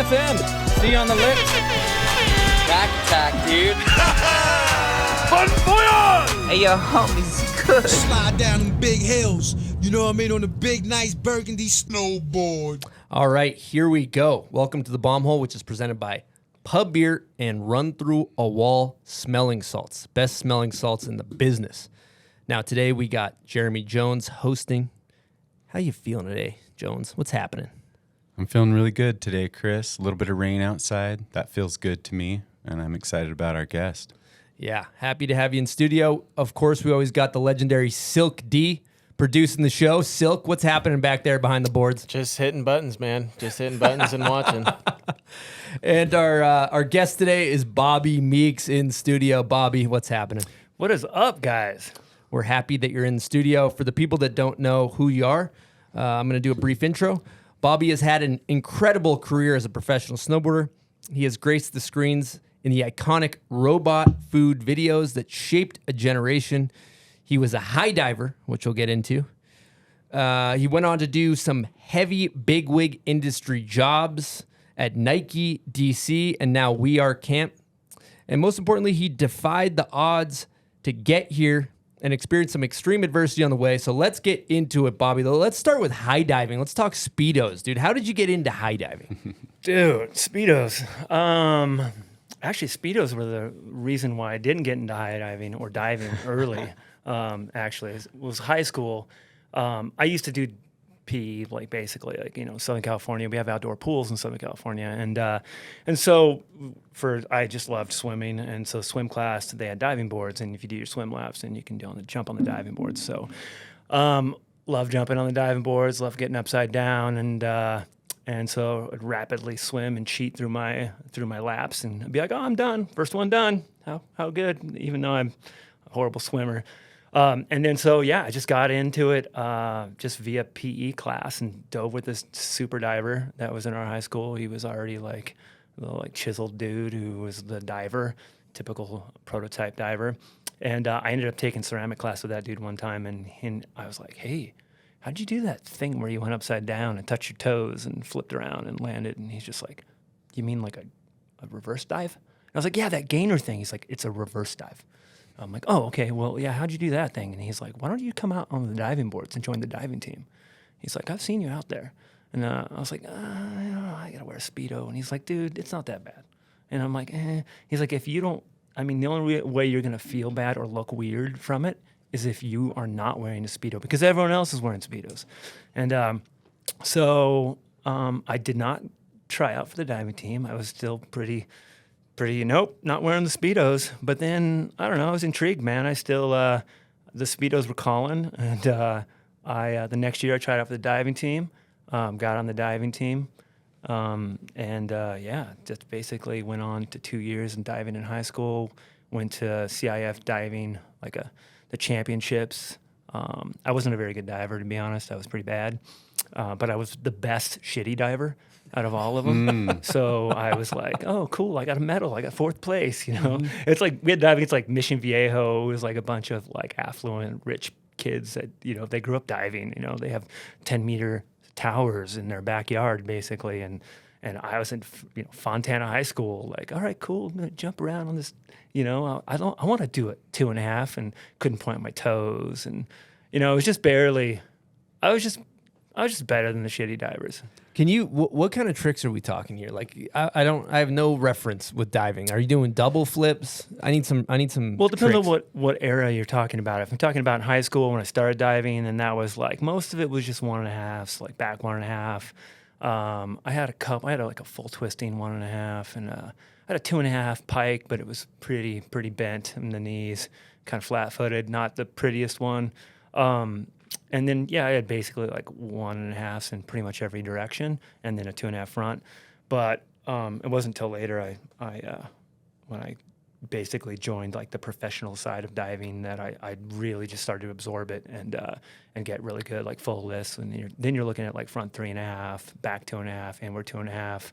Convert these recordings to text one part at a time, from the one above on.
FM. See you on the lips. Back attack, dude. Bon voyage! Hey, yo, homies, good. Slide down them big hills, you know what I mean, on the big, nice burgundy snowboard. All right, here we go. Welcome to the Bomb Hole, which is presented by Pub Beer and Run Through a Wall Smelling Salts. Best smelling salts in the business. Now, today we got Jeremy Jones hosting. How you feeling today, Jones? What's happening? I'm feeling really good today, Chris. A little bit of rain outside. That feels good to me, and I'm excited about our guest. Yeah, happy to have you in studio. Of course, we always got the legendary Silk D producing the show. Silk, what's happening back there behind the boards? Just hitting buttons, man. Just hitting buttons and watching. And our guest today is Bobby Meeks in studio. Bobby, what's happening? What is up, guys? We're happy that you're in the studio. For the people that don't know who you are, I'm going to do a brief intro. Bobby has had an incredible career as a professional snowboarder. He has graced the screens in the iconic robot food videos that shaped a generation. He was a high diver, which we'll get into. He went on to do some heavy bigwig industry jobs at Nike, DC, and now We Are Camp. And most importantly, he defied the odds to get here and experience some extreme adversity on the way. So let's get into it, Bobby. Let's start with high diving. Let's talk Speedos, dude. How did you get into high diving? Dude, Speedos. Actually, Speedos were the reason why I didn't get into high diving or diving early. Actually, it was high school. I used to do PE, like basically, like, you know, Southern California. We have outdoor pools in Southern California, and so I just loved swimming, and so swim class they had diving boards, and if you do your swim laps, then you can jump on the diving boards. So, love jumping on the diving boards, love getting upside down, and so I'd rapidly swim and cheat through my laps, and I'd be like, oh, I'm done, first one done. How good, even though I'm a horrible swimmer. And then so, yeah, I just got into it just via PE class and dove with this super diver that was in our high school. He was already like a little like chiseled dude who was the diver, typical prototype diver. And I ended up taking ceramic class with that dude one time, and I was like, hey, how'd you do that thing where you went upside down and touched your toes and flipped around and landed? And he's just like, you mean like a reverse dive? And I was like, yeah, that gainer thing. He's like, it's a reverse dive. I'm like, oh, okay, well, yeah, how'd you do that thing? And he's like, why don't you come out on the diving boards and join the diving team? He's like, I've seen you out there. And I was like, I gotta wear a Speedo. And he's like, dude, it's not that bad. And I'm like, eh. He's like, if you don't, I mean, the only way you're gonna feel bad or look weird from it is if you are not wearing a Speedo, because everyone else is wearing Speedos. And so I did not try out for the diving team. I was still pretty, nope, not wearing the Speedos. But then, I don't know, I was intrigued, man. I still, the Speedos were calling. And the next year I tried out for the diving team, got on the diving team. Yeah, just basically went on to 2 years in diving in high school, went to CIF diving, like the championships. I wasn't a very good diver, to be honest. I was pretty bad. But I was the best shitty diver out of all of them. So I was like, oh, cool, I got a medal. I got fourth place, you know. It's like, we had diving, it's like Mission Viejo. It was like a bunch of like affluent, rich kids that, you know, they grew up diving, you know. They have 10-meter towers in their backyard, basically. And I was in, you know, Fontana High School, like, all right, cool, I'm gonna jump around on this, you know, I want to do it 2.5, and couldn't point my toes. And, you know, it was just barely, I was just better than the shitty divers. Can you? What kind of tricks are we talking here? Like, I have no reference with diving. Are you doing double flips? I need some. Well, it depends on what era you're talking about. If I'm talking about in high school when I started diving, and that was like, most of it was just 1.5s, like back 1.5. I had a couple. I had like a full twisting 1.5, and I had a 2.5 pike, but it was pretty bent in the knees, kind of flat-footed, not the prettiest one. And then, yeah, I had basically like 1.5s in pretty much every direction, and then a 2.5 front. But it wasn't until later when I basically joined like the professional side of diving that I really just started to absorb it and get really good, like full lifts. And then you're looking at like front 3.5, back 2.5, inward 2.5,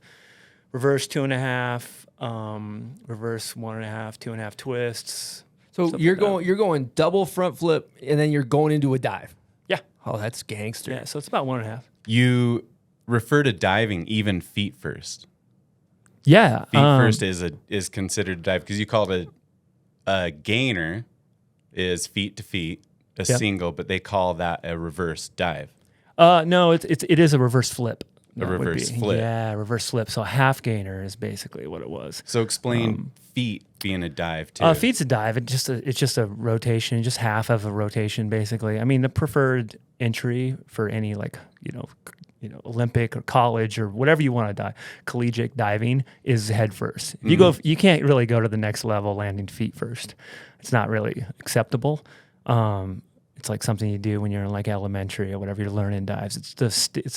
reverse 2.5, reverse 1.5, 2.5 twists. So you're going double front flip, and then you're going into a dive. Yeah. Oh, that's gangster. Yeah, so it's about 1.5. You refer to diving even feet first. Yeah. Feet first is considered a dive because you call it a gainer is feet to feet, a single, but they call that a reverse dive. No, it is a reverse flip. A That would reverse be. flip. Yeah, reverse flip. So a half gainer is basically what it was. So explain feet being a dive too. Feet's a dive. It's just a rotation, just half of a rotation, basically. I mean, the preferred entry for any Olympic or college or whatever you want to dive, collegiate diving is head first. If you can't really go to the next level landing feet first. It's not really acceptable. It's like something you do when you're in like elementary or whatever you're learning dives. It's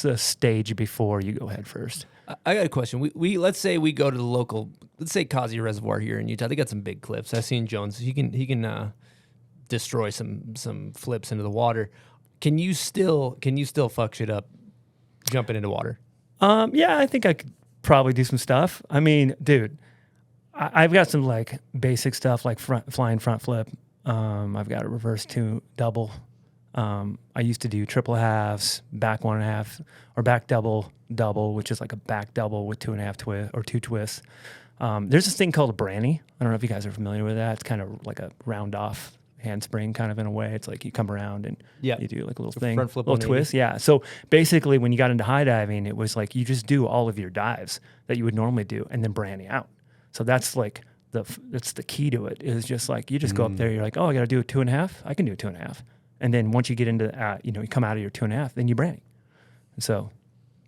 the stage before you go head first. I got a question. We let's say we go to the local, let's say Kazi Reservoir here in Utah. They got some big cliffs. I've seen Jones. He can destroy some flips into the water. Can you still fuck shit up jumping into water? Yeah, I think I could probably do some stuff. I mean, dude, I've got some like basic stuff like flying front flip. I've got a reverse double. I used to do triple halves, back 1.5, or back double, which is like a back double with 2.5 twist or 2 twists. There's this thing called a branny. I don't know if you guys are familiar with that. It's kind of like a round off handspring kind of in a way. It's like you come around and you do like a little thing, front flip little 180. twist. Yeah. So basically when you got into high diving, it was like you just do all of your dives that you would normally do and then branny out. So that's like that's the key to it, is just like you just go up there, you're like, oh, I got to do a 2.5. I can do a 2.5. And then once you get into you come out of your 2.5, then you branny. And so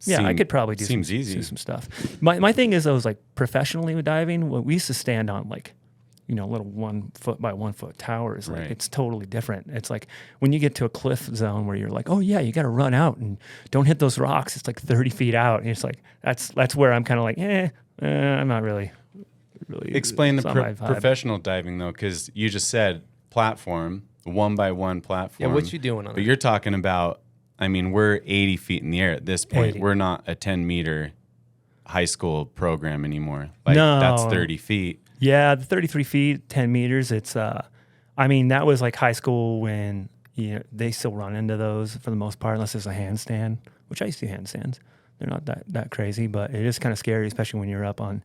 yeah, I could probably do some stuff. My thing is, I was like professionally with diving, we used to stand on like, little 1 foot by 1 foot towers. Like it's totally different. It's like when you get to a cliff zone where you're like, oh yeah, you got to run out and don't hit those rocks. It's like 30 feet out. And it's like, that's where I'm kind of like, I'm not really. Explain the professional diving though, because you just said platform, 1 by 1 platform. Yeah, what you doing on But it? you're talking about, I mean, we're 80 feet in the air at this point. 80. We're not a 10-meter high school program anymore. Like No. that's 30 feet. Yeah, the 33 feet, 10 meters. It's, I mean, that was like high school when they still run into those for the most part, unless there's a handstand, which I used to do handstands. They're not that crazy, but it is kind of scary, especially when you're up on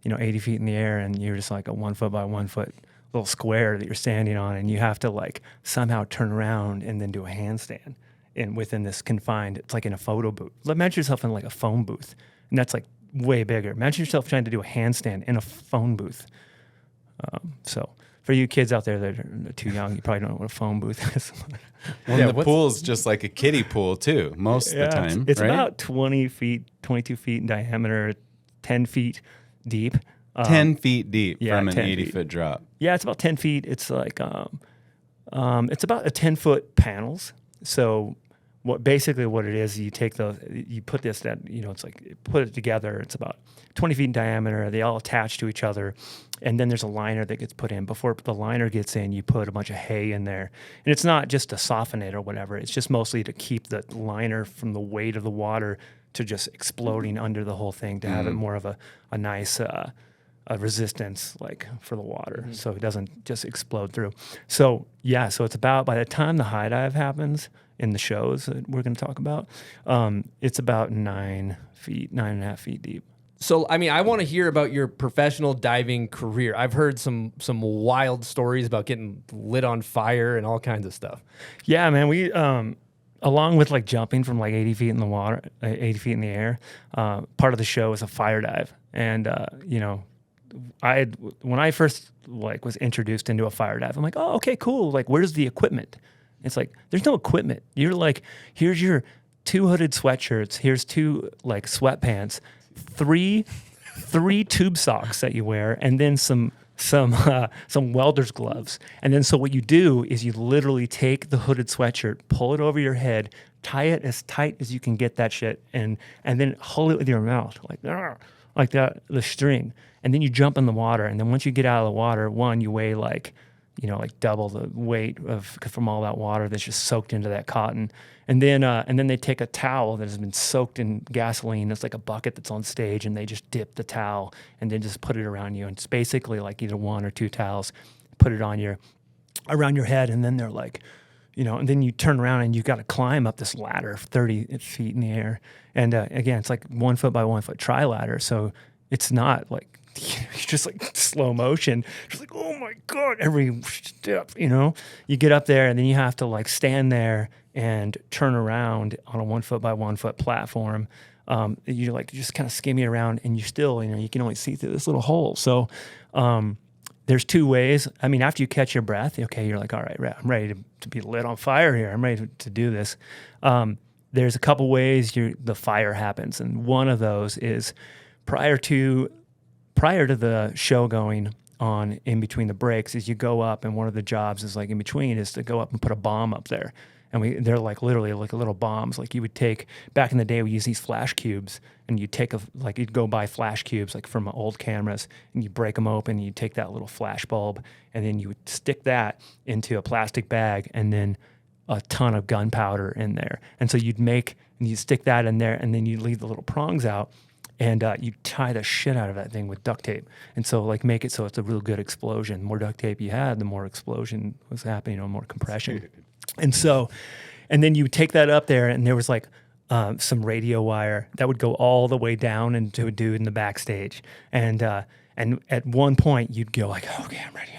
80 feet in the air and you're just like a 1 foot by 1 foot little square that you're standing on, and you have to like somehow turn around and then do a handstand within this confined, it's like in a photo booth. Imagine yourself in like a phone booth, and that's like way bigger. Imagine yourself trying to do a handstand in a phone booth. So for you kids out there that are too young, you probably don't know what a phone booth is. Well, the pool's just like a kiddie pool too, most of the time. It's right? about 22 feet in diameter, 10 feet deep. 10 feet deep from an 10 80 feet. foot drop. Yeah, it's about 10 feet. It's like it's about a 10-foot panels. So what it is, you take you put this it's like you put it together. It's about 20 feet in diameter. They all attach to each other, and then there's a liner that gets put in. Before the liner gets in, you put a bunch of hay in there, and it's not just to soften it or whatever. It's just mostly to keep the liner from the weight of the water to just exploding under the whole thing, to have it more of a nice a resistance like for the water, so it doesn't just explode through. So yeah, so it's about, by the time the high dive happens in the shows that we're going to talk about, it's about 9.5 feet deep. So, I mean, I want to hear about your professional diving career. I've heard some wild stories about getting lit on fire and all kinds of stuff. Yeah, man, we along with like jumping from like 80 feet in the water, 80 feet in the air, part of the show is a fire dive. And when I first like was introduced into a fire dive, I'm like, oh, okay, cool. Like, where's the equipment? It's like, there's no equipment. You're like, here's your 2 hooded sweatshirts. Here's 2 like sweatpants, 3 tube socks that you wear, and then some welder's gloves. And then so what you do is you literally take the hooded sweatshirt, pull it over your head, tie it as tight as you can get that shit, and then hold it with your mouth like that, the string. And then you jump in the water, and then once you get out of the water, you weigh like double the weight from all that water that's just soaked into that cotton. And then they take a towel that has been soaked in gasoline. It's like a bucket that's on stage, and they just dip the towel and then just put it around you. And it's basically like either 1 or 2 towels, put it on around your head, and then they're like, and then you turn around and you got to climb up this ladder 30 feet in the air. And again, it's like 1 foot by 1 foot tri ladder. So it's not like it's just like slow motion. Just like, oh my God, every step, you get up there and then you have to like stand there and turn around on a 1 foot by 1 foot platform. You like just kind of skimming around and you still, you can only see through this little hole. So, there's two ways. I mean, after you catch your breath, okay, you're like, all right, I'm ready to be lit on fire here. I'm ready to do this. There's a couple ways the fire happens. And one of those is prior to the show going on in between the breaks is you go up, and one of the jobs is like in between is to go up and put a bomb up there. And they're like literally like little bombs. Like you would take, back in the day, we used these flash cubes, and you'd go buy flash cubes like from old cameras, and you break them open, and you take that little flash bulb, and then you would stick that into a plastic bag, and then a ton of gunpowder in there. And so you stick that in there, and then you leave the little prongs out, and you tie the shit out of that thing with duct tape. And so like make it so it's a real good explosion. The more duct tape you had, the more explosion was happening, more compression. And so, and then you take that up there, and there was like some radio wire that would go all the way down into a dude in the backstage. And at one point you'd go like, okay, I'm ready.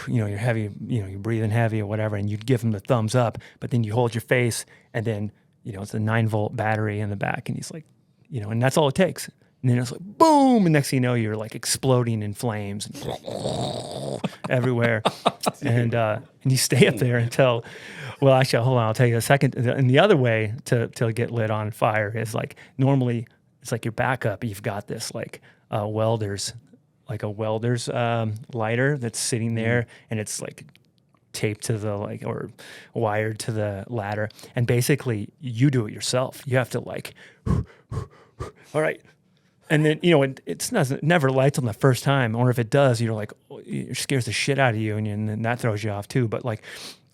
You're heavy, you're breathing heavy or whatever, and you'd give him the thumbs up, but then you hold your face, and then, it's a 9-volt battery in the back, and he's like, and that's all it takes. And then it's like, boom, and next thing you know, you're like exploding in flames everywhere. And you stay up there until, well, actually, hold on, I'll tell you a second. And the other way to get lit on fire is like, normally it's like your backup. You've got this like a welder's lighter that's sitting there, and it's like taped to the or wired to the ladder. And basically you do it yourself. You have to like, all right. And then, it never lights on the first time, or if it does, you're like, it scares the shit out of you, and then that throws you off too. But like,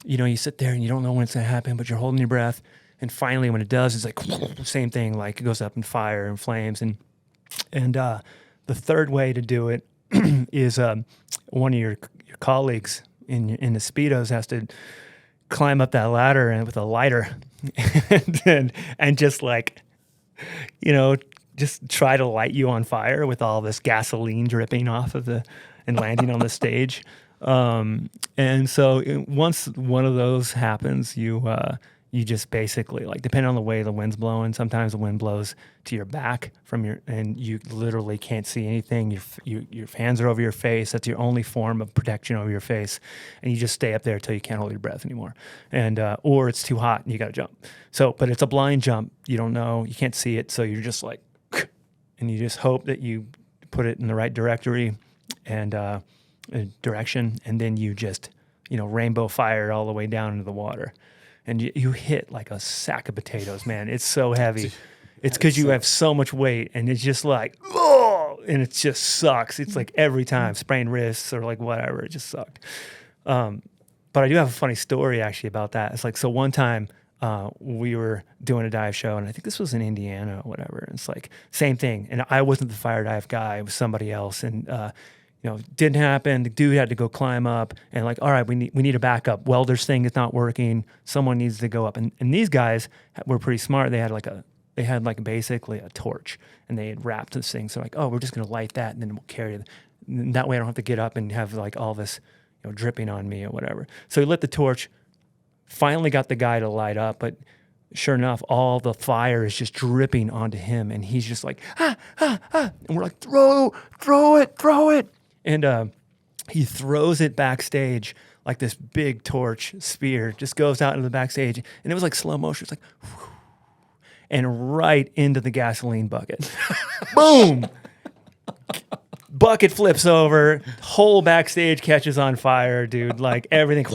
you sit there and you don't know when it's going to happen, but you're holding your breath. And finally, when it does, it's like, same thing, like it goes up in fire and flames. And the third way to do it is one of your colleagues in the Speedos has to climb up that ladder and with a lighter and just like, just try to light you on fire with all this gasoline dripping off of and landing on the stage. And so once one of those happens, you just basically, like, depending on the way the wind's blowing, sometimes the wind blows to your back and you literally can't see anything. Your hands are over your face. That's your only form of protection over your face. And you just stay up there until you can't hold your breath anymore. And, or it's too hot and you got to jump. So, but it's a blind jump. You don't know, you can't see it. So you're just like, and you just hope that you put it in the right directory and direction. And then you just, rainbow fire all the way down into the water. And you hit like a sack of potatoes, man. It's so heavy. It's because you have so much weight, and it's just like, oh, and it just sucks. It's like every time, sprained wrists or like whatever, it just sucked. But I do have a funny story actually about that. It's like, so one time we were doing a dive show, and I think this was in Indiana or whatever. And it's like, same thing. And I wasn't the fire dive guy, it was somebody else. And, didn't happen. The dude had to go climb up, and like, all right, we need a backup. Welder's thing is not working. Someone needs to go up. And these guys were pretty smart. They had basically a torch, and they had wrapped this thing. So like, oh, we're just gonna light that, and then we'll carry it. And that way I don't have to get up and have like all this, dripping on me or whatever. So he lit the torch. Finally got the guy to light up, but sure enough, all the fire is just dripping onto him, and he's just like, and we're like, throw it. And he throws it backstage like this big torch spear, just goes out into the backstage. And it was like slow motion. It's like, whew, and right into the gasoline bucket. Boom! Bucket flips over. Whole backstage catches on fire, dude. Like everything.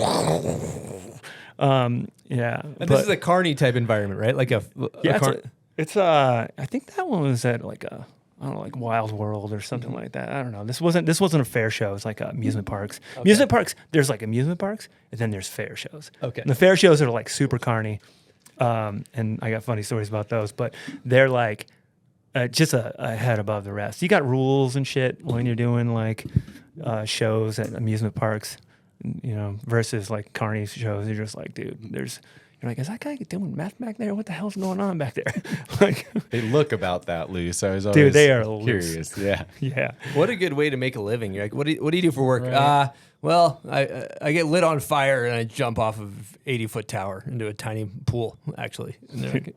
Yeah. And this is a carny type environment, right? Like it's I think that one was at like a, I don't know, like Wild World or something like that. I don't know. This wasn't a fair show. It's like amusement parks. Okay. Amusement parks, there's like amusement parks, and then there's fair shows. Okay. And the fair shows are like super carny, and I got funny stories about those, but they're like just a head above the rest. You got rules and shit when you're doing like shows at amusement parks, versus like carny shows. You're just like, dude, there's You're like, is that guy doing meth back there? What the hell's going on back there? Like, They look about that loose. I was always dude, they are loose. curious. Yeah. Yeah. What a good way to make a living. You're like, what do you do for work? Well, I get lit on fire and I jump off of 80-foot tower into a tiny pool, actually. And they're like,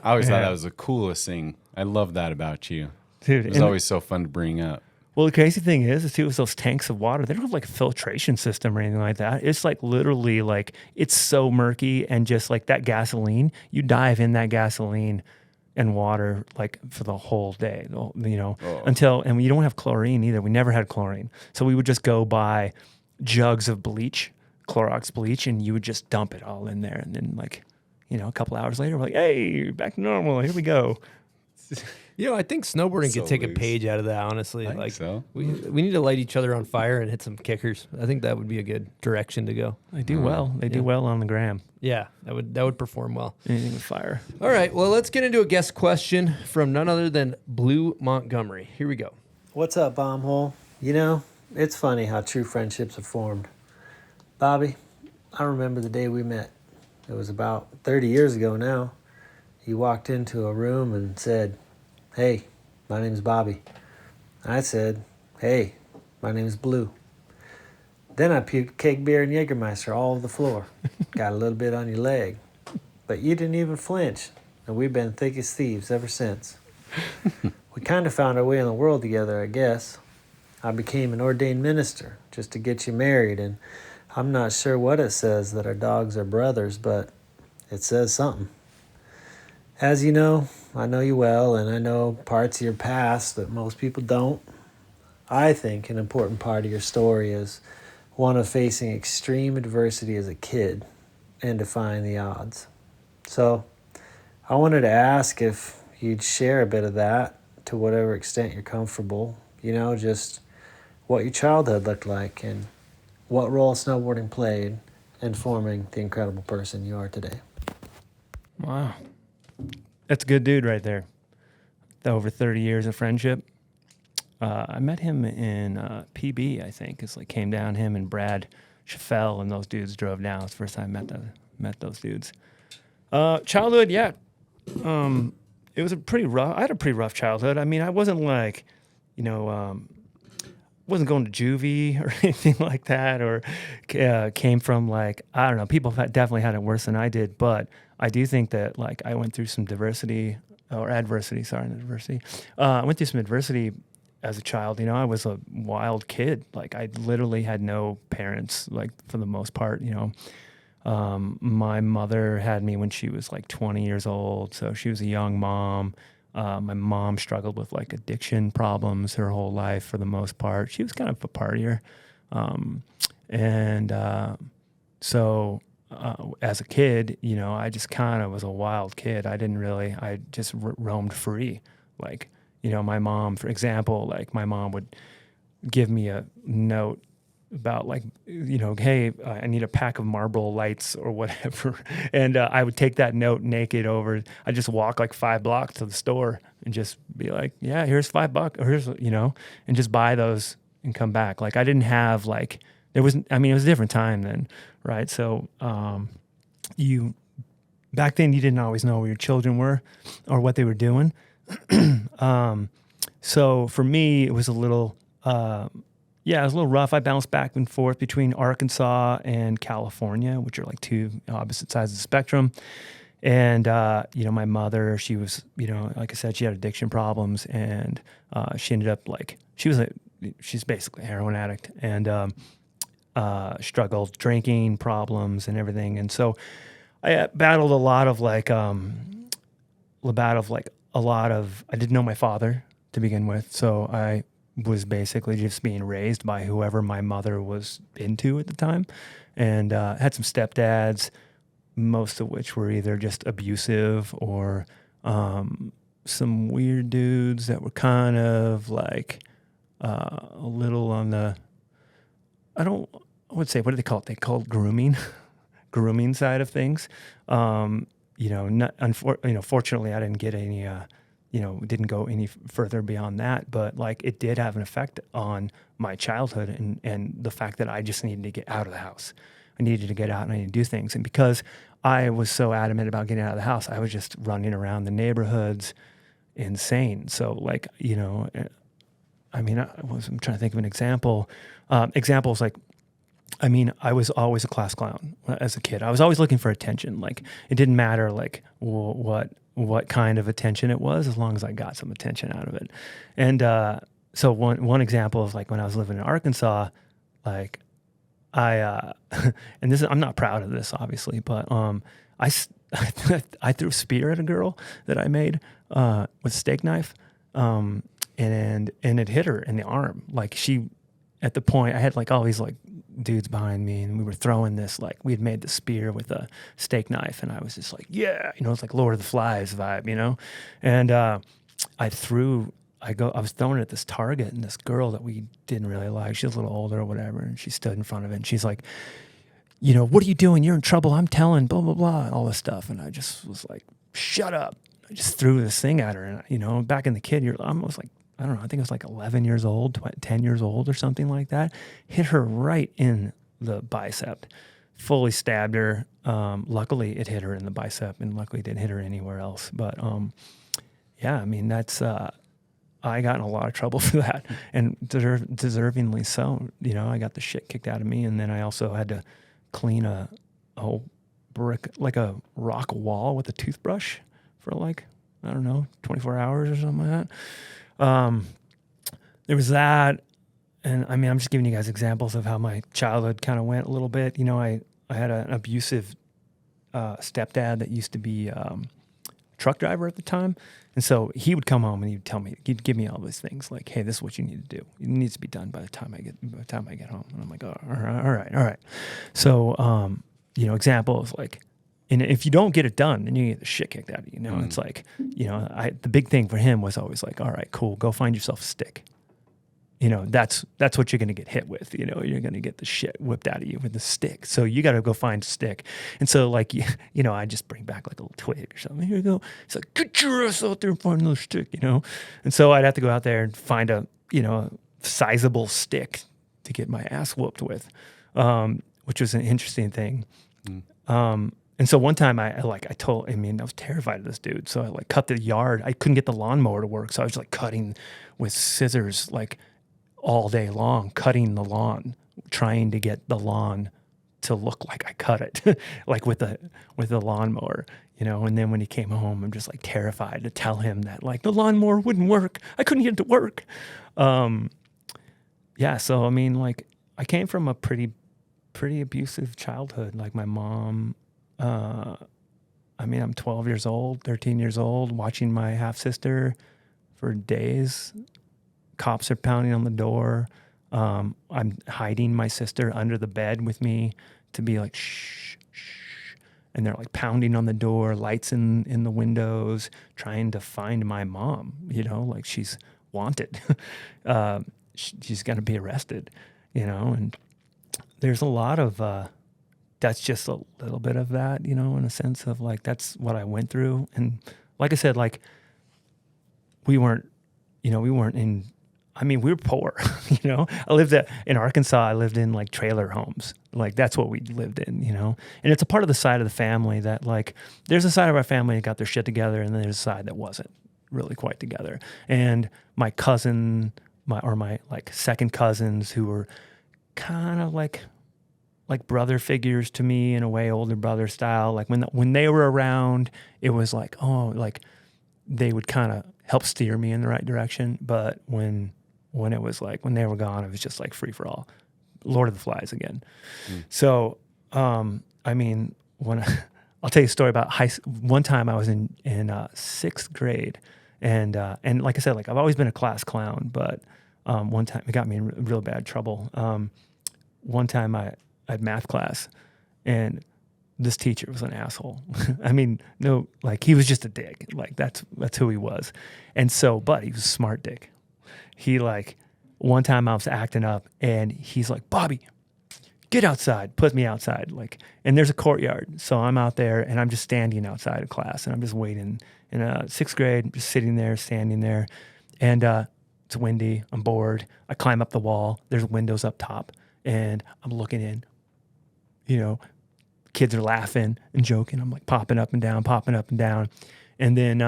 I always thought Yeah. that was the coolest thing. I love that about you. Dude, It was and- always so fun to bring up. Well, the crazy thing is too, is those tanks of water, they don't have like a filtration system or anything like that. It's like literally like, it's so murky, and just like that gasoline, you dive in that gasoline and water like for the whole day, and we don't have chlorine either. We never had chlorine. So we would just go buy jugs of bleach, Clorox bleach, and you would just dump it all in there. And then like, a couple hours later, we're like, hey, back to normal. Here we go. I think snowboarding So could take a loose. page out of that, honestly. I think Like, so. we need to light each other on fire and hit some kickers. I think that would be a good direction to go. They do well. They do well on the gram. Yeah, that would perform well. Anything with fire. All right, well, let's get into a guest question from none other than Blue Montgomery. Here we go. What's up, Bombhole? It's funny how true friendships are formed. Bobby, I remember the day we met. It was about 30 years ago now. You walked into a room and said, "Hey, my name's Bobby." I said, "Hey, my name's Blue." Then I puked cake, beer, and Jägermeister all over the floor. Got a little bit on your leg. But you didn't even flinch, and we've been thick as thieves ever since. We kind of found our way in the world together, I guess. I became an ordained minister just to get you married, and I'm not sure what it says that our dogs are brothers, but it says something. As you know, I know you well, and I know parts of your past that most people don't. I think an important part of your story is one of facing extreme adversity as a kid and defying the odds. So I wanted to ask if you'd share a bit of that to whatever extent you're comfortable, just what your childhood looked like and what role snowboarding played in forming the incredible person you are today. Wow. That's a good dude right there. Over 30 years of friendship. I met him in PB, I think. It's like came down, him and Brad Chaffel and those dudes drove down. It's the first time I met those dudes. Childhood, yeah. It was I had a pretty rough childhood. I mean, I wasn't like, wasn't going to juvie or anything like that, or came from like, I don't know, people definitely had it worse than I did, but I do think that like I went through some adversity. I went through some adversity as a child. I was a wild kid. Like I literally had no parents, like for the most part, my mother had me when she was like 20 years old. So she was a young mom. My mom struggled with like addiction problems her whole life for the most part. She was kind of a partier. So as a kid, I just kind of was a wild kid. I just roamed free. Like, my mom, for example, like my mom would give me a note about like, hey, I need a pack of Marlboro Lights or whatever. And I would take that note naked over. I'd just walk like 5 blocks to the store and just be like, yeah, here's $5 or here's, and just buy those and come back. Like I didn't have like, it was a different time then. Right. So, back then you didn't always know where your children were or what they were doing. So for me, it was a little, it was a little rough. I bounced back and forth between Arkansas and California, which are like two opposite sides of the spectrum. And, my mother, she was, like I said, she had addiction problems, and she ended up like, she's basically a heroin addict, and struggled drinking problems and everything. And so I battled a lot of I didn't know my father to begin with. So I was basically just being raised by whoever my mother was into at the time, and had some stepdads, most of which were either just abusive or some weird dudes that were kind of like a little on the, I would say, what do they call it? They call it grooming, grooming side of things. Fortunately, I didn't get any, didn't go any further beyond that, but like it did have an effect on my childhood and the fact that I just needed to get out of the house. I needed to get out and I needed to do things. And because I was so adamant about getting out of the house, I was just running around the neighborhoods insane. So like, I'm trying to think of an example. Examples like, I was always a class clown as a kid. I was always looking for attention. Like it didn't matter like what kind of attention it was, as long as I got some attention out of it. And so one example is like when I was living in Arkansas, like I and this I'm not proud of this obviously, but I threw a spear at a girl that I made with a steak knife, and it hit her in the arm. Like she, at the point, I had like all these like dudes behind me, and we were throwing this, like we had made the spear with a steak knife, and I was just like, yeah, it's like Lord of the Flies vibe, and I was throwing it at this target, and this girl that we didn't really like, she was a little older or whatever, and she stood in front of it, and she's like, what are you doing? You're in trouble. I'm telling, blah, blah, blah, all this stuff. And I just was like, shut up. I just threw this thing at her. And, back in the kid, you're almost like, I don't know, I think it was like 11 years old, 10 years old or something like that. Hit her right in the bicep, fully stabbed her. Luckily, it hit her in the bicep, and luckily it didn't hit her anywhere else. But, that's... I got in a lot of trouble for that, and deservingly so. I got the shit kicked out of me, and then I also had to clean a whole brick, like a rock wall with a toothbrush for like, I don't know, 24 hours or something like that. There was that, and I'm just giving you guys examples of how my childhood kind of went a little bit. I had an abusive stepdad that used to be truck driver at the time. And so he would come home and he'd tell me, he'd give me all these things like, hey, this is what you need to do. It needs to be done by the time I get home. And I'm like, oh, all right. So, examples like, and if you don't get it done, then you get the shit kicked out of you. It's like, the big thing for him was always like, all right, cool, go find yourself a stick. That's what you're going to get hit with. You're going to get the shit whipped out of you with the stick. So you got to go find a stick. And so like, I just bring back like a little twig or something. Here you go. It's like, get your ass out there and find another stick, And so I'd have to go out there and find a sizable stick to get my ass whooped with, which was an interesting thing. And so one time I was terrified of this dude. So I like cut the yard. I couldn't get the lawnmower to work. So I was like cutting with scissors, like, all day long, cutting the lawn, trying to get the lawn to look like I cut it, like with the lawnmower, And then when he came home, I'm just like terrified to tell him that like the lawnmower wouldn't work. I couldn't get it to work. So like I came from a pretty abusive childhood. Like my mom, I'm 12 years old, 13 years old, watching my half sister for days. Cops are pounding on the door. I'm hiding my sister under the bed with me to be like, shh. And they're like pounding on the door, lights in the windows, trying to find my mom, like she's wanted. She's going to be arrested, and there's a lot of, that's just a little bit of that, in a sense of like, that's what I went through. And like I said, like we weren't in, we were poor, I lived in Arkansas. I lived in like trailer homes. Like that's what we lived in, and it's a part of the side of the family that like, there's a side of our family that got their shit together. And then there's a side that wasn't really quite together. And my cousin, my like second cousins who were kind of like brother figures to me in a way, older brother style. Like when they were around, it was like, oh, like they would kind of help steer me in the right direction. But when it was like, when they were gone, it was just like free for all, Lord of the Flies again. So, when I'll tell you a story about one time I was in sixth grade, and like I said, like I've always been a class clown, but one time it got me in real bad trouble. One time I had math class, and this teacher was an asshole. No, like he was just a dick. Like that's who he was. And so, but he was a smart dick. He like, one time I was acting up and he's like, Bobby, get outside, put me outside. Like, and there's a courtyard. So I'm out there and I'm just standing outside of class and I'm just waiting in sixth grade, just sitting there, standing there. And it's windy, I'm bored. I climb up the wall. There's windows up top and I'm looking in. kids are laughing and joking. I'm like popping up and down. And then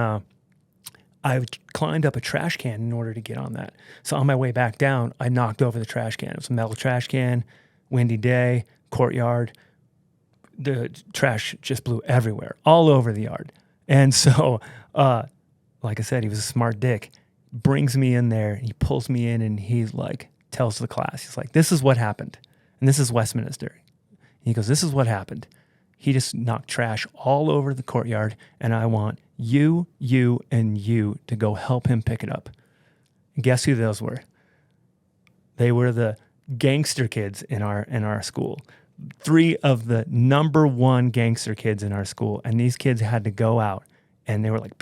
I climbed up a trash can in order to get on that. So on my way back down, I knocked over the trash can. It was a metal trash can, windy day, courtyard. The trash just blew everywhere, all over the yard. And so, like I said, he was a smart dick. Brings me in there, he pulls me in, and he's like, tells the class, he's like, this is what happened. And this is Westminster. He goes, this is what happened. He just knocked trash all over the courtyard, and I want you, and you to go help him pick it up. And guess who those were? They were the gangster kids in our school. 3 of the number 1 gangster kids in our school, and these kids had to go out, and they were like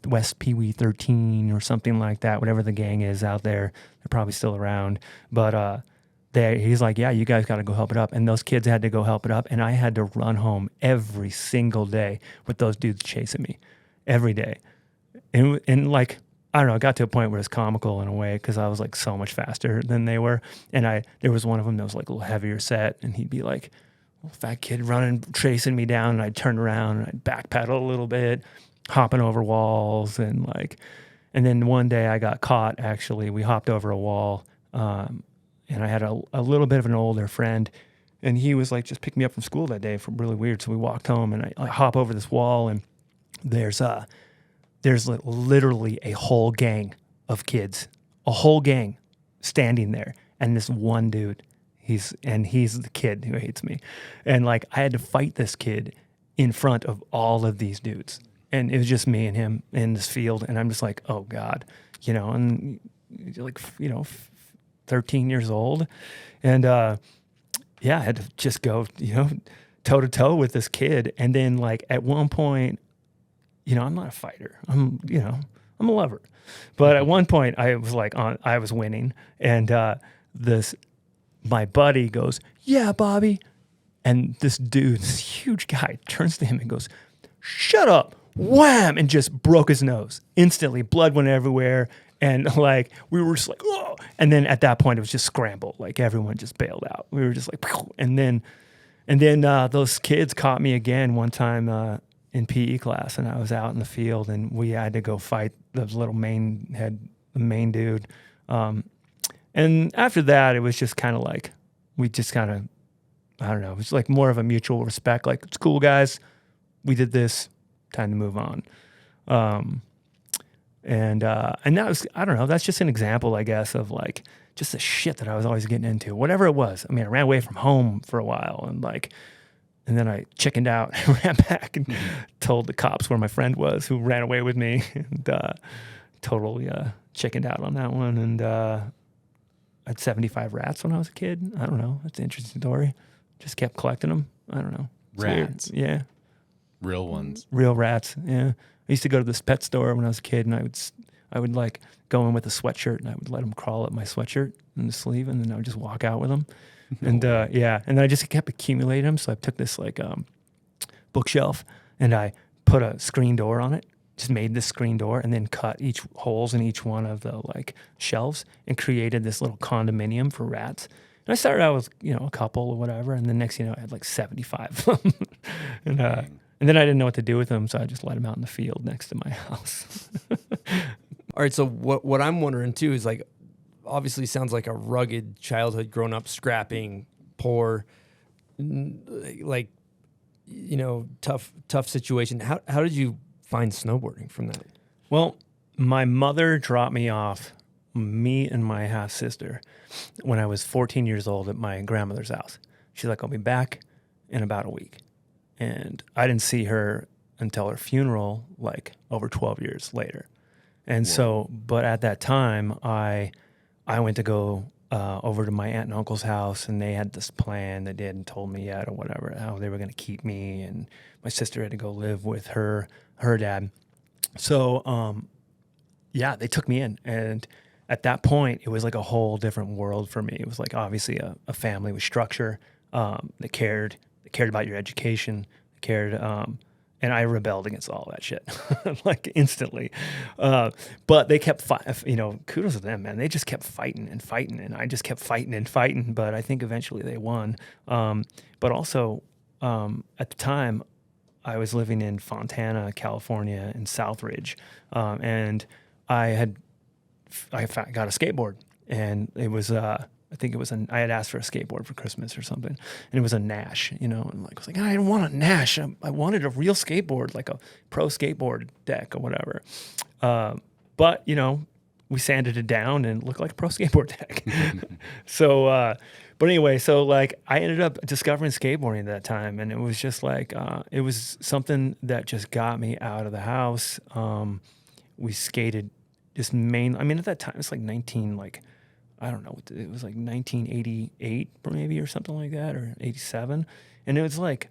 West Pee Wee 13 or something like that, whatever the gang is out there. They're probably still around, but he's like, yeah, you guys got to go help it up. And those kids had to go help it up. And I had to run home every single day with those dudes chasing me every day. And like, I don't know, it got to a point where it's comical in a way because I was like so much faster than they were. And there was one of them that was like a little heavier set. And he'd be like, fat kid running, chasing me down. And I'd turn around and I'd backpedal a little bit, hopping over walls. And then one day I got caught, actually. We hopped over a wall. And I had a little bit of an older friend, and he was like, just picked me up from school that day. Really weird. So we walked home, and I hop over this wall, and there's like literally a whole gang of kids, a whole gang standing there, and this one dude, he's the kid who hates me, and like I had to fight this kid in front of all of these dudes, and it was just me and him in this field, and I'm just like, oh God, and like 13 years old. And I had to just go, toe to toe with this kid. And then like at one point, I'm not a fighter. I'm a lover. But at one point I was like I was winning. And my buddy goes, yeah, Bobby. And this dude, this huge guy, turns to him and goes, shut up. Wham! And just broke his nose. Instantly, blood went everywhere. And like we were just like, oh! And then at that point it was just scramble. Like everyone just bailed out. We were just like, pew! and then those kids caught me again one time in PE class, and I was out in the field, and we had to go fight the little the main dude. And after that, it was just kind of like we just kind of, I don't know, it was like more of a mutual respect. Like, it's cool, guys. We did this. Time to move on. And that was, I don't know, that's just an example, I guess, of like just the shit that I was always getting into, whatever it was. I mean, I ran away from home for a while, and then I chickened out and ran back and told the cops where my friend was who ran away with me, and totally chickened out on that one. And I had 75 rats when I was a kid. I don't know. That's an interesting story. Just kept collecting them. I don't know. It's Rats? weird. Yeah. Real ones. Real rats, yeah. I used to go to this pet store when I was a kid, and I would like go in with a sweatshirt, and I would let them crawl up my sweatshirt in the sleeve, and then I would just walk out with them. And and then I just kept accumulating them. So I took this like bookshelf, and I put a screen door on it, just made this screen door, and then cut each holes in each one of the like shelves, and created this little condominium for rats. And I started out with a couple or whatever, and the next I had like 75 of them. And then I didn't know what to do with them, so I just let them out in the field next to my house. All right, so what I'm wondering too is like, obviously sounds like a rugged childhood, grown up scrapping, poor, like, tough situation. How did you find snowboarding from that? Well, my mother dropped me off, me and my half sister, when I was 14 years old at my grandmother's house. She's like, I'll be back in about a week. And I didn't see her until her funeral, like over 12 years later. And so, but at that time, I went to go over to my aunt and uncle's house, and they had this plan that they hadn't told me yet or whatever, how they were going to keep me. And my sister had to go live with her dad. So, they took me in. And at that point, it was like a whole different world for me. It was like obviously a family with structure that cared about your education, cared, and I rebelled against all that shit, like instantly. But they kept, kudos to them, man. They just kept fighting and fighting, and I just kept fighting and fighting. But I think eventually they won. But also, at the time, I was living in Fontana, California, in Southridge, and I got a skateboard, and it was I think it was I had asked for a skateboard for Christmas or something, and it was a Nash, and I was like, I didn't want a Nash. I wanted a real skateboard, like a pro skateboard deck or whatever. But we sanded it down and it looked like a pro skateboard deck. So, but anyway, so like I ended up discovering skateboarding at that time, and it was just like it was something that just got me out of the house. We skated just at that time it's like I don't know, it was like 1988 maybe or something like that, or 87. And it was like,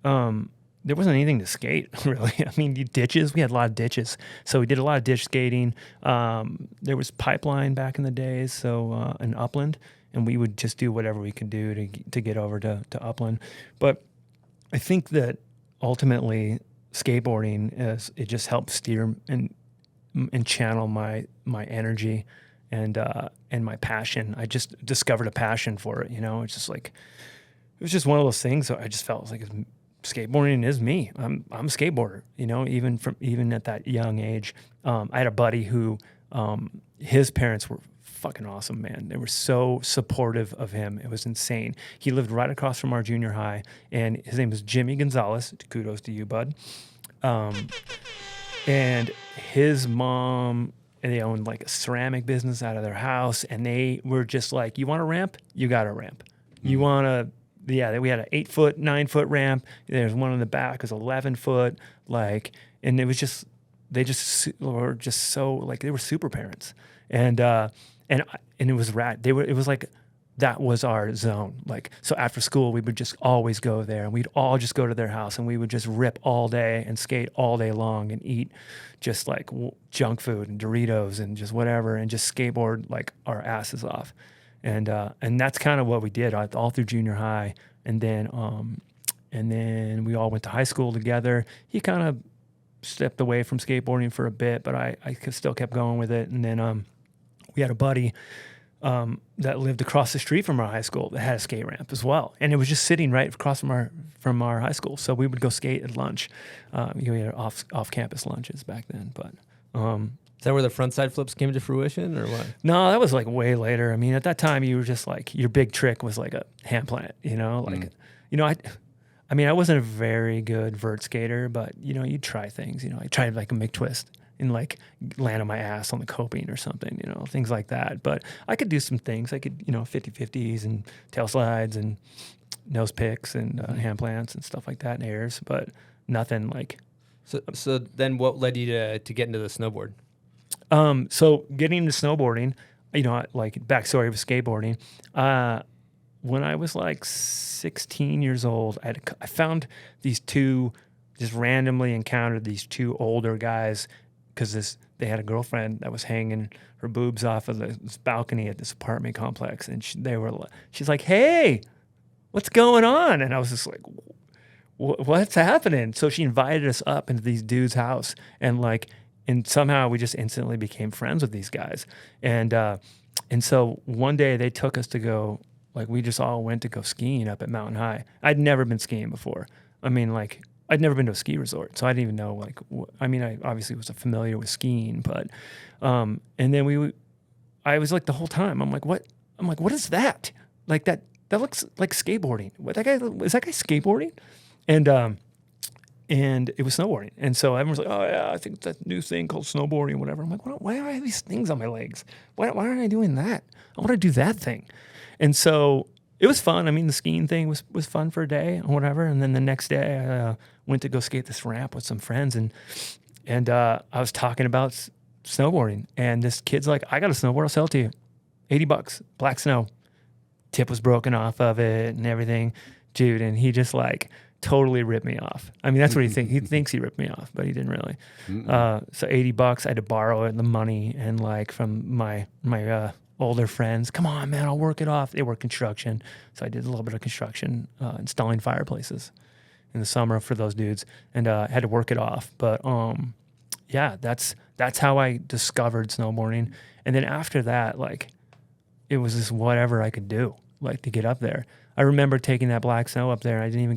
there wasn't anything to skate really. I mean, ditches, we had a lot of ditches. So we did a lot of ditch skating. There was pipeline back in the days, so in Upland, and we would just do whatever we could do to get over to Upland. But I think that ultimately skateboarding it just helped steer and channel my energy and my passion. I just discovered a passion for it. It's just like, it was just one of those things. I just felt like skateboarding is me. I'm a skateboarder. Even at that young age. I had a buddy who his parents were fucking awesome, man. They were so supportive of him. It was insane. He lived right across from our junior high, and his name was Jimmy Gonzalez. Kudos to you, bud. And his mom, and they owned like a ceramic business out of their house, and they were just like, you want a ramp? You got a ramp. You want we had an 8-foot, 9-foot ramp. There's one in the back, it was 11 foot, and it was just, they just were just so, like, they were super parents. And it was rad. It was like, that was our zone. Like, so after school, we would just always go there, and we'd all just go to their house, and we would just rip all day and skate all day long and eat just like junk food and Doritos and just whatever, and just skateboard like our asses off. And that's kind of what we did all through junior high. And then we all went to high school together. He kind of stepped away from skateboarding for a bit, but I still kept going with it. And then we had a buddy that lived across the street from our high school that had a skate ramp as well, and it was just sitting right across from our high school. So we would go skate at lunch. We had off campus lunches back then. But is that where the frontside flips came to fruition, or what? No, that was like way later. I mean, at that time, you were just like, your big trick was like a hand plant. I wasn't a very good vert skater, but you'd try things. I tried like a McTwist and like land on my ass on the coping or something, things like that. But I could do some things. I could, 50-50s and tail slides and nose picks and hand plants and stuff like that and airs, but nothing like. So then what led you to get into the snowboard? So getting into snowboarding, like backstory of skateboarding, when I was like 16 years old, I found these two, just randomly encountered these two older guys, because they had a girlfriend that was hanging her boobs off of this balcony at this apartment complex, and she's like, "Hey, what's going on?" And I was just like, "What's happening?" So she invited us up into these dudes' house, and somehow we just instantly became friends with these guys, and so one day they took us to go, we just all went to go skiing up at Mountain High. I'd never been skiing before. I'd never been to a ski resort, so I didn't even know, I obviously was familiar with skiing, but, and then I was like, the whole time, I'm like, what is that? Like that looks like skateboarding. Is that guy skateboarding? And it was snowboarding. And so everyone's like, oh yeah, I think it's that new thing called snowboarding, whatever. I'm like, why do I have these things on my legs? Why aren't I doing that? I want to do that thing. And so it was fun. The skiing thing was fun for a day or whatever. And then the next day I went to go skate this ramp with some friends, and I was talking about snowboarding, and this kid's like, I got a snowboard, I'll sell it to you. $80, black snow. Tip was broken off of it and everything. Dude, and he just totally ripped me off. That's what he thinks. He thinks he ripped me off, but he didn't really. So $80, I had to borrow the money, and from my older friends, come on, man, I'll work it off. They work construction, so I did a little bit of construction, installing fireplaces. in the summer for those dudes, and had to work it off. But yeah, that's how I discovered snowboarding. And then after that, like, it was just whatever I could do, like, to get up there. I remember taking that black snow up there. I didn't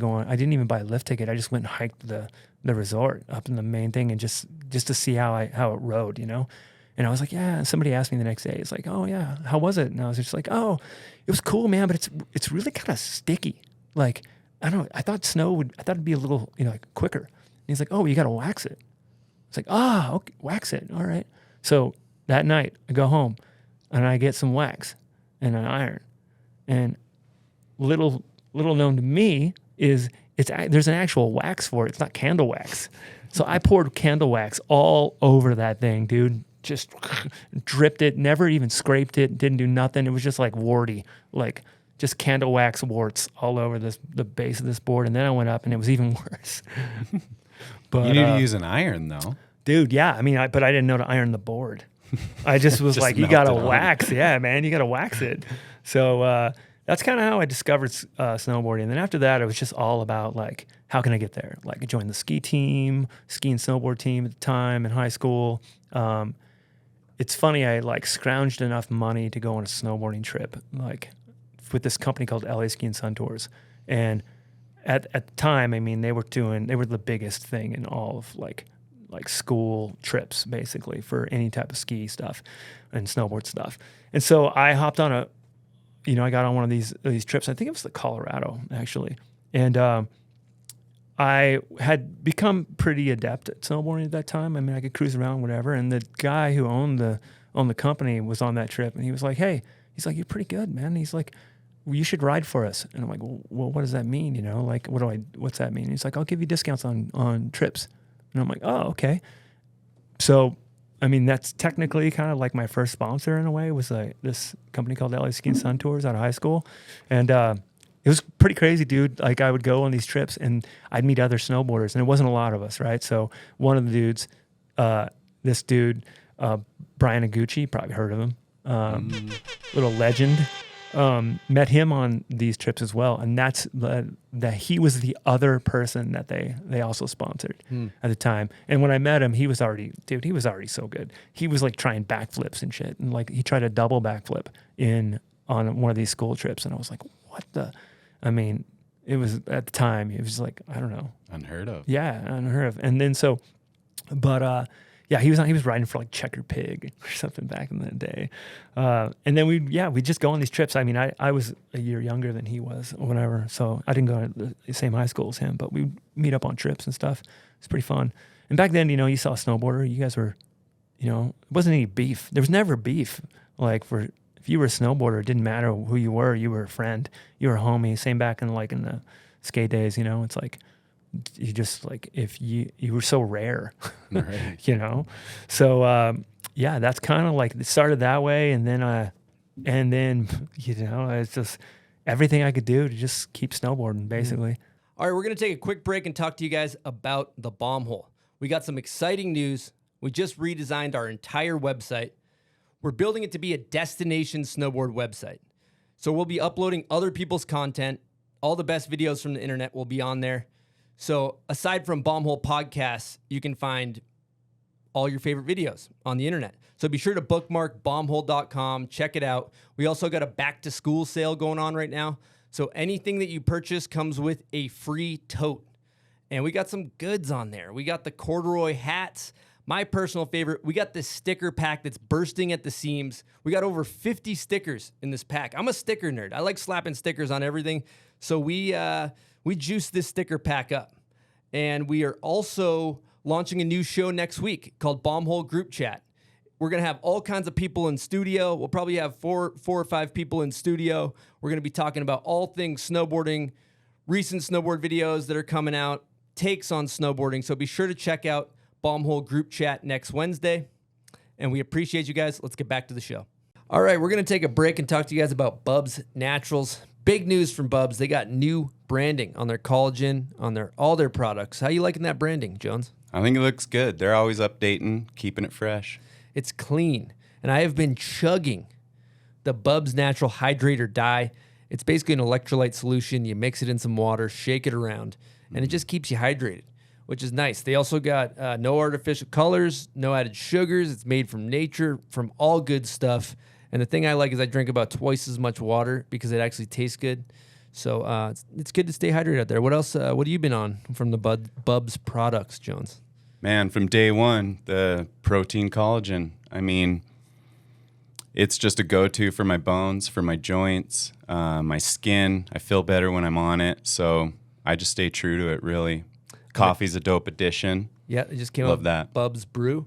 even buy a lift ticket. I just went and hiked the resort up in the main thing, and just to see how it rode, you know. And I was like, yeah. Somebody asked me the next day, it's like, oh yeah, how was it? And I was just like, oh, it was cool, man, but it's really kind of sticky. Like, I thought it'd be a little, you know, like, quicker. And he's like, oh, you got to wax it. It's like, okay, wax it. All right. So that night I go home and I get some wax and an iron. And little known to me is there's an actual wax for it. It's not candle wax. So I poured candle wax all over that thing, dude. Just dripped it, never even scraped it, didn't do nothing. It was just like warty, like just candle wax warts all over the base of this board. And then I went up and it was even worse. But you need to use an iron though. Dude, yeah. I mean, but I didn't know to iron the board. I just was Just like, you melt got to it on. wax. Yeah, man, you got to wax it. So that's kind of how I discovered snowboarding. And then after that, it was just all about, like, how can I get there? Like, I joined the ski and snowboard team at the time in high school. It's funny, I, like, scrounged enough money to go on a snowboarding trip, like, with this company called LA Ski and Sun Tours. And at the time, I mean, they were the biggest thing in all of, like school trips, basically, for any type of ski stuff and snowboard stuff. And so I hopped on I got on one of these trips. I think it was the Colorado, actually. And I had become pretty adept at snowboarding at that time. I mean, I could cruise around, whatever. And the guy who owned the company was on that trip, and he was like, hey, he's like, you're pretty good, man. He's like, well, you should ride for us. And I'm like, well, what does that mean? You know, like, what's that mean? And he's like, I'll give you discounts on trips. And I'm like, oh, okay. So, I mean, that's technically kind of like my first sponsor in a way, was this company called LA Ski and Sun Tours out of high school. And it was pretty crazy, dude. Like, I would go on these trips and I'd meet other snowboarders, and it wasn't a lot of us, right? So one of the dudes, this dude, Brian Aguchi, probably heard of him, little legend. Met him on these trips as well, and that's that he was the other person that they also sponsored at the time. And when I met him, he was already so good. He was like trying backflips and shit, and like he tried a double backflip on one of these school trips, and I was like, what the? I mean, it was at the time, it was like, I don't know, Unheard of. yeah, unheard of. And then so, but yeah, he was riding for like Checker Pig or something back in the day. And then we'd just go on these trips. I mean, I was a year younger than he was or whatever, so I didn't go to the same high school as him, but we'd meet up on trips and stuff. It's pretty fun. And back then, you saw a snowboarder, you guys were, it wasn't any beef. There was never beef. Like, if you were a snowboarder, it didn't matter who you were a friend. You were a homie. Same back in the skate days, it's like, you just, like, if you were so rare, Right. So yeah, that's kind of like, it started that way, and then it's just everything I could do to just keep snowboarding, basically. All right, we're going to take a quick break and talk to you guys about the Bomb Hole. We got some exciting news. We just redesigned our entire website. We're building it to be a destination snowboard website. So we'll be uploading other people's content. All the best videos from the internet will be on there. So aside from Bomb Hole podcasts, you can find all your favorite videos on the internet. So be sure to bookmark bombhole.com, check it out. We also got a back to school sale going on right now. So anything that you purchase comes with a free tote. And we got some goods on there. We got the corduroy hats. My personal favorite, we got this sticker pack that's bursting at the seams. We got over 50 stickers in this pack. I'm a sticker nerd. I like slapping stickers on everything. So we juiced this sticker pack up. And we are also launching a new show next week called Bomb Hole Group Chat. We're going to have all kinds of people in studio. We'll probably have four or five people in studio. We're going to be talking about all things snowboarding, recent snowboard videos that are coming out, takes on snowboarding. So be sure to check out Bomb Hole Group Chat next Wednesday. And we appreciate you guys. Let's get back to the show. All right, we're going to take a break and talk to you guys about Bubs Naturals. Big news from Bubs. They got new branding on their collagen, on all their products. How you liking that branding, Jones? I think it looks good. They're always updating, keeping it fresh. It's clean. And I have been chugging the Bubs Natural Hydrator Dye. It's basically an electrolyte solution. You mix it in some water, shake it around, and it just keeps you hydrated, which is nice. They also got no artificial colors, no added sugars. It's made from nature, from all good stuff. And the thing I like is I drink about twice as much water because it actually tastes good. So it's good to stay hydrated out there. What else? What have you been on from the Bubs products, Jones? Man, from day one, the protein collagen. I mean, it's just a go-to for my bones, for my joints, my skin. I feel better when I'm on it. So I just stay true to it, really. Coffee's a dope addition. Yeah, it just came Love out. that. Bubs Brew.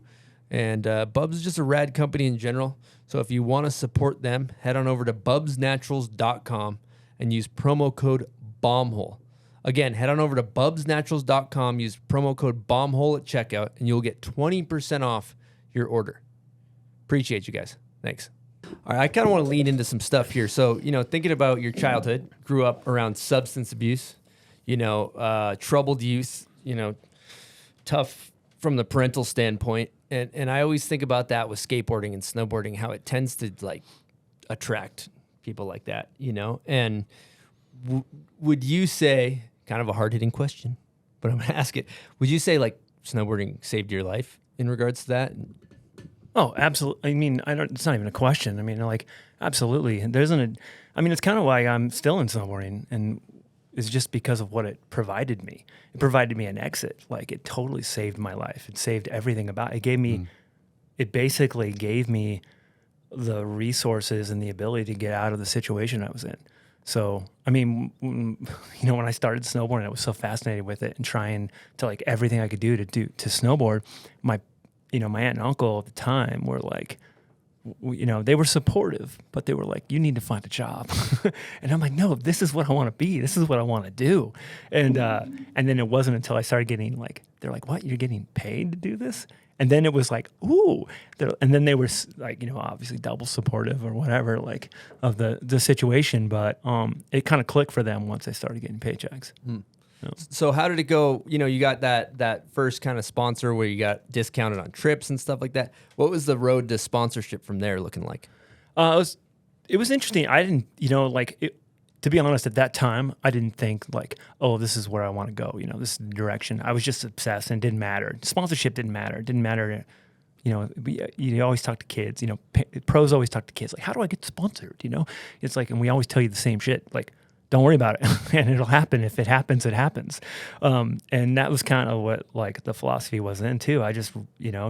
And Bubs is just a rad company in general. So if you want to support them, head on over to bubsnaturals.com and use promo code BOMBHOLE. Again, head on over to bubsnaturals.com, use promo code BOMBHOLE at checkout, and you'll get 20% off your order. Appreciate you guys. Thanks. All right, I kind of want to lean into some stuff here. So, thinking about your childhood, grew up around substance abuse, troubled youth, tough from the parental standpoint. And I always think about that with skateboarding and snowboarding, how it tends to attract people like that, And would you say, kind of a hard-hitting question, but I'm going to ask it, would you say snowboarding saved your life in regards to that? Oh, absolutely. I mean, it's not even a question. I mean, absolutely. It's kind of why I'm still in snowboarding, and it's just because of what it provided me. It provided me an exit. It totally saved my life. It saved everything about it. It basically gave me the resources and the ability to get out of the situation I was in. So, when I started snowboarding, I was so fascinated with it and trying to everything I could do to snowboard. My aunt and uncle at the time were they were supportive, but they were like, you need to find a job. And I'm like, no, this is what I want to be. This is what I want to do. And then it wasn't until I started getting they're like, what, you're getting paid to do this? And then it was like, ooh. And then they were obviously double supportive or whatever, of the situation. But it kind of clicked for them once I started getting paychecks. So how did it go? You got that first kind of sponsor where you got discounted on trips and stuff like that. What was the road to sponsorship from there looking like? It was interesting. I didn't, to be honest, at that time, I didn't think oh, this is where I want to go. This is the direction. I was just obsessed, and it didn't matter. Sponsorship didn't matter. It didn't matter. You always talk to kids. Pros always talk to kids. How do I get sponsored? It's and we always tell you the same shit. Don't worry about it, and it'll happen. If it happens, it happens. And that was kind of what the philosophy was then too. I just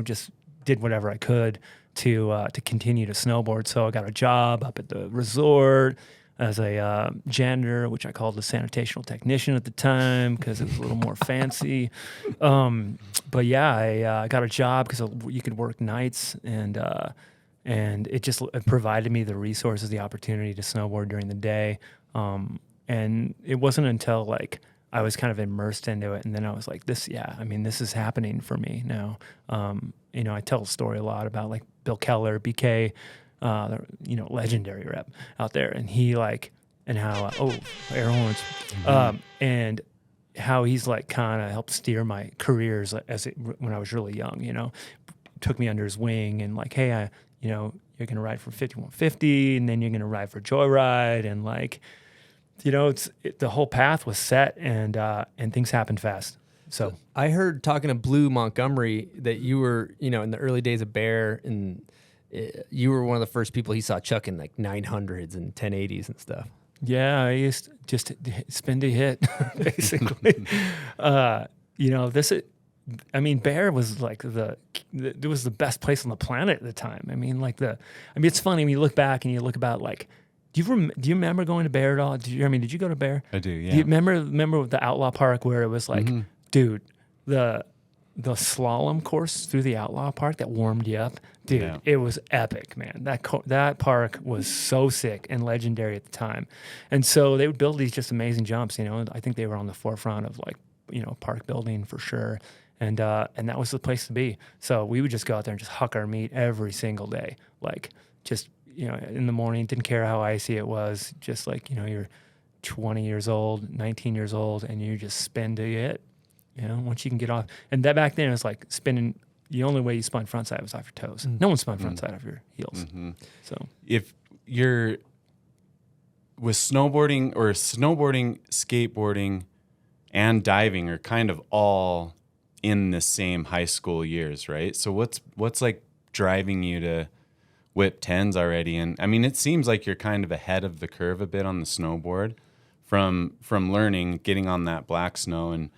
just did whatever I could to continue to snowboard. So I got a job up at the resort as a janitor, which I called a sanitational technician at the time because it was a little more fancy. But yeah, I got a job because you could work nights, and it provided me the resources, the opportunity to snowboard during the day. And it wasn't until I was kind of immersed into it, and then I was like, this is happening for me now. I tell a story a lot about Bill Keller, BK, legendary rep out there, and he and how air horns, and how he's kind of helped steer my careers when I was really young. Took me under his wing and hey, you're gonna ride for 5150, and then you're gonna ride for Joyride, and the whole path was set, and things happened fast. So I heard talking to Blue Montgomery that you were, in the early days of Bear, and you were one of the first people he saw chucking 900s and 1080s and stuff. Yeah, I used to just spin to hit, basically. Bear was it was the best place on the planet at the time. It's funny when you look back and you look about do you remember going to Bear at all? Did you go to Bear? I do, yeah. Do you remember the Outlaw Park where it was dude, the slalom course through the Outlaw Park that warmed you up? Dude, yeah. It was epic, man. That park was so sick and legendary at the time. And so they would build these just amazing jumps, I think they were on the forefront of park building for sure. And that was the place to be. So we would just go out there and just huck our meat every single day. In the morning, didn't care how icy it was, just you're 20 years old, 19 years old, and you just spin to it, once you can get off. And that back then, it was spinning, the only way you spun frontside was off your toes. No one spun frontside off your heels. Mm-hmm. So if you're with snowboarding, skateboarding, and diving are kind of all in the same high school years, right? So what's like driving you to whip 10s already? And I mean, it seems like you're kind of ahead of the curve a bit on the snowboard from learning, getting on that black snow, and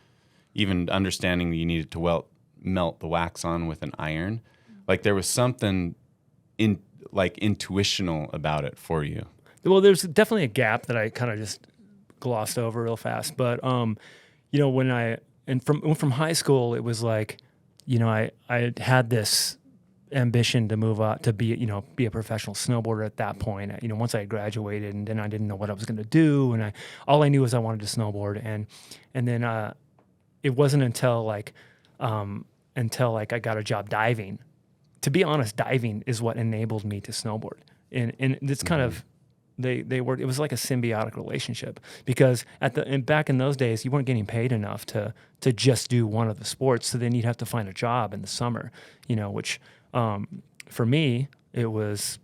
even understanding that you needed to melt the wax on with an iron. Like there was something intuitional about it for you. Well, there's definitely a gap that I kind of just glossed over real fast. But from high school, it was like, I had this ambition to move up to be a professional snowboarder at that point. Once I had graduated, and then I didn't know what I was going to do, and all I knew was I wanted to snowboard, and then it wasn't until I got a job diving. To be honest, diving is what enabled me to snowboard, and it's kind of they worked. It was like a symbiotic relationship, because back in those days you weren't getting paid enough to just do one of the sports, so then you'd have to find a job in the summer, which for me it was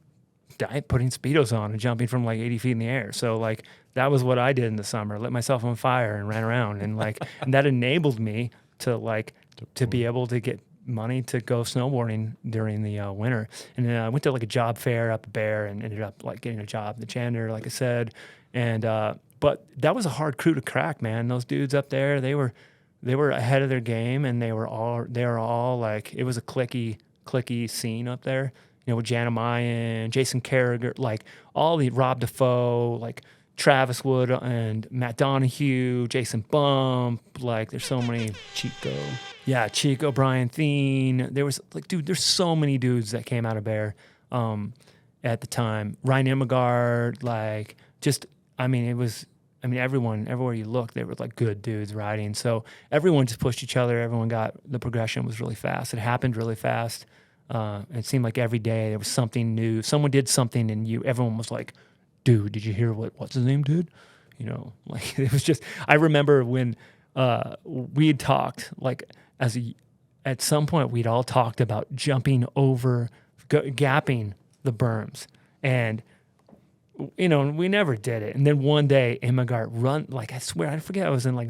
putting Speedos on and jumping from like 80 feet in the air. So like that was what I did in the summer, lit myself on fire and ran around, and and that enabled me to be able to get money to go snowboarding during the winter. And then I went to like a job fair up at Bear and ended up like getting a job, the janitor, like I said. And but that was a hard crew to crack, man. Those dudes up there, they were ahead of their game, and they were all like, it was a clicky scene up there. With Jana Mayan, Jason Carragher, like all the Rob Defoe, like Travis Wood and Matt Donahue, Jason Bump, like there's so many. Chico, Brian Thien. There was like, dude, there's so many dudes that came out of Bear at the time. Ryan Immergard, like everyone, everywhere you look, they were like good dudes riding. So everyone just pushed each other. The progression was really fast. It happened really fast. It seemed like every day there was something new. Someone did something, and everyone was like, dude, did you hear what's his name did? Like it was just, I remember when we had talked, like at some point we'd all talked about jumping over, gapping the berms, and we never did it. And then one day Immergard I swear, I forget, I was in like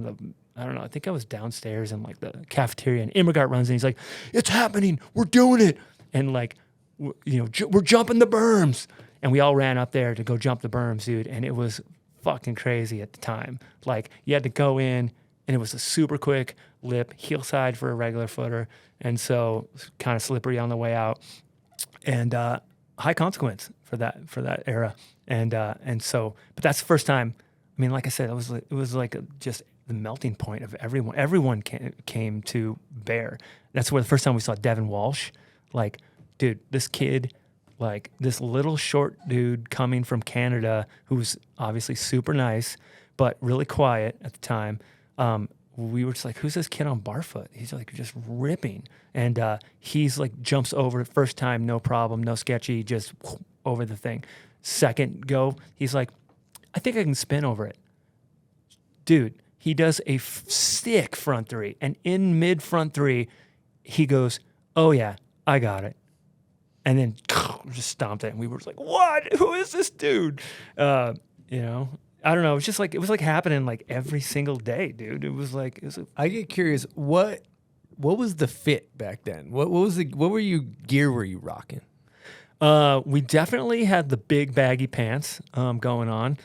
I think I was downstairs in like the cafeteria, and Immergard runs in, he's like, it's happening, we're doing it. And like, we're jumping the berms. And we all ran up there to go jump the berms, dude. And it was fucking crazy at the time. Like, you had to go in, and it was a super quick lip, heel side for a regular footer. And so kind of slippery on the way out. And high consequence for that era. And so, but that's the first time. I mean, like I said, it was like just the melting point of everyone. Everyone came to Bear. That's where the first time we saw Devin Walsh. Like, dude, this kid, like this little short dude coming from Canada, who's obviously super nice, but really quiet at the time. We were just like, who's this kid on barfoot? He's like just ripping. And he's like jumps over first time, no problem, no sketchy, just over the thing. Second go, he's like, I think I can spin over it. Dude, he does a sick front three. And in mid front three, he goes, oh yeah, I got it. And then just stomped it. And we were just like, what? Who is this dude? I don't know. It was just like, it was like happening like every single day, dude. I get curious, what was the fit back then? What gear were you rocking? We definitely had the big baggy pants going on.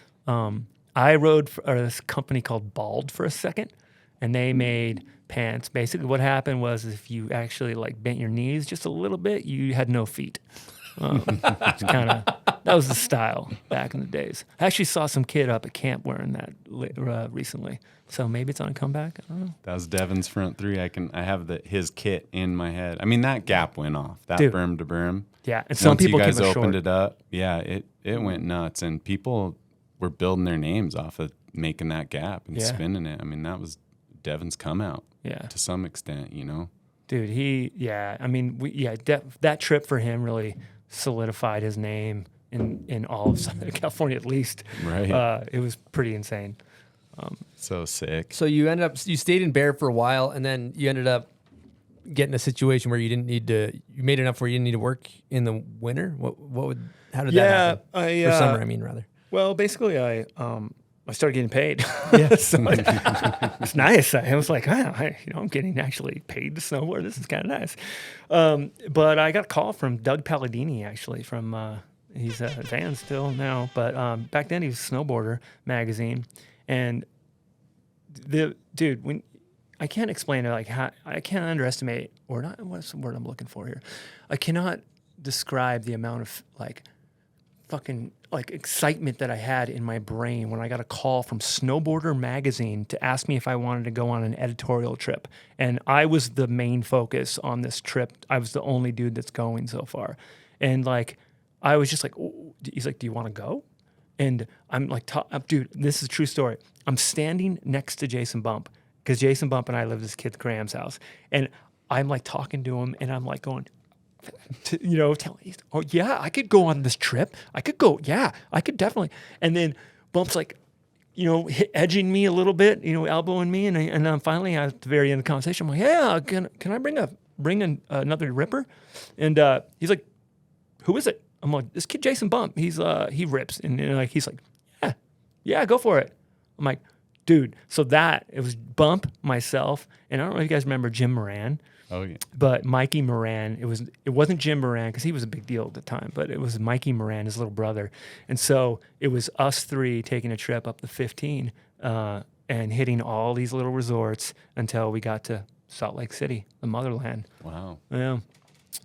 I rode for this company called Bald for a second, and they made pants. Basically what happened was if you actually like bent your knees just a little bit, you had no feet. That was the style back in the days. I actually saw some kid up at camp wearing that recently. So maybe it's on a comeback. I don't know. That was Devin's front three. I have his kit in my head. I mean, that gap went off. That Dude. berm to berm. Yeah, and some Once people you guys came opened short. it up, yeah, it went nuts, and people were building their names off of making that gap and spinning it. I mean, that was Devin's come out. Yeah, to some extent, Dude, that trip for him really solidified his name in all of Southern California, at least. Right. It was pretty insane. So sick. So you stayed in Bear for a while, and then you ended up getting a situation where you made enough where you didn't need to work in the winter. How did that happen? For summer, I mean, rather. Well, basically, I started getting paid. So it's nice. I was like, wow, I'm getting actually paid to snowboard. This is kind of nice. But I got a call from Doug Palladini, actually, from he's at Vans still now, but back then he was Snowboarder magazine, and when I can't explain it, like how I can't underestimate, or not. What's the word I'm looking for here? I cannot describe the amount of fucking excitement that I had in my brain when I got a call from Snowboarder magazine to ask me if I wanted to go on an editorial trip. And I was the main focus on this trip. I was the only dude that's going so far. And I was just like, oh. He's like, do you want to go? And I'm like, dude, this is a true story. I'm standing next to Jason Bump because Jason Bump and I live at this kid Graham's house. And I'm like talking to him and I'm like going, telling, oh yeah, I could go on this trip. I could go, yeah, I could definitely. And then Bump's like, edging me a little bit, elbowing me, and finally at the very end of the conversation, I'm like, yeah, can I bring another ripper? And he's like, who is it? I'm like, this kid Jason Bump. He rips, and he's like, yeah, go for it. I'm like, dude. So it was Bump, myself, and I don't know if you guys remember Jim Moran. Oh yeah. But Mikey Moran, it wasn't Jim Moran because he was a big deal at the time, but it was Mikey Moran, his little brother. And so it was us three taking a trip up the 15 and hitting all these little resorts until we got to Salt Lake City, the motherland. Wow. Yeah.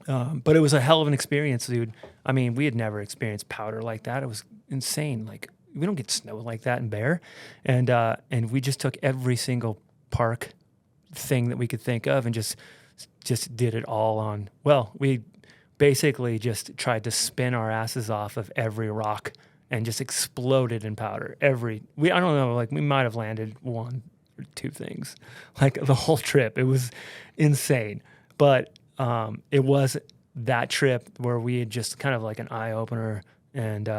But it was a hell of an experience, dude. I mean, we had never experienced powder like that. It was insane. Like, we don't get snow like that in Bear. And we just took every single park thing that we could think of and just did it all on. Well, we basically just tried to spin our asses off of every rock and just exploded in powder. I don't know, we might have landed one or two things, the whole trip. It was insane. But it was that trip where we had just kind of an eye opener, and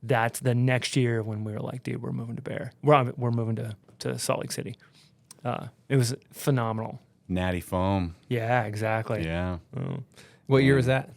that's the next year when we were like, dude, we're moving to Bear. We're moving to Salt Lake City. It was phenomenal. Natty foam. Yeah, exactly. Yeah. What year was that?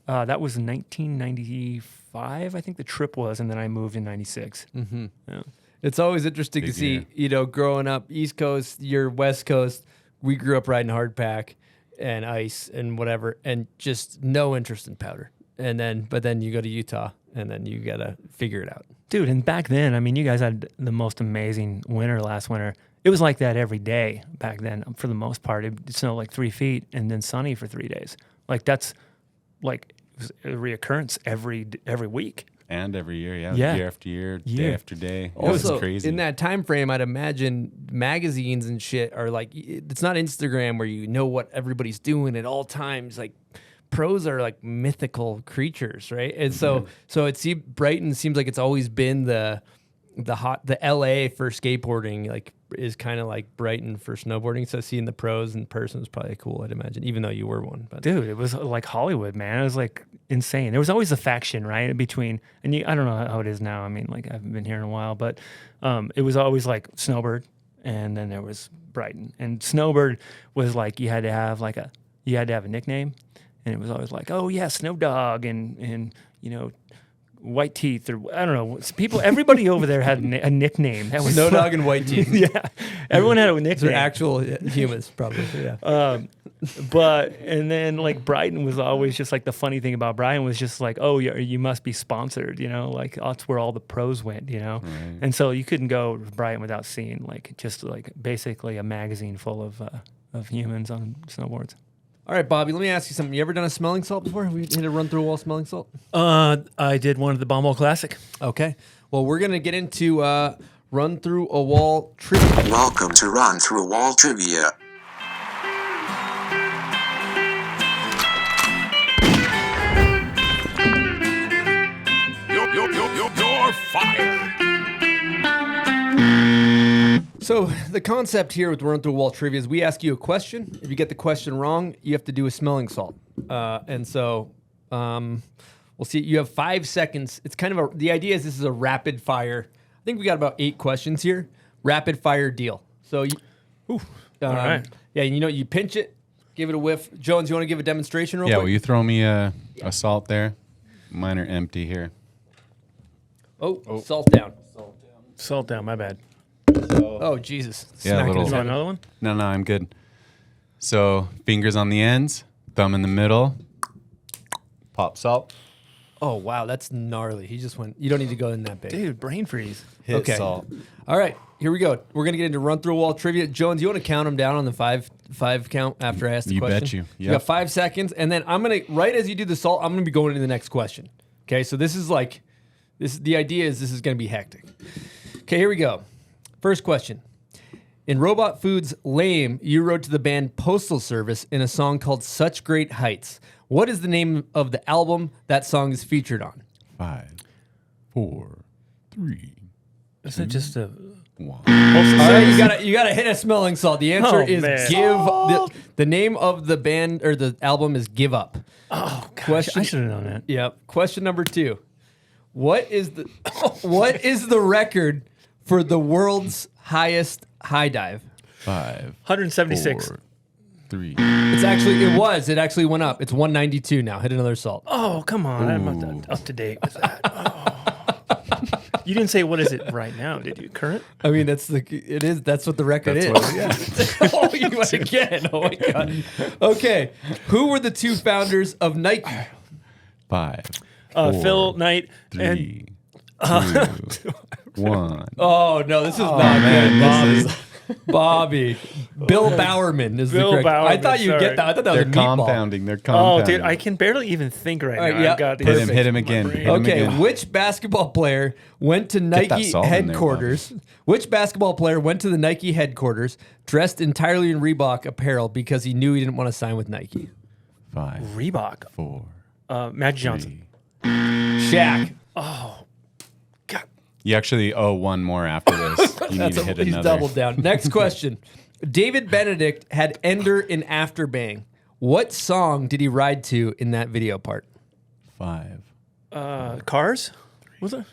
That was 1995, I think the trip was, and then I moved in 96. Mm-hmm. Yeah. It's always interesting to see, growing up East Coast, you're West Coast. We grew up riding hardpack and ice and whatever, and just no interest in powder. But then you go to Utah, and then you gotta figure it out. Dude, and back then, I mean, you guys had the most amazing winter last winter. It was like that every day back then, for the most part. It snowed 3 feet and then sunny for 3 days. That's it was a reoccurrence every week. And every year, yeah. Year after year, day after day. Also, it was crazy. In that time frame, I'd imagine magazines and shit are it's not Instagram where you know what everybody's doing at all times. Pros are mythical creatures, right? And so Brighton seems like it's always been the LA for skateboarding, is kind of like Brighton for snowboarding. So seeing the pros in person was probably cool, I'd imagine, even though you were one. But dude, it was like Hollywood, man. It was insane. There was always a faction, right, between, and I don't know how it is now. I mean, I haven't been here in a while, but it was always Snowbird, and then there was Brighton. And Snowbird was you had to have a nickname, and it was always oh yeah, Snow Dog, and White Teeth, or I don't know. Everybody over there had a nickname. That was Snow Dog and White Teeth. Yeah, everyone had a nickname. They're actual humans, probably. Yeah. And then Brighton was always just the funny thing about Brighton was just oh, you must be sponsored, that's where all the pros went, Right. And so you couldn't go to Brighton without seeing basically a magazine full of humans on snowboards. All right, Bobby, let me ask you something. You ever done a smelling salt before? Have we hit a run through a wall smelling salt? I did one at the Bomball Classic. Okay. Well, we're going to get into run through a wall trivia. Welcome to Run Through a Wall Trivia. You're fired. So the concept here with Run Through a Wall Trivia is we ask you a question. If you get the question wrong, you have to do a smelling salt. And so we'll see. You have 5 seconds. It's kind of the idea is this is a rapid fire. I think we got about 8 questions here. Rapid fire deal. So, all right. Yeah, you pinch it, give it a whiff. Jones, you want to give a demonstration real quick? Will you throw me a salt there? Mine are empty here. Oh, salt down. Salt down, my bad. Oh, Jesus. Yeah, a Smacking little- his You head. want another one? No, I'm good. So fingers on the ends, thumb in the middle, pop salt, Oh, wow. That's gnarly. He just went, you don't need to go in that big. Dude, brain freeze. hit Okay. salt. All right, here we go. We're going to get into run through a wall trivia. Jones, you want to count them down on the five count after I ask the You question? bet you. You Yep. got 5 seconds, and then I'm going to, right as you do the salt, I'm going to be going into the next question. Okay, so this is like, the idea is this is going to be hectic. Okay, here we go. First question. In Robot Foods' Lame, you wrote to the band Postal Service in a song called Such Great Heights. What is the name of the album that song is featured on? 5, 4, 3, Isn't it just a 1. All right, you gotta hit a smelling salt. The answer Oh, is man. Give. The name of the band or the album is Give Up. Oh, gosh. Question- I should have known that. Yep. Question number 2. What is the record for the world's highest high dive? 5, 176. 4, 3. It actually went up. It's 192 now. Hit another salt. Oh, come on. I'm not up to date with that. Oh. You didn't say what is it right now, did you? Current? I mean, that's what the record That's is. what it is. Oh, you went again. Oh my god. Okay. Who were the 2 founders of Nike? 5, Phil Knight and 3, 2, 1. Oh no, this is not man, good. this Bobby. Bill Bowerman is Bill the correct. I Bowerman, thought you'd sorry. get that. I thought that was They're a meatball. compounding. They're Oh, compounding. dude, I can barely even think right All right, now. yeah. I've got Hit him, perfect hit him in my again. brain. Hit him Okay, again. which basketball player went to that Nike salt in there, headquarters? Which basketball player went to the Nike headquarters dressed entirely in Reebok apparel because he knew he didn't want to sign with Nike? 5, Reebok. 4, Magic Johnson. 3. Shaq. God. You actually owe one more after this. You need to hit He's another. doubled down. Next question. David Benedict had Ender in Afterbang. What song did he ride to in that video part? 5. Cars? Was it?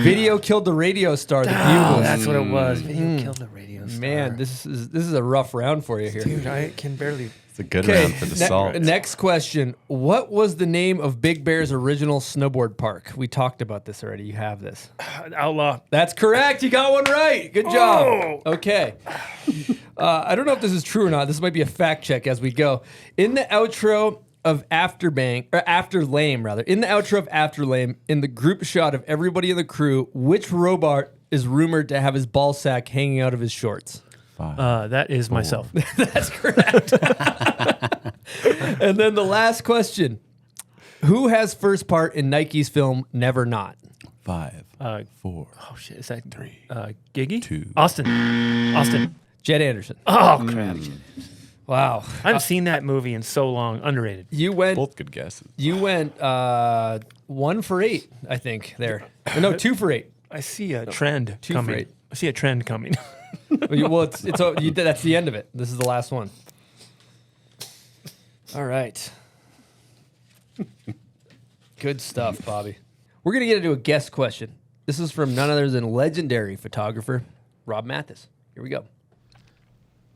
Video killed the radio star, the Oh, Bugles. that's what it was. Video killed the radio star. Man, this is a rough round for you here. Dude, I can barely. It's a good Okay, round for the salt. next question. What was the name of Big Bear's original snowboard park? We talked about this already. You have this. Outlaw. That's correct. You got one right. Good job. Oh. Okay. I don't know if this is true or not. This might be a fact check as we go. In the outro of Afterbang, or After Lame, rather, in the outro of After Lame, in the group shot of everybody in the crew, which robot is rumored to have his ball sack hanging out of his shorts? 5. That is myself. That's correct. And then the last question. Who has first part in Nike's film Never Not? 5, 4. Oh shit! Is that 3? Giggy? 2. Austin. Jed Anderson. Oh crap! Wow. I haven't seen that movie in so long. Underrated. You went Both good guesses. 1 for 8, I think, there. Or no, 2 for 8. I see a trend 2 for coming. 8. I see a trend coming. Well, that's the end of it. This is the last one. All right. Good stuff, Bobby. We're going to get into a guest question. This is from none other than legendary photographer Rob Mathis. Here we go.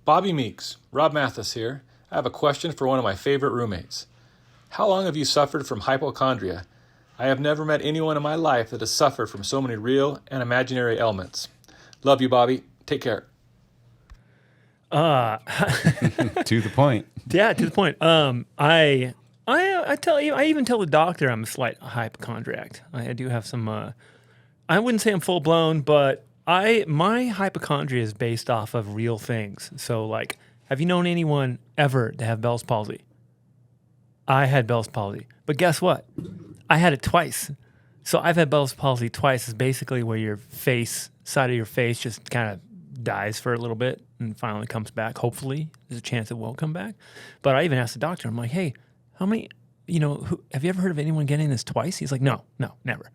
Bobby Meeks, Rob Mathis here. I have a question for one of my favorite roommates. How long have you suffered from hypochondria? I have never met anyone in my life that has suffered from so many real and imaginary ailments. Love you, Bobby. Take care. To the point. Yeah, to the point. I tell you, I even tell the doctor I'm a slight hypochondriac. I do have some. I wouldn't say I'm full blown, but my hypochondria is based off of real things. So, like, have you known anyone ever to have Bell's palsy? I had Bell's palsy, but guess what? I had it twice. So I've had Bell's palsy twice. It's basically where your side of your face just kind of dies for a little bit and finally comes back. Hopefully, there's a chance it will come back. But I even asked the doctor, I'm like, hey, how many, have you ever heard of anyone getting this twice? He's like, no, never.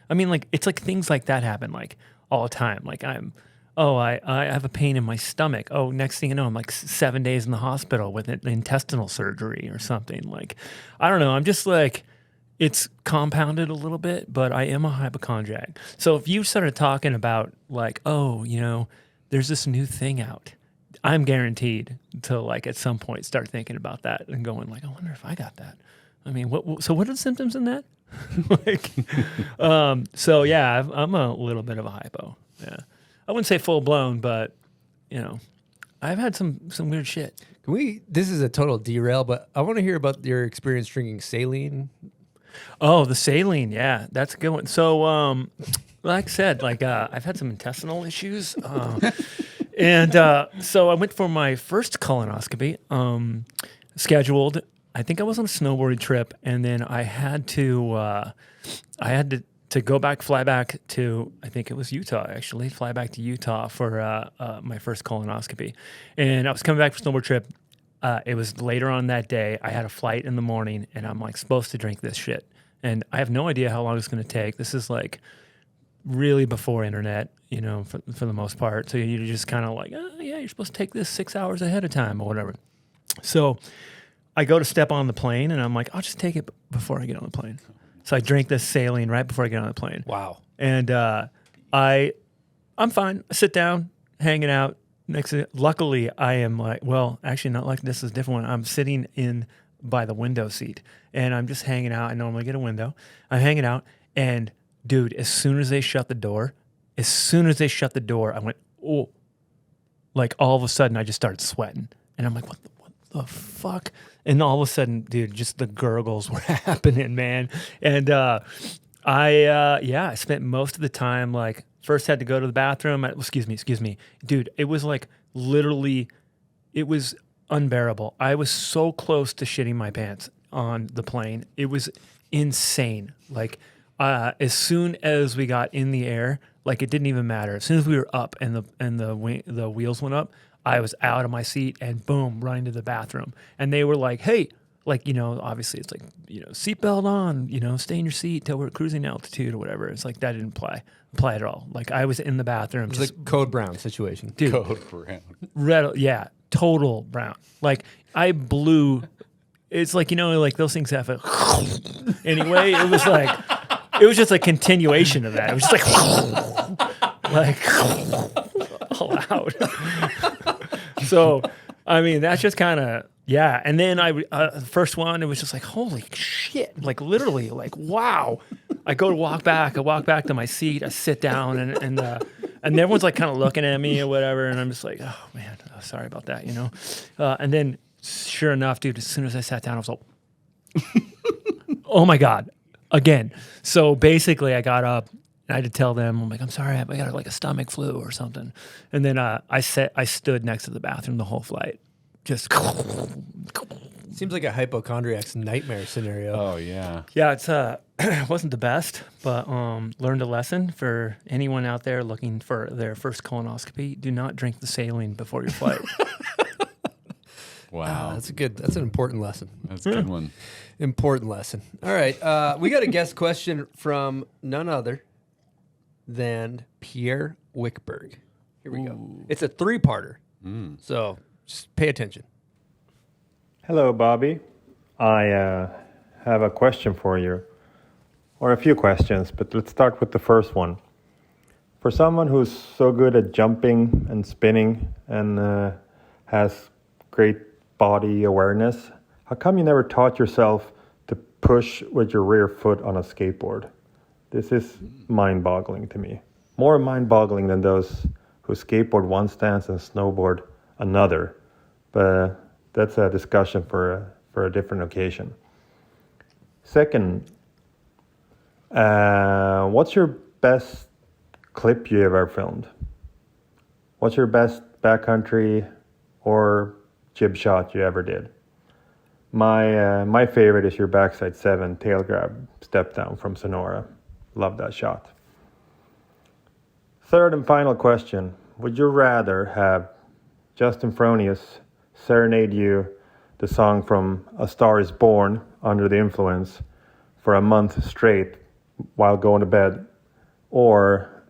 I mean, like, it's like things like that happen like all the time. Like I have a pain in my stomach. Oh, next thing you know, I'm like 7 days in the hospital with an intestinal surgery or something. Like, I don't know. I'm just like, it's compounded a little bit, but I am a hypochondriac. So if you started talking about like, oh, there's this new thing out, I'm guaranteed to like at some point start thinking about that and going like, I wonder if I got that. I mean, so what are the symptoms in that? like, so yeah, I'm a little bit of a hypo. Yeah, I wouldn't say full blown, but I've had some weird shit. Can we? This is a total derail, but I want to hear about your experience drinking saline. Oh, the saline, yeah, that's a good one. So, like I said, I've had some intestinal issues, and so I went for my first colonoscopy, scheduled. I think I was on a snowboarding trip, and then I had to fly back to, I think it was Utah, actually, fly back to Utah for my first colonoscopy. And I was coming back from snowboard trip. It was later on that day. I had a flight in the morning, and I'm supposed to drink this shit. And I have no idea how long it's going to take. This is really before internet, for the most part. So you're just kind of yeah, you're supposed to take this 6 hours ahead of time or whatever. So I go to step on the plane, and I'm I'll just take it before I get on the plane. So I drink this saline right before I get on the plane. Wow. And I'm fine. I sit down, hanging out. Luckily, I am actually not like this is a different one. I'm sitting in by the window seat, and I'm just hanging out. I normally get a window. I'm hanging out, and dude, as soon as they shut the door, I went, oh, all of a sudden I just started sweating, and I'm what the fuck? And all of a sudden, dude, just the gurgles were happening, man. And I spent most of the time first had to go to the bathroom. Excuse me, dude. It was literally, it was unbearable. I was so close to shitting my pants on the plane. It was insane. As soon as we got in the air, it didn't even matter. As soon as we were up and the wheels went up, I was out of my seat and boom, running to the bathroom. And they were hey, obviously it's seatbelt on, stay in your seat till we're at cruising altitude or whatever. It's that didn't apply at all. I was in the bathroom. It was a Code Brown situation. Dude, Code Brown. Red, yeah, total brown. I blew. It's those things have anyway, it was just a continuation of that. It was just all out. So, I mean, that's just kind of, yeah. And then the first one, it was just holy shit. Literally, wow. I walk back to my seat. I sit down and everyone's kind of looking at me or whatever. And I'm just oh man, sorry about that, and then sure enough, dude, as soon as I sat down, I was oh my God, again. So basically I got up. I had to tell them, I'm sorry, I got a stomach flu or something. And then I stood next to the bathroom the whole flight. Just Seems like a hypochondriac's nightmare scenario. Oh yeah. Yeah, it's it wasn't the best, but learned a lesson for anyone out there looking for their first colonoscopy. Do not drink the saline before your flight. Wow. That's an important lesson. That's a good one. Important lesson. All right. We got a guest question from none other than Pierre Wickberg. Here we go. It's a 3-parter. So just pay attention. Hello, Bobby. I have a question for you, or a few questions, but let's start with the first one. For someone who's so good at jumping and spinning and has great body awareness, how come you never taught yourself to push with your rear foot on a skateboard? This is mind-boggling to me. More mind-boggling than those who skateboard one stance and snowboard another. But that's a discussion for a different occasion. Second, what's your best clip you ever filmed? What's your best backcountry or jib shot you ever did? My favorite is your backside 7 tail grab step down from Sonora. Love that shot. Third and final question. Would you rather have Justin Fronius serenade you the song from A Star Is Born under the influence for a month straight while going to bed, or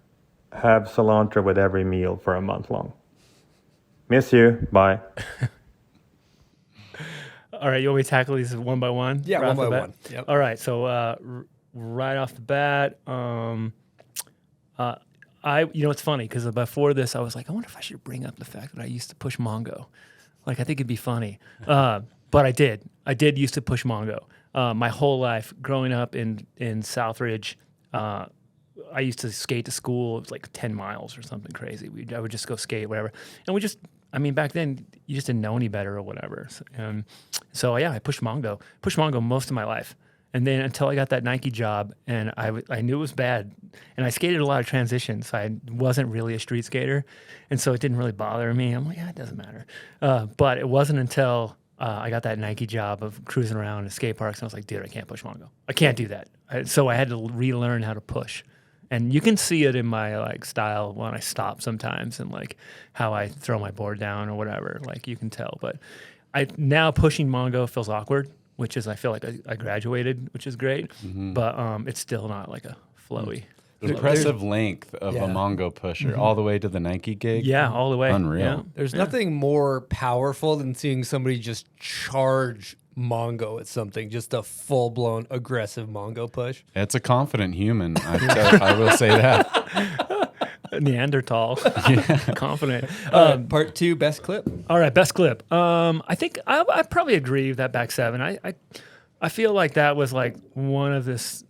have cilantro with every meal for a month long? Miss you. Bye. All right, you want me to tackle these one by one? Yeah, right one by bat? one. Yep. All right, so right off the bat, it's funny because before this, I was I wonder if I should bring up the fact that I used to push Mongo. I think it'd be funny. But I did used to push Mongo. My whole life growing up in Southridge, I used to skate to school. It was like 10 miles or something crazy. I would just go skate, whatever. And back then you just didn't know any better or whatever. So I pushed Mongo most of my life. And then until I got that Nike job, and I knew it was bad, and I skated a lot of transitions. So I wasn't really a street skater, and so it didn't really bother me. I'm like, it doesn't matter. But it wasn't until I got that Nike job of cruising around in skate parks, and I was like, dude, I can't push Mongo. I can't do that. So I had to relearn how to push. And you can see it in my like style when I stop sometimes, and like how I throw my board down or whatever. Like you can tell. But now pushing Mongo feels awkward, which is I feel like I graduated, which is great. But it's still not like a flowy. The impressive length of a Mongo pusher all the way to the Nike gig. Yeah, all the way. Unreal. Yeah. There's nothing more powerful than seeing somebody just charge Mongo at something, just a full-blown aggressive Mongo push. It's a confident human. I will say that. Neanderthal. Confident. Part 2, best clip. All right, best clip. I think I probably agree with that back seven. I feel like that was like one of this.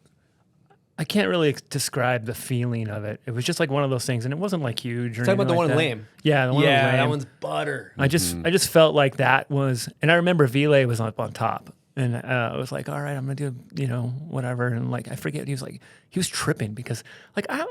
I can't really describe the feeling of it. It was just like one of those things, and it wasn't like huge. Or Talking about the like one that. lame. Yeah, the one Yeah, lame. that one's butter. I just felt like that was, and I remember Vile was up on top, and I was like, all right, I'm gonna do whatever, and like I forget, he was tripping because like I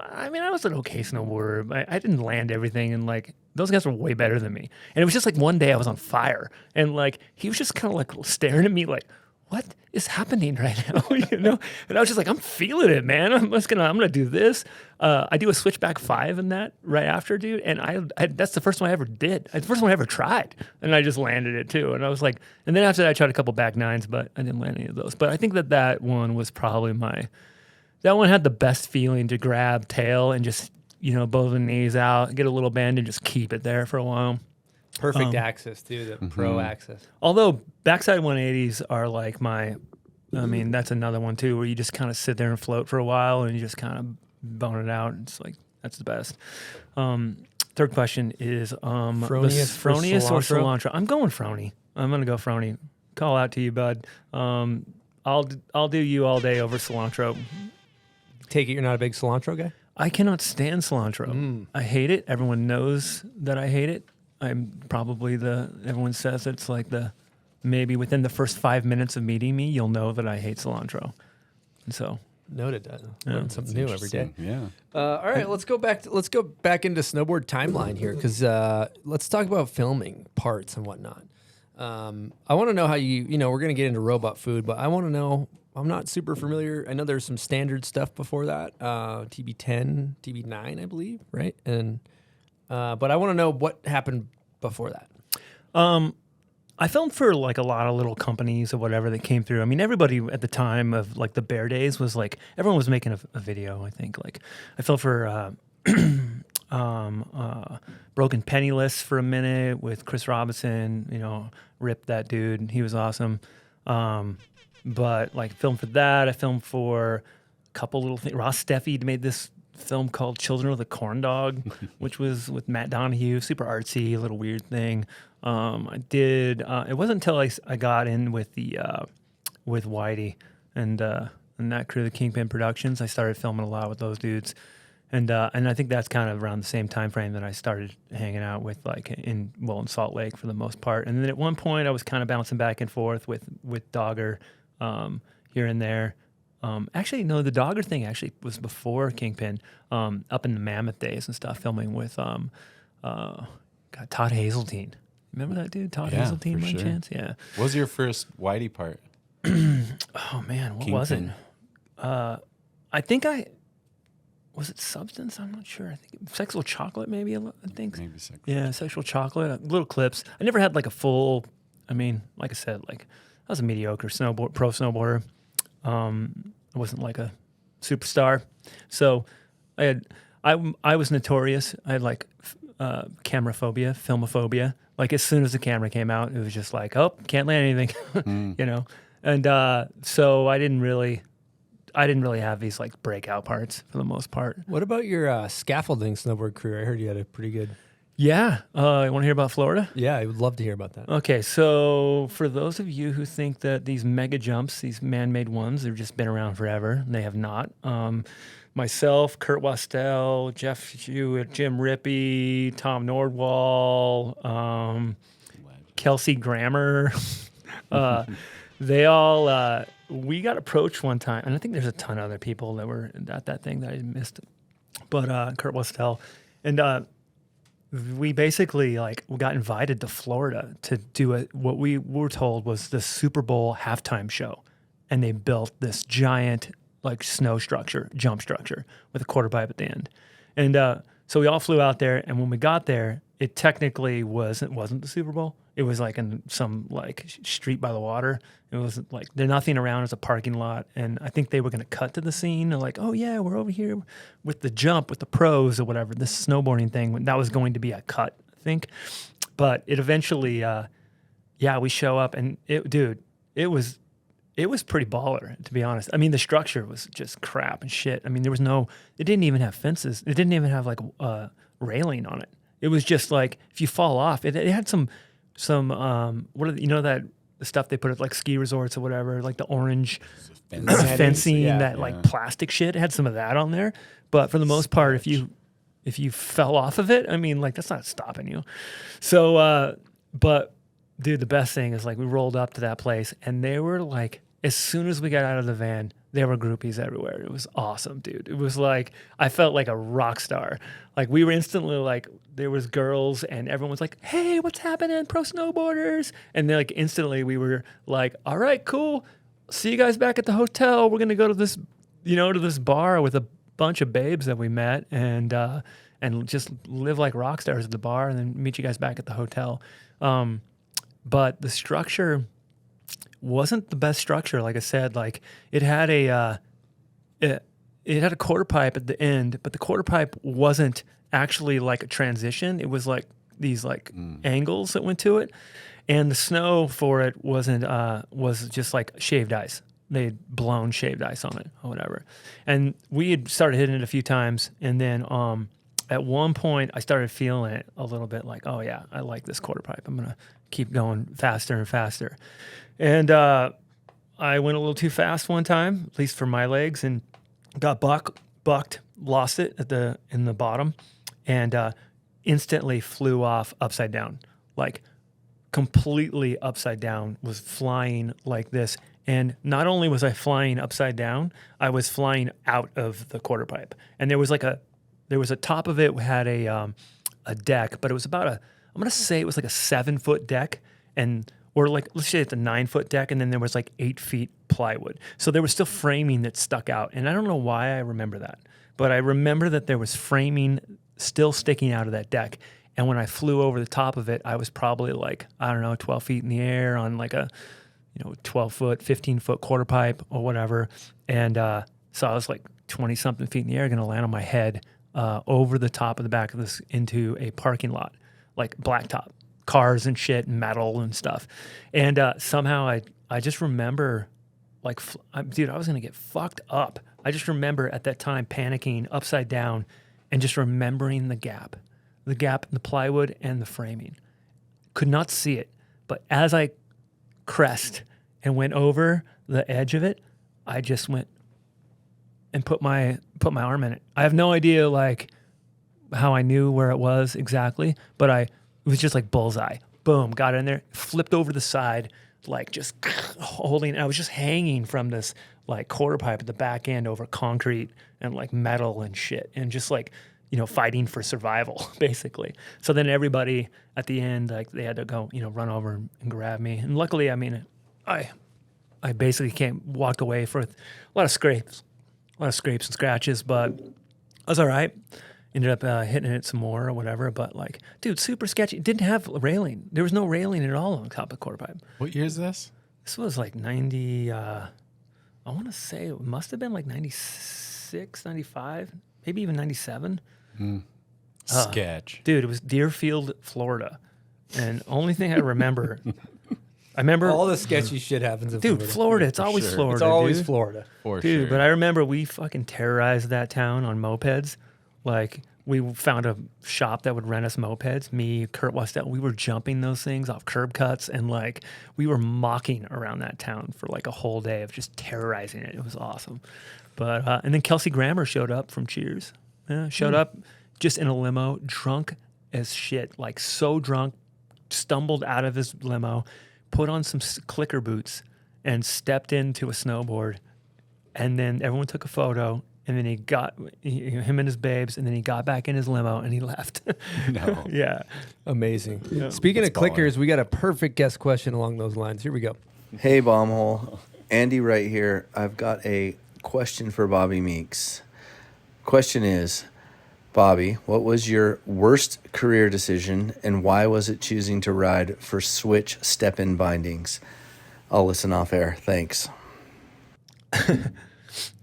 was an okay snowboarder, but I didn't land everything, and like those guys were way better than me, and it was just like one day I was on fire, and like he was just kind of like staring at me like, what is happening right now? And I was just like, I'm feeling it, man. I'm gonna do this. I do a switchback 5 in that right after, dude. And I that's the first one I ever did. The first one I ever tried, and I just landed it too. And I was like, and then after that, I tried a couple back 9s, but I didn't land any of those. But I think that one was probably that one had the best feeling to grab tail and just bow the knees out, get a little bend, and just keep it there for a while. Perfect axis, too, the pro axis. Although backside 180s are like that's another one too, where you just kind of sit there and float for a while and you just kind of bone it out. It's like, that's the best. Third question is Fronius or cilantro? I'm going Frony. I'm going to go Frony. Call out to you, bud. I'll do you all day over cilantro. Take it you're not a big cilantro guy? I cannot stand cilantro. I hate it. Everyone knows that I hate it. I'm probably everyone says it's like maybe within the first 5 minutes of meeting me, you'll know that I hate cilantro. And so. Noted. Learn something new every day. Yeah. All right, let's go back into snowboard timeline here, because let's talk about filming parts and whatnot. I want to know how we're going to get into robot food, but I want to know, I'm not super familiar. I know there's some standard stuff before that, TB10, TB9, I believe, right? And but I want to know what happened before that. I filmed for like a lot of little companies or whatever that came through. I mean, everybody at the time of like the Bear Days was like, everyone was making a video, I think. Like I filmed for Broken Penniless for a minute with Chris Robinson, ripped that dude. He was awesome. But like filmed for that. I filmed for a couple little things. Ross Steffi made this film called Children of the Corn Dog, which was with Matt Donahue, super artsy, a little weird thing. I did. It wasn't until I got in with with Whitey and that crew, the Kingpin Productions. I started filming a lot with those dudes, and I think that's kind of around the same time frame that I started hanging out with in Salt Lake for the most part. And then at one point, I was kind of bouncing back and forth with Dogger here and there. Actually, no, the Dogger thing actually was before Kingpin, up in the Mammoth days and stuff, filming with Todd Hazeltine. Remember that dude, Todd Hazeltine, by chance? Yeah. What was your first Whitey part? Oh man, what was it? I think was it Substance? I'm not sure. I think Sexual Chocolate, maybe. I think. Maybe Sexual. Yeah, Sexual Chocolate. Little clips. I never had like a full. I mean, like I said, like I was a mediocre pro snowboarder. I wasn't like a superstar, so I was notorious. I had like camera phobia, filmophobia. Like as soon as the camera came out, it was just like, oh, can't land anything, And so I didn't really have these like breakout parts for the most part. What about your scaffolding snowboard career? I heard you had a pretty good. Yeah. You want to hear about Florida? Yeah, I would love to hear about that. Okay, so for those of you who think that these mega jumps, these man-made ones, they've just been around forever, they have not. Myself, Kurt Wastel, Jeff Hewitt, Jim Rippey, Tom Nordwall, Kelsey Grammer, they all, we got approached one time, and I think there's a ton of other people that were at that thing that I missed, but Kurt Wastel, and we basically we got invited to Florida to do what we were told was the Super Bowl halftime show, and they built this giant snow structure, jump structure with a quarter pipe at the end, and so we all flew out there. And when we got there, it technically wasn't the Super Bowl. It was in some street by the water. It was there's nothing around. It's a parking lot, and I think they were going to cut to the scene. They're like, "Oh yeah, we're over here with the jump, with the pros or whatever." This snowboarding thing that was going to be a cut, I think, but it eventually, we show up, and it was pretty baller, to be honest. I mean, the structure was just crap and shit. I mean, it didn't even have fences. It didn't even have railing on it. It was just if you fall off, it had some that the stuff they put at ski resorts or whatever, the orange fencing, plastic shit. It had some of that on there, but for the most part, if you fell off of it, I mean, that's not stopping you. So, but dude, the best thing is we rolled up to that place, and they were as soon as we got out of the van, there were groupies everywhere. It was awesome, dude. It was I felt like a rock star. We were instantly there was girls, and everyone was like, "Hey, what's happening, pro snowboarders?" And then instantly we were "All right, cool. See you guys back at the hotel. We're gonna go to this, to this bar with a bunch of babes that we met, and just live like rock stars at the bar, and then meet you guys back at the hotel." But the structure wasn't the best structure. Like I said, it had it had a quarter pipe at the end, but the quarter pipe wasn't actually a transition. It was these angles that went to it, and the snow for it was just shaved ice. They had blown shaved ice on it or whatever. And we had started hitting it a few times, and then at one point I started feeling it a little bit oh yeah, I like this quarter pipe. I'm gonna keep going faster and faster. And I went a little too fast one time, at least for my legs, and got bucked, lost it in the bottom, and instantly flew off upside down, completely upside down, was flying like this. And not only was I flying upside down, I was flying out of the quarter pipe. And there was a top of it had a deck, but it was I'm gonna say it was a 7-foot deck, or let's say it's a 9-foot deck, and then there was 8 feet plywood. So there was still framing that stuck out. And I don't know why I remember that, but I remember that there was framing still sticking out of that deck. And when I flew over the top of it, I was probably 12 feet in the air on a 12-foot, 15-foot quarter pipe or whatever. And so I was 20-something feet in the air, going to land on my head over the top of the back of this into a parking lot, blacktop. Cars and shit and metal and stuff. And somehow I just remember dude, I was going to get fucked up. I just remember at that time panicking upside down and just remembering the gap in the plywood and the framing. Could not see it, but as I crest and went over the edge of it, I just went and put my arm in it. I have no idea how I knew where it was exactly, but it was just bullseye. Boom, got in there, flipped over the side, just holding. I was just hanging from this quarter pipe at the back end over concrete and metal and shit, and just fighting for survival basically. So then everybody at the end they had to go run over and grab me, and luckily I basically walked away for a lot of scrapes and scratches, but I was all right. Ended up hitting it some more or whatever, but dude, super sketchy. It didn't have railing. There was no railing at all on top of quarter pipe. What year is this? This was 90, I want to say it must have been 96, 95, maybe even 97. Sketch. Dude, it was Deerfield, Florida. And only thing I remember, I remember all the sketchy shit happens in Florida. Dude, Florida, it's always sure. Florida. It's always dude. Florida. For dude, sure. but I remember we fucking terrorized that town on mopeds. we found a shop that would rent us mopeds. Me, Kurt Westell, we were jumping those things off curb cuts, and like we were mocking around that town for like a whole day of just terrorizing it. It was awesome. But and then Kelsey Grammer showed up from Cheers. Yeah, showed up just in a limo, drunk as shit, like so drunk, stumbled out of his limo, put on some clicker boots, and stepped into a snowboard. And then everyone took a photo. And then him and his babes, and then he got back in his limo and he left. No. Yeah. Amazing. Yeah. Speaking That's of clickers, we got a perfect guest question along those lines. Here we go. Hey, Bombhole. Andy right here. I've got a question for Bobby Meeks. Question is, Bobby, what was your worst career decision and why was it choosing to ride for Switch step-in bindings? I'll listen off air. Thanks.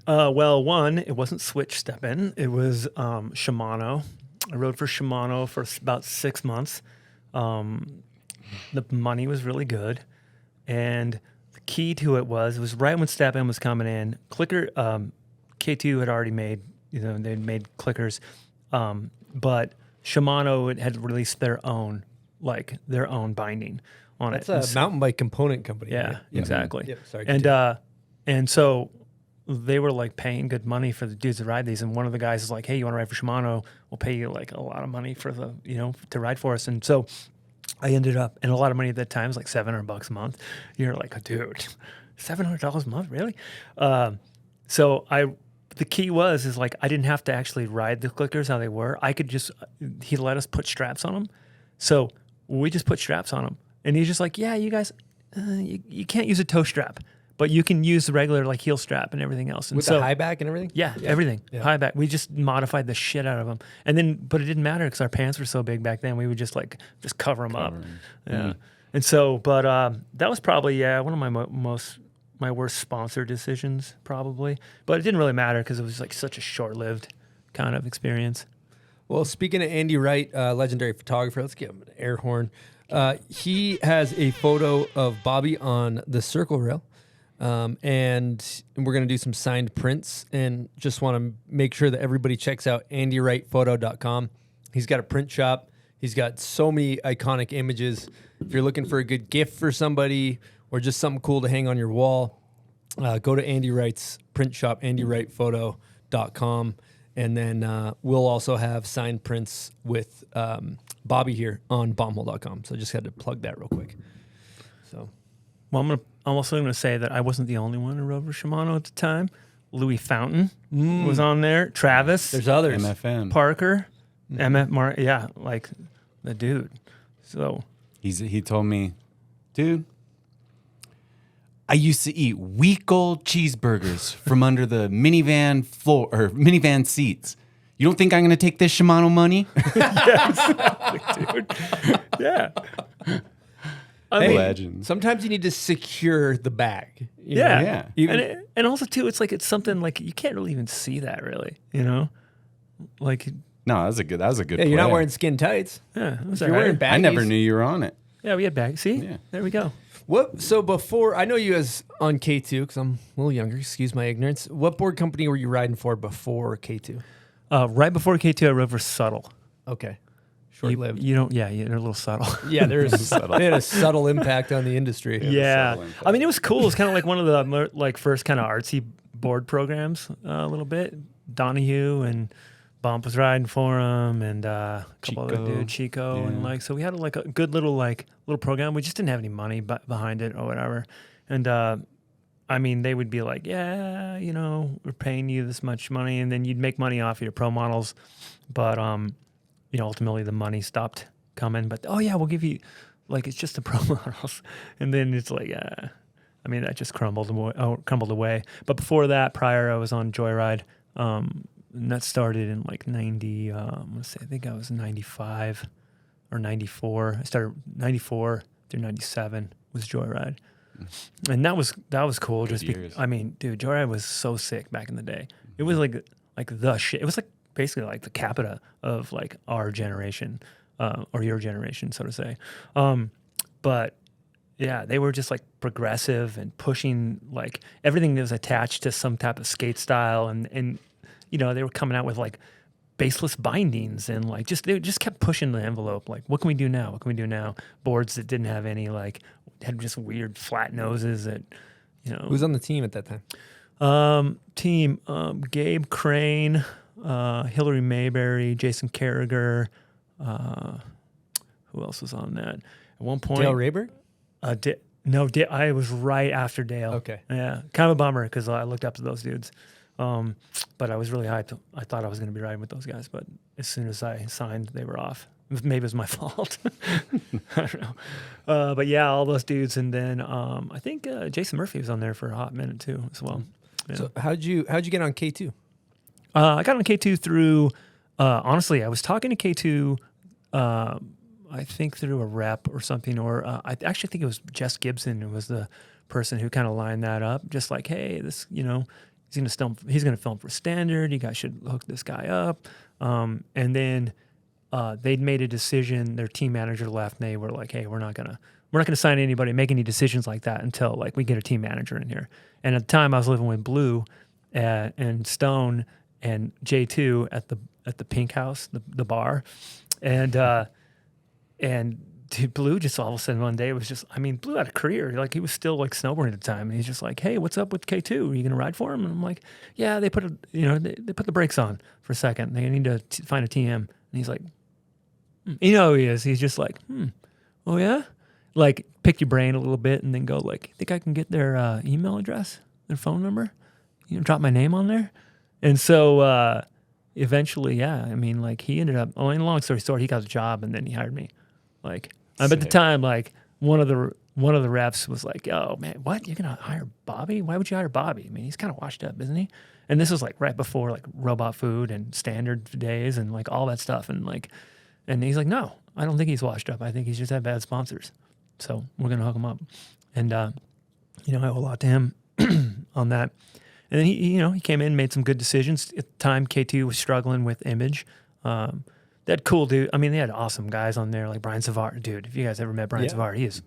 Well, one, it wasn't Switch step-in. It was Shimano. I rode for Shimano for about 6 months. The money was really good. And the key to it was right when step-in was coming in. Clicker, K2 had already made, they'd made clickers. But Shimano had released their own binding on it. That's a mountain bike component company. Yeah, right? exactly. Yep, sorry. And so they were like paying good money for the dudes to ride these. And one of the guys is like, hey, you want to ride for Shimano? We'll pay you like a lot of money for to ride for us. And so I ended up, and a lot of money at that time was like $700 a month. You're like, oh, dude, $700 a month, really? So the key is like, I didn't have to actually ride the clickers how they were. I could just, he let us put straps on them. So we just put straps on them. And he's just like, yeah, you guys, you can't use a toe strap. But you can use the regular like heel strap and everything else. And With the high back and everything? Yeah, everything. Yeah. High back. We just modified the shit out of them. And then, but it didn't matter because our pants were so big back then. We would just cover them up. Yeah. And so, but that was probably, one of my worst sponsor decisions probably. But it didn't really matter because it was like such a short-lived kind of experience. Well, speaking of Andy Wright, legendary photographer, let's give him an air horn. He has a photo of Bobby on the circle rail. And we're going to do some signed prints and just want to make sure that everybody checks out andywrightphoto.com. He's got a print shop. He's got so many iconic images. If you're looking for a good gift for somebody or just something cool to hang on your wall, go to Andy Wright's print shop, andywrightphoto.com. And then we'll also have signed prints with Bobby here on bombhole.com. So I just had to plug that real quick. So, well, I'm also going to say that I wasn't the only one who rode for Shimano at the time. Louis Fountain was on there. Travis. There's others. MFM. Parker. MF like the dude. So he told me, dude, I used to eat week old cheeseburgers from under the minivan floor or minivan seats. You don't think I'm going to take this Shimano money? Yeah, exactly, dude. Yeah. Legend. Sometimes you need to secure the bag. Yeah. Even, And also too, it's something like you can't really even see that really, like. No, that was a good yeah, you're not wearing skin tights. Yeah, If you're wearing baggies. I never knew you were on it. Yeah, we had bags. See, Yeah. There we go. So before, I know you as on K2 because I'm a little younger. Excuse my ignorance. What board company were you riding for before K2? Right before K2, I rode for Subtle. Okay. Short-lived. You're a little subtle. Yeah, they had a subtle impact on the industry. Yeah. I mean, it was cool. It was kind of like one of the first kind of artsy board programs a little bit. Donahue and Bump was riding for him, and a couple other dudes, Chico, and so we had a good little program. We just didn't have any money behind it or whatever. And I mean, they would be like, yeah, we're paying you this much money, and then you'd make money off your pro models, but ultimately the money stopped coming. But oh yeah, we'll give you it's just the pro models, and then it's like I mean that just crumbled away. But before that, prior I was on Joyride. And that started in 90, I think I was 95 or 94. I started 94 through 97 was Joyride. And that was cool. I mean, dude, Joyride was so sick back in the day. It was like the shit. It was basically like the capita of our generation, or your generation, so to say. But yeah, they were just progressive and pushing everything that was attached to some type of skate style and they were coming out with baseless bindings and like they just kept pushing the envelope. Like, what can we do now? What can we do now? Boards that didn't have any like had just weird flat noses that, you know. Who's on the team at that time? Gabe Crane, Hillary Mayberry, Jason Carragher. Who else was on that? At one point, Dale Rayberg? I was right after Dale. Okay. Yeah, kind of a bummer because I looked up to those dudes. But I was really hyped. I thought I was going to be riding with those guys, but as soon as I signed, they were off. Maybe it was my fault. I don't know. But yeah, all those dudes, and then I think Jason Murphy was on there for a hot minute too, as well. Yeah. So how'd you get on K2? I got on K2 through. Honestly, I was talking to K2. I think through a rep or something, or I actually think it was Jess Gibson who was the person who kind of lined that up. Just like, hey, this, you know, he's going to film for Standard. You guys should hook this guy up. And then they'd made a decision. Their team manager left, and they were like, hey, we're not gonna sign anybody, make any decisions like that until like we get a team manager in here. And at the time, I was living with Blue and Stone and J2 at the Pink House, the bar, and dude, Blue just all of a sudden one day was just, I mean, Blue had a career. Like, he was still like snowboarding at the time. And he's just like, hey, what's up with K2? Are you going to ride for him? And I'm like, yeah, they put they put the brakes on for a second. They need to find a TM. And he's like, you know who he is. He's just like, oh yeah? Like, pick your brain a little bit and then go like, think I can get their email address, their phone number? You know, drop my name on there? And so eventually, yeah, I mean, like, he ended up, in a long story short, he got a job and then he hired me. Like, at the time, like, one of the reps was like, "Oh man, what? You're gonna hire Bobby? Why would you hire Bobby? I mean, he's kind of washed up, isn't he?" And this was like right before like Robot Food and Standard days and like all that stuff. And he's like, "No, I don't think he's washed up. I think he's just had bad sponsors. So we're gonna hook him up." And I owe a lot to him on that. And then he came in, made some good decisions. At the time, K2 was struggling with image. They had cool dude. I mean, they had awesome guys on there, like Brian Savard. Dude, if you guys ever met Brian Savard, he is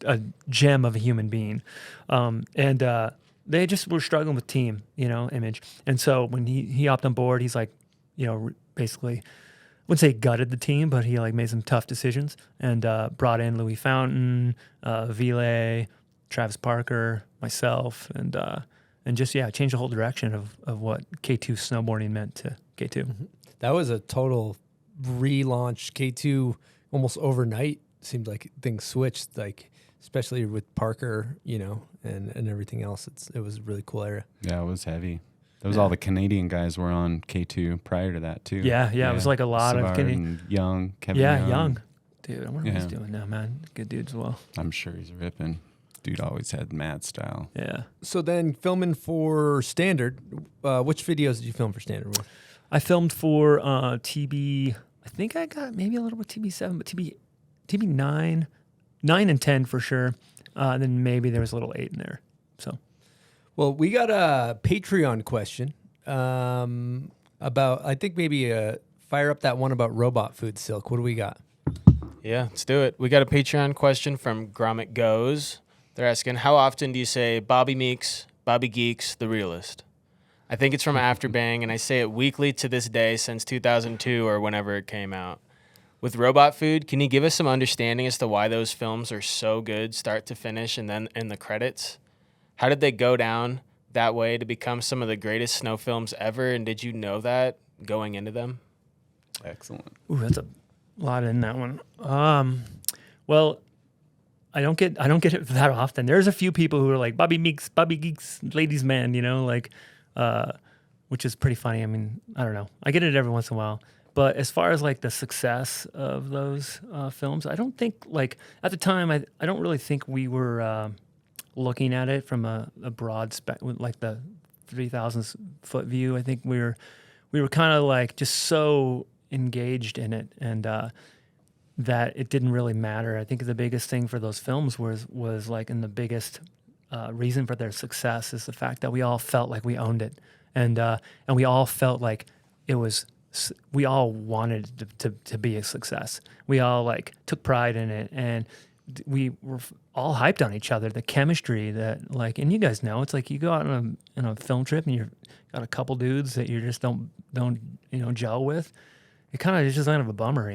a gem of a human being. And they just were struggling with team, image. And so when he hopped on board, he's like, basically, I wouldn't say gutted the team, but he like made some tough decisions and brought in Louis Fountain, Ville, Travis Parker, myself, and just changed the whole direction of what K2 snowboarding meant to K2. Mm-hmm. That was a total relaunch. K2 almost overnight. Seemed like things switched, like especially with Parker, and everything else. It was a really cool era. Yeah, it was heavy. That was all the Canadian guys were on K2 prior to that too. Yeah. It was like a lot Savard of Canadian. Young, Kevin Young. Young. Dude, I wonder what he's doing now, man. Good dude as well. I'm sure he's ripping. Dude always had mad style. Yeah. So then filming for Standard, which videos did you film for Standard with? I filmed for TB. I think I got maybe a little bit TB7, but TB 9 and 10 for sure. And then maybe there was a little 8 in there. So, well, we got a Patreon question about. I think maybe fire up that one about robot food. Silk. What do we got? Yeah, let's do it. We got a Patreon question from Gromit Goes. They're asking, how often do you say Bobby Meeks, Bobby Geeks, the realist? I think it's from Afterbang, and I say it weekly to this day since 2002 or whenever it came out. With Robot Food, can you give us some understanding as to why those films are so good start to finish and then in the credits? How did they go down that way to become some of the greatest snow films ever, and did you know that going into them? Excellent. Ooh, that's a lot in that one. Well, I don't get it that often. There's a few people who are like, Bobby Meeks, Bobby Geeks, ladies man, which is pretty funny. I mean, I don't know. I get it every once in a while. But as far as like the success of those films, I don't think like at the time, I don't really think we were looking at it from a broad like the 3,000 foot view. I think we were kind of like just so engaged in it and that it didn't really matter. I think the biggest thing for those films was like, and the biggest reason for their success is the fact that we all felt like we owned it, and we all felt like it was. We all wanted to be a success. We all like took pride in it, and we were all hyped on each other. The chemistry that like, and you guys know, it's like you go out on a film trip and you've got a couple dudes that you just don't gel with. It kind of is just kind of a bummer,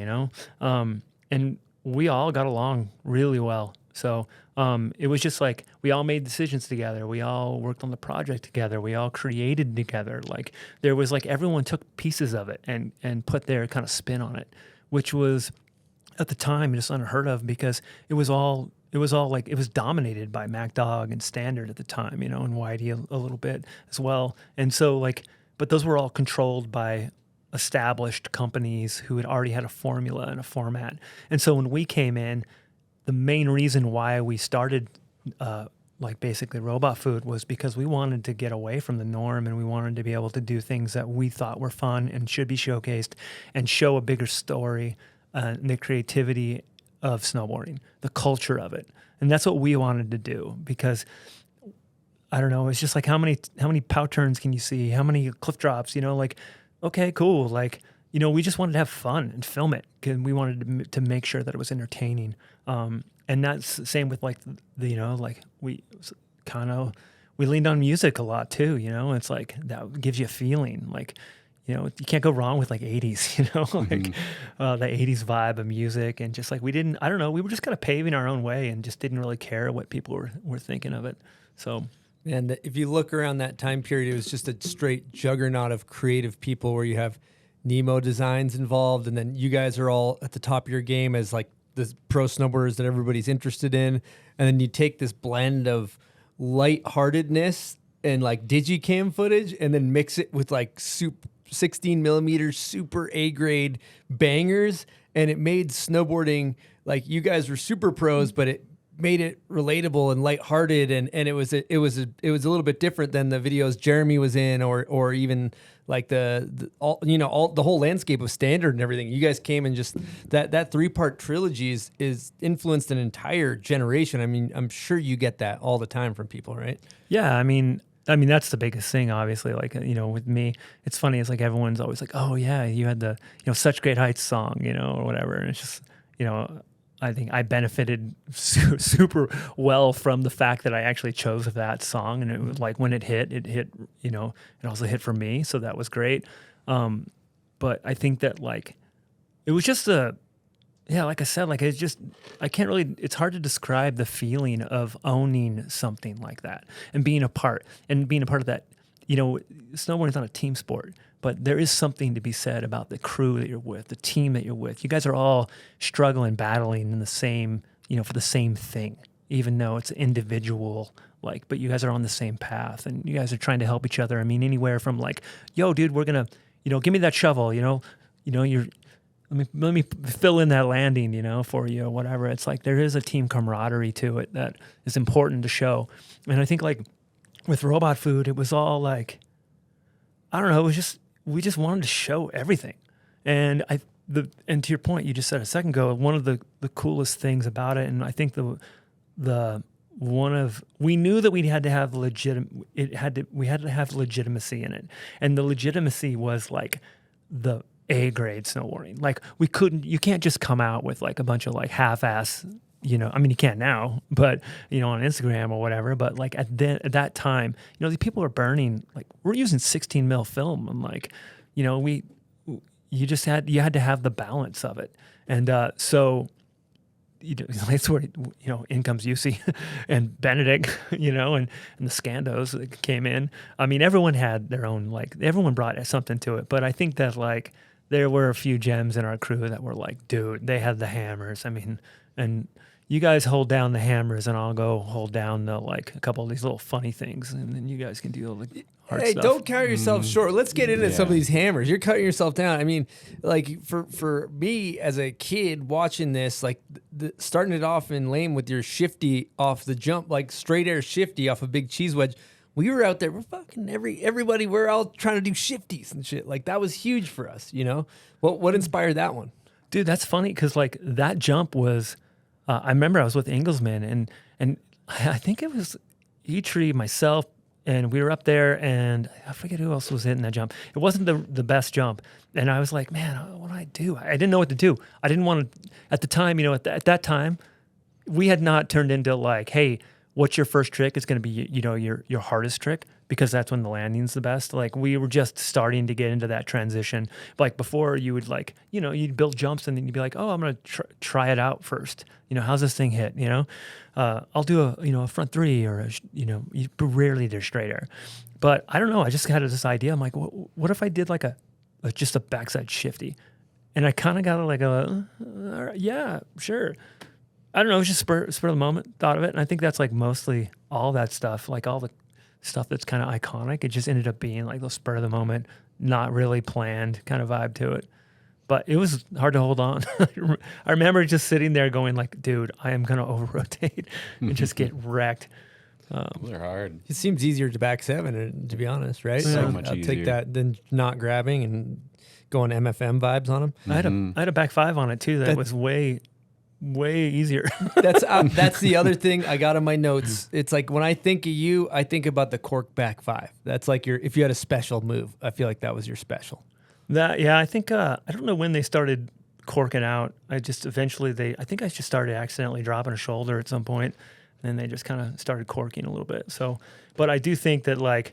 and we all got along really well. So it was just like we all made decisions together. We all worked on the project together. We all created together. Like there was like everyone took pieces of it and put their kind of spin on it, which was at the time just unheard of because it was all like it was dominated by Mac Dog and Standard at the time, and Whitey a little bit as well. And so like, but those were all controlled by established companies who had already had a formula and a format. And so when we came in, the main reason why we started like basically Robot Food was because we wanted to get away from the norm and we wanted to be able to do things that we thought were fun and should be showcased and show a bigger story and the creativity of snowboarding, the culture of it. And that's what we wanted to do because I don't know, it's just like how many pow turns can you see? How many cliff drops, like, okay, cool. Like, we just wanted to have fun and film it because we wanted to make sure that it was entertaining. And that's the same with like like we leaned on music a lot too, it's like that gives you a feeling like, you can't go wrong with like 80s, like the 80s vibe of music. And just like we were just kind of paving our own way and just didn't really care what people were thinking of it. So. And if you look around that time period, it was just a straight juggernaut of creative people where you have Nemo Designs involved, and then you guys are all at the top of your game as like the pro snowboarders that everybody's interested in. And then you take this blend of lightheartedness and like digicam footage and then mix it with like 16 millimeter super A-grade bangers. And it made snowboarding, like you guys were super pros, but it made it relatable and lighthearted, and it was a little bit different than the videos Jeremy was in, or even like the whole landscape of Standard and everything. You guys came and just that 3-part trilogy is influenced an entire generation. I mean, I'm sure you get that all the time from people, right? Yeah, I mean that's the biggest thing, obviously. Like with me, it's funny. It's like everyone's always like, "Oh yeah, you had the Such Great Heights song, or whatever." And it's just I think I benefited super well from the fact that I actually chose that song, and it was like when it hit, it also hit for me, so that was great. But I think that like it was just like I said, like it's hard to describe the feeling of owning something like that and being a part of that. Snowboarding is not a team sport, but there is something to be said about the crew that you're with, the team that you're with. You guys are all struggling, battling in the same, for the same thing, even though it's individual, but you guys are on the same path and you guys are trying to help each other. I mean, anywhere from like, yo, dude, we're going to, give me that shovel, let me fill in that landing, for you or whatever. It's like, there is a team camaraderie to it that is important to show. And I think like with Robot Food, it was all like, I don't know, we just wanted to show everything. And and to your point, you just said a second ago, one of the coolest things about it, and I think we knew that we had to have legitimacy in it. And the legitimacy was like the A-grade snowboarding. Like you can't just come out with like a bunch of like half-ass, you can now, but on Instagram or whatever, but like at that time, these people are burning, like we're using 16 mil film, and like, you had to have the balance of it. And so that's where in comes Yusi and Benedict, and the Scandos that came in. I mean, everyone had their own, everyone brought something to it, but I think that like there were a few gems in our crew that were like, dude, they had the hammers. I mean, and you guys hold down the hammers and I'll go hold down the a couple of these little funny things, and then you guys can deal with hard stuff. Don't count yourself short. Let's get into some of these hammers. You're cutting yourself down. I mean, like for me as a kid watching this, like starting it off in lame with your shifty off the jump, like straight air shifty off a big cheese wedge. We were out there, we're fucking everybody, we're all trying to do shifties and shit. Like that was huge for us, What inspired that one? Dude, that's funny because like that jump was, I remember I was with Inglesman and I think it was Eitri, myself, and we were up there, and I forget who else was hitting that jump. It wasn't the best jump, and I was like, man, what do I do? I didn't know what to do. I didn't want to, at the time, at that time, we had not turned into like, hey, what's your first trick? It's going to be, your hardest trick, because that's when the landing's the best. Like, we were just starting to get into that transition. Like, before, you would like, you'd build jumps and then you'd be like, oh, I'm going to try it out first. How's this thing hit? I'll do a front three, or you rarely do straight air. But I don't know. I just had this idea. I'm like, what if I did like just a backside shifty? And I kind of got like yeah, sure. I don't know. It was just spur of the moment thought of it. And I think that's like mostly all that stuff, like all the stuff that's kind of iconic. It just ended up being like the spur of the moment, not really planned kind of vibe to it. But it was hard to hold on. I remember just sitting there going like, dude, I am going to over-rotate and just get wrecked. They're hard. It seems easier to back seven, to be honest, right? So much I'll easier. take that than not grabbing and going MFM vibes on them. I had a back five on it too. That was way easier. That's the other thing I got on my notes. It's like when I think of you, I think about the cork back five. That's like if you had a special move, I feel like that was your special. I think I don't know when they started corking out. I think I just started accidentally dropping a shoulder at some point, and then they just kind of started corking a little bit. So, but I do think that like,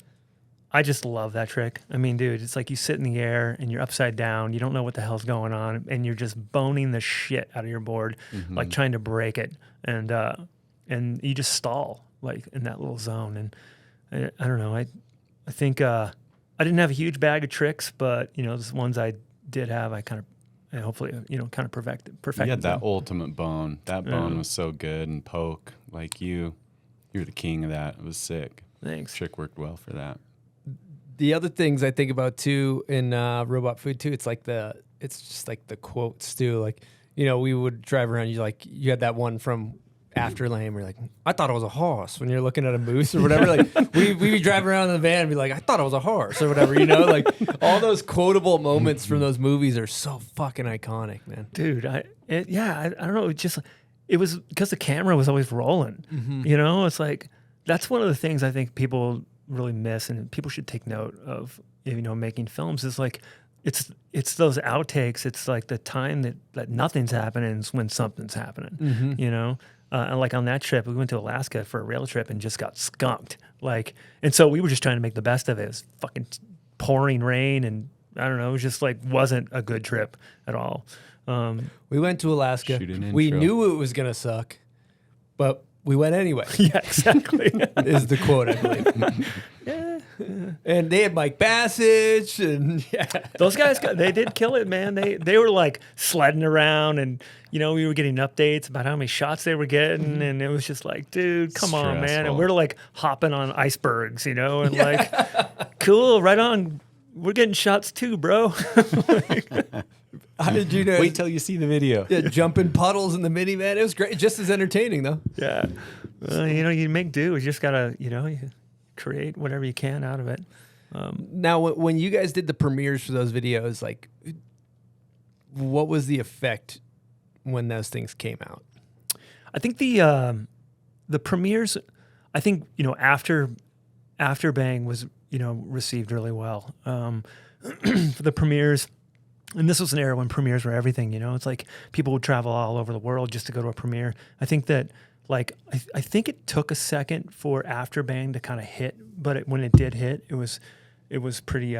I just love that trick. I mean, dude, it's like you sit in the air and you're upside down. You don't know what the hell's going on, and you're just boning the shit out of your board, like trying to break it, and you just stall like in that little zone. And I don't know. I think I didn't have a huge bag of tricks, but the ones I did have, I kind of, and hopefully, kind of perfected. You had that ultimate bone. That bone was so good, and poke. Like you're the king of that. It was sick. Thanks. Trick worked well for that. The other things I think about too in robot food too, it's just like the quotes too. Like, we would drive around. You had that one from After Lane where you're like, I thought it was a horse when you're looking at a moose or whatever. Like we'd be driving around in the van and be like, I thought it was a horse or whatever. Like all those quotable moments from those movies are so fucking iconic, man. Dude, I don't know. It was because the camera was always rolling. It's like that's one of the things I think people really miss, and people should take note of. Making films is like it's those outtakes. It's like the time that nothing's happening is when something's happening. And like on that trip, we went to Alaska for a rail trip and just got skunked. Like, and so we were just trying to make the best of it. It was fucking pouring rain, and I don't know. It was just like wasn't a good trip at all. We went to Alaska. Shoot an We intro. knew it was gonna suck, but we went anyway. Yeah, exactly. Is the quote, I believe. And they had Mike Bassage, and Those guys, they did kill it, man. They were like sledding around, and we were getting updates about how many shots they were getting, and it was just like, dude, come on, man. And Stressful. we're like hopping on icebergs, and like, cool, right on. We're getting shots too, bro. how did you know? Wait till you see the video. Yeah, jumping puddles in the minivan. It was great, just as entertaining though. Yeah, you make do. You just gotta, you create whatever you can out of it. Now, when you guys did the premieres for those videos, like, what was the effect when those things came out? I think the premieres, I think after Bang was received really well. For the premieres, and this was an era when premieres were everything. It's like people would travel all over the world just to go to a premiere. I think that like I think it took a second for After Bang to kind of hit, but when it did hit, it was pretty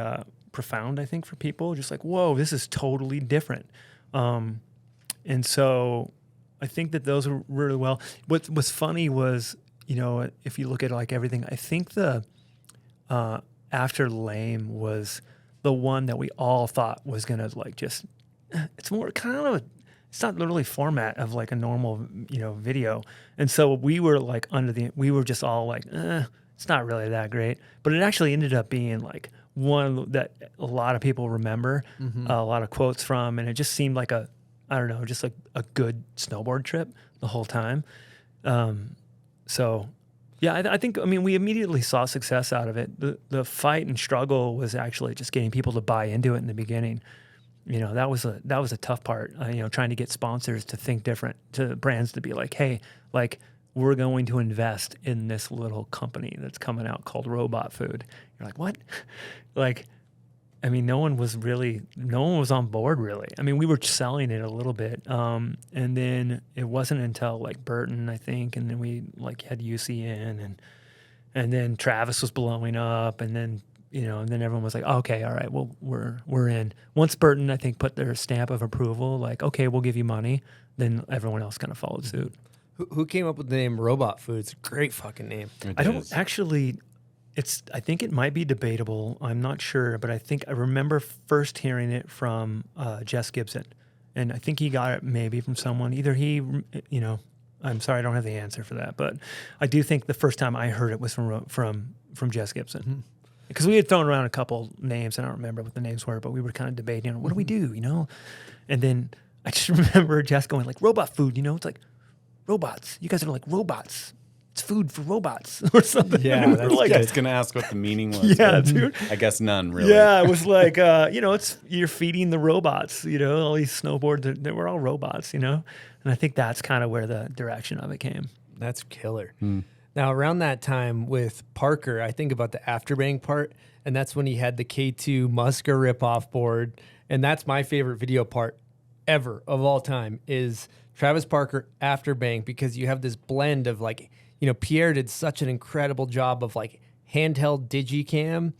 profound. I think for people, just like, whoa, this is totally different. And so I think that those were really well. What's funny was, if you look at like everything, I think the After Lame was the one that we all thought was gonna like just. It's more kind of it's not literally format of like a normal video, and so we were like we were just all like, it's not really that great, but it actually ended up being like one that a lot of people remember, a lot of quotes from, and it just seemed like just like a good snowboard trip the whole time. So yeah, I think we immediately saw success out of it. The fight and struggle was actually just getting people to buy into it in the beginning. That was a tough part. Trying to get sponsors to think different, to brands to be like, hey, like we're going to invest in this little company that's coming out called Robot Food. You're like, what? Like, I mean, no one was on board really. I mean, we were selling it a little bit. And then it wasn't until like Burton, I think. And then we like had UCN and then Travis was blowing up and then, and then everyone was like, okay, all right, well, we're in. Once Burton, I think, put their stamp of approval, like, okay, we'll give you money, then everyone else kind of followed suit. Who came up with the name Robot Food? It's a great fucking name. I don't actually, I think it might be debatable. I'm not sure, but I remember first hearing it from Jess Gibson. And I think he got it maybe from someone, either he, I'm sorry, I don't have the answer for that. But I do think the first time I heard it was from Jess Gibson. Because we had thrown around a couple names, I don't remember what the names were, but we were kind of debating, what do we do, And then I just remember Jess going like, Robot Food, it's like, robots. You guys are like robots. It's food for robots or something. Yeah, we that's like, I was gonna ask what the meaning was. Yeah, dude. I guess none really. Yeah, it was like you're feeding the robots. All these snowboards, they were all robots. And I think that's kind of where the direction of it came. That's killer. Now around that time with Parker, I think about the afterbang part, and that's when he had the K2 Muska ripoff board, and that's my favorite video part ever of all time is Travis Parker afterbang, because you have this blend of like, Pierre did such an incredible job of like handheld digicam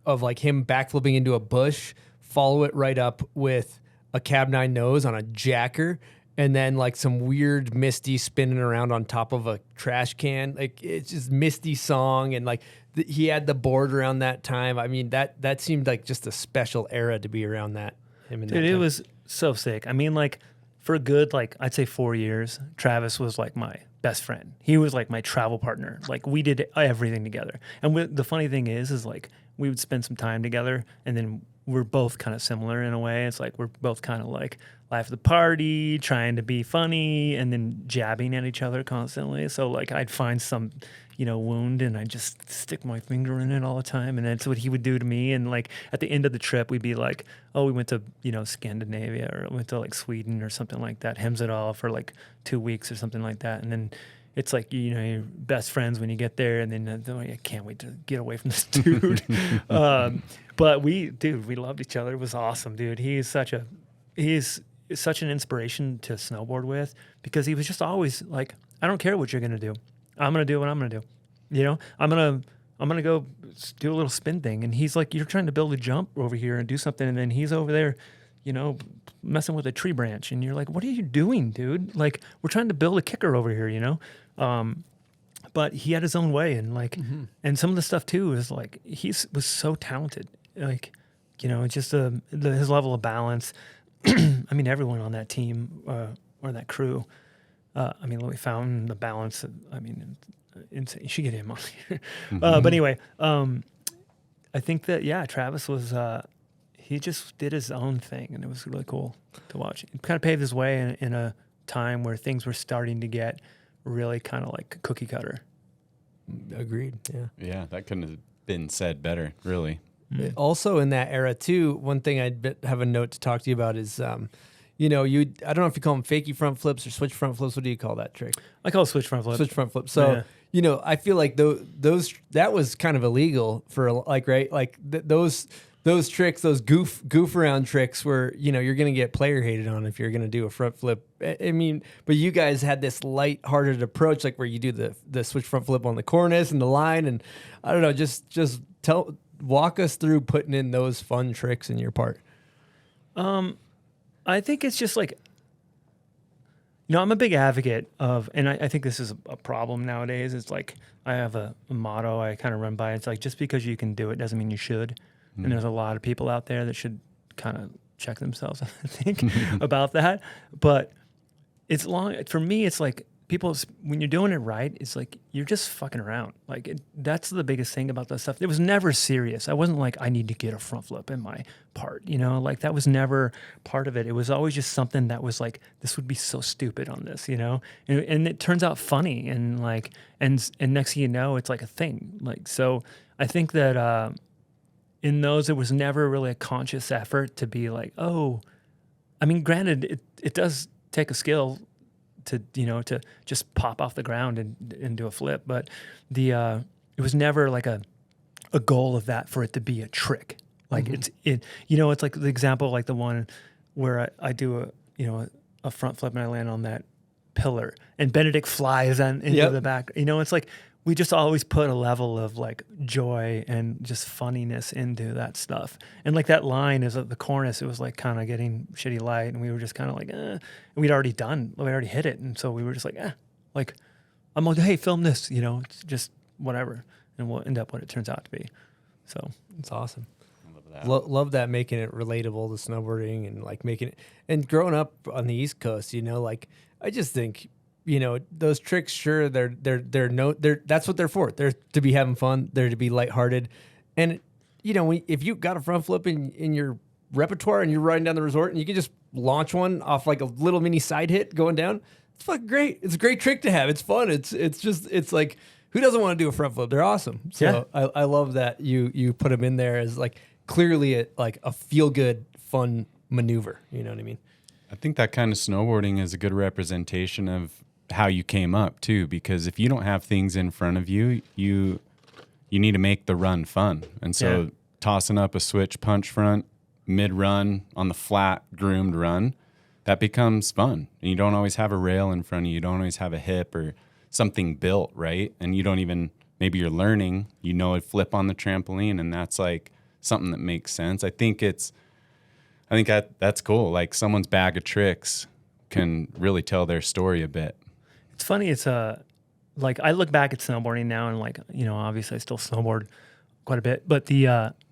of like him backflipping into a bush, follow it right up with a cab 9 nose on a jacker, and then like some weird Misty spinning around on top of a trash can. Like it's just Misty song, and like he had the board around that time. I mean, that seemed like just a special era to be around that. Dude, it was so sick. I mean, like, for a good, like, I'd say 4 years, Travis was like my best friend. He was like my travel partner. Like, we did everything together. And the funny thing is like, we would spend some time together, and then we're both kind of similar in a way. It's like we're both kind of like life of the party, trying to be funny, and then jabbing at each other constantly. So, like, I'd find some, wound, and I'd just stick my finger in it all the time. And that's what he would do to me. And, like, at the end of the trip, we'd be like, oh, we went to, Scandinavia, or went to, like, Sweden or something like that, Hemsedal for, like, 2 weeks or something like that. And then it's like, you're best friends when you get there, and then I can't wait to get away from this dude. But we loved each other. It was awesome, dude. He's such an inspiration to snowboard with, because he was just always like, I don't care what you're gonna do. I'm gonna do what I'm gonna do. I'm gonna go do a little spin thing, and he's like, you're trying to build a jump over here and do something, and then he's over there, messing with a tree branch, and you're like, what are you doing, dude? Like, we're trying to build a kicker over here, But he had his own way, and like, and some of the stuff too is like, was so talented, like, just his level of balance. I mean, everyone on that team or that crew. I mean, Louis Fountain, the balance. I mean, insane. You should get him on here. But anyway, I think that Travis was. He just did his own thing, and it was really cool to watch. It kind of paved his way in a time where things were starting to get really kind of like cookie cutter. Agreed. Yeah. Yeah, that couldn't have been said better, really. Also in that era too, one thing I'd have a note to talk to you about is, I don't know if you call them fakie front flips or switch front flips. What do you call that trick? I call it switch front flip. Switch front flip. So, I feel like that was kind of illegal for those tricks, those goof around tricks where, you're going to get player hated on if you're going to do a front flip. I mean, but you guys had this light-hearted approach, like where you do the switch front flip on the cornice and the line. And I don't know, just walk us through putting in those fun tricks in your part. I think it's just like, I'm a big advocate of, and I think this is a problem nowadays. It's like, I have a motto I kind of run by. It's like, just because you can do it doesn't mean you should. And there's a lot of people out there that should kind of check themselves, I think, about that. But for me, it's like, when you're doing it right, it's like, you're just fucking around. Like, that's the biggest thing about that stuff. It was never serious. I wasn't like, I need to get a front flip in my part, like, that was never part of it. It was always just something that was like, this would be so stupid on this, and it turns out funny, and like, and next thing you know, it's like a thing. Like, so I think that, in those, it was never really a conscious effort to be like, oh, I mean, granted, it does take a skill to just pop off the ground and do a flip, but it was never like a goal of that for it to be a trick. Like it's like the example, like the one where I do a front flip and I land on that pillar and Benedict flies into the back. It's like we just always put a level of like joy and just funniness into that stuff. And like that line is at the cornice, it was like kind of getting shitty light and we were just kind of like, and we already hit it. And so we were just like, like, I'm like, hey, film this, it's just whatever. And we'll end up what it turns out to be. So it's awesome. Love that, making it relatable to snowboarding and like making it, and growing up on the East Coast, like I just think, those tricks, sure, they're that's what they're for. They're to be having fun. They're to be lighthearted. And, if you got a front flip in your repertoire and you're riding down the resort and you can just launch one off like a little mini side hit going down, it's fucking great. It's a great trick to have. It's fun. It's like, who doesn't want to do a front flip? They're awesome. So yeah. I love that you put them in there as like clearly a feel good, fun maneuver. You know what I mean? I think that kind of snowboarding is a good representation of how you came up too, because if you don't have things in front of you, you need to make the run fun. And so tossing up a switch punch front mid-run on the flat groomed run, that becomes fun. And you don't always have a rail in front of you. You don't always have a hip or something built, right? And you don't even, maybe you're learning, a flip on the trampoline, and that's like something that makes sense. I think that's cool. Like someone's bag of tricks can really tell their story a bit. It's funny. It's like I look back at snowboarding now and like, obviously I still snowboard quite a bit, but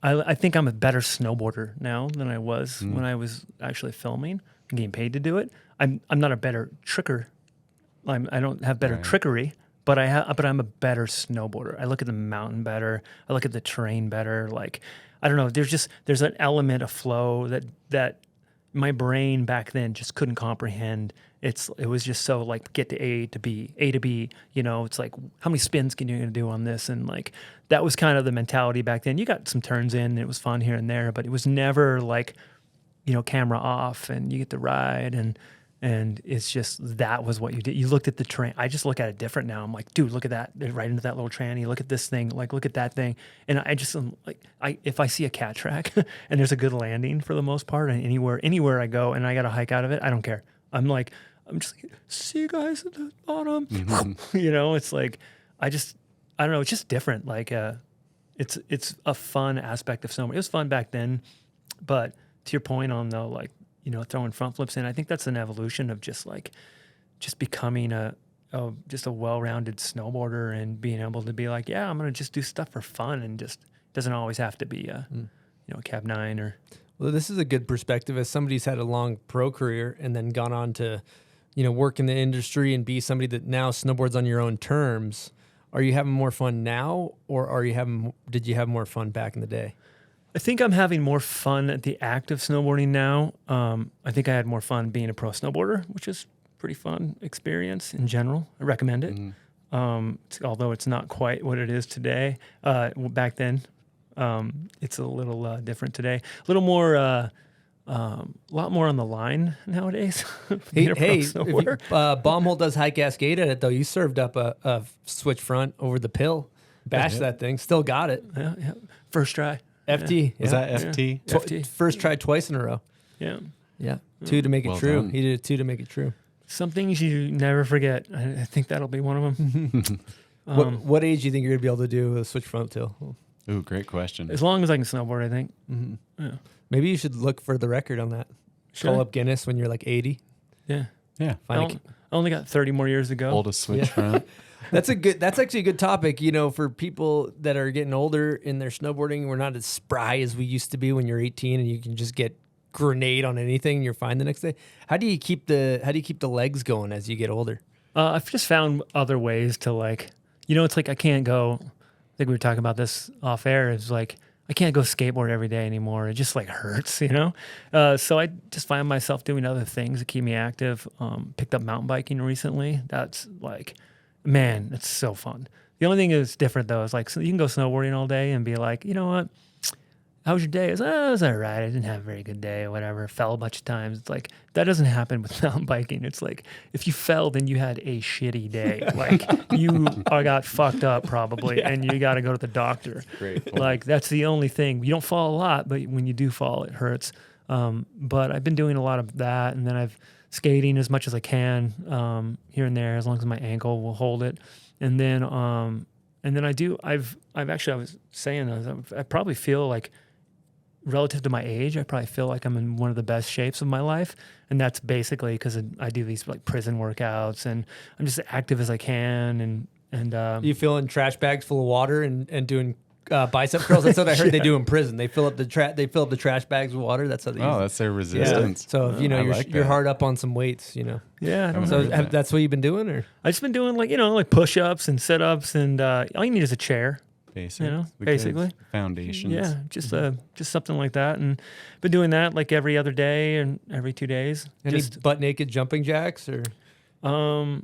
I think I'm a better snowboarder now than I was when I was actually filming and getting paid to do it. I'm not a better tricker. I don't have better trickery, but I'm a better snowboarder. I look at the mountain better. I look at the terrain better. Like, I don't know. There's an element of flow that my brain back then just couldn't comprehend. It was just so like get to A to B. It's like how many spins can you gonna do on this? And like that was kind of the mentality back then. You got some turns in, and it was fun here and there, but it was never like, camera off and you get to ride and it's just that was what you did. You looked at the train. I just look at it different now. I'm like, dude, look at that. They're right into that little tranny. Look at this thing. Like, look at that thing. And I just if I see a cat track and there's a good landing for the most part, and anywhere I go and I got to hike out of it, I don't care. I'm just like, see you guys at the bottom. It's like I don't know. It's just different. Like it's a fun aspect of snowboarding. It was fun back then, but to your point on though, like, throwing front flips in, I think that's an evolution of just becoming a well-rounded snowboarder and being able to be like, yeah, I'm going to just do stuff for fun and just doesn't always have to be a cab 9 or. Well, this is a good perspective as somebody who's had a long pro career and then gone on to, work in the industry and be somebody that now snowboards on your own terms. Are you having more fun now, or did you have more fun back in the day? I think I'm having more fun at the act of snowboarding now. I think I had more fun being a pro snowboarder, which is a pretty fun experience in general. I recommend it. Although it's not quite what it is today. Back then, it's a little different today. A little more, a lot more on the line nowadays. Bombhole does high cascade at it though. You served up a switch front over the pill, bashed that thing, still got it. Yeah. First try. FT. Was that FT? Yeah. FT. First try twice in a row. Yeah. Yeah. 2 to make it true. Done. He did it 2 to make it true. Some things you never forget. I think that'll be one of them. What age do you think you're going to be able to do a switch front tail? Ooh, great question. As long as I can snowboard, I think. Yeah. Maybe you should look for the record on that. Call up Guinness when you're like 80. Yeah. Yeah. I only got 30 more years to go. Oldest switch front. That's actually a good topic, for people that are getting older in their snowboarding. We're not as spry as we used to be when you're 18 and you can just get grenade on anything and you're fine the next day. How do you keep the legs going as you get older? I've just found other ways to it's like I can't go. I think we were talking about this off air. It's like I can't go skateboard every day anymore. It just hurts, So I just find myself doing other things to keep me active. Picked up mountain biking recently. That's man, it's so fun. The only thing that's different though is so you can go snowboarding all day and be like, you know what? how was your day? I was, oh, it was all right. I didn't have a very good day or whatever. Fell a bunch of times. It's like, that doesn't happen with mountain biking. It's like, if you fell, then you had a shitty day. Like, you got fucked up probably, and you got to go to the doctor. Great. Like, that's the only thing. You don't fall a lot, but when you do fall, it hurts. But I've been doing a lot of that, and then I've skating as much as I can here and there, as long as my ankle will hold it. And then I was saying, I probably feel like, relative to my age, I probably feel like I'm in one of the best shapes of my life. And that's basically because I do these like prison workouts, and I'm just as active as I can. And You filling trash bags full of water and doing bicep curls? That's what I heard they do in prison. They fill up the trash bags with water. That's how they use it. That's their resistance. Yeah. So if you're hard up on some weights, Yeah. So that's what you've been doing, or? I've just been doing like push-ups and sit-ups, and all you need is a chair. Basically foundations. Yeah, just something like that, and been doing that like every other day and every 2 days. Any butt naked jumping jacks or? No,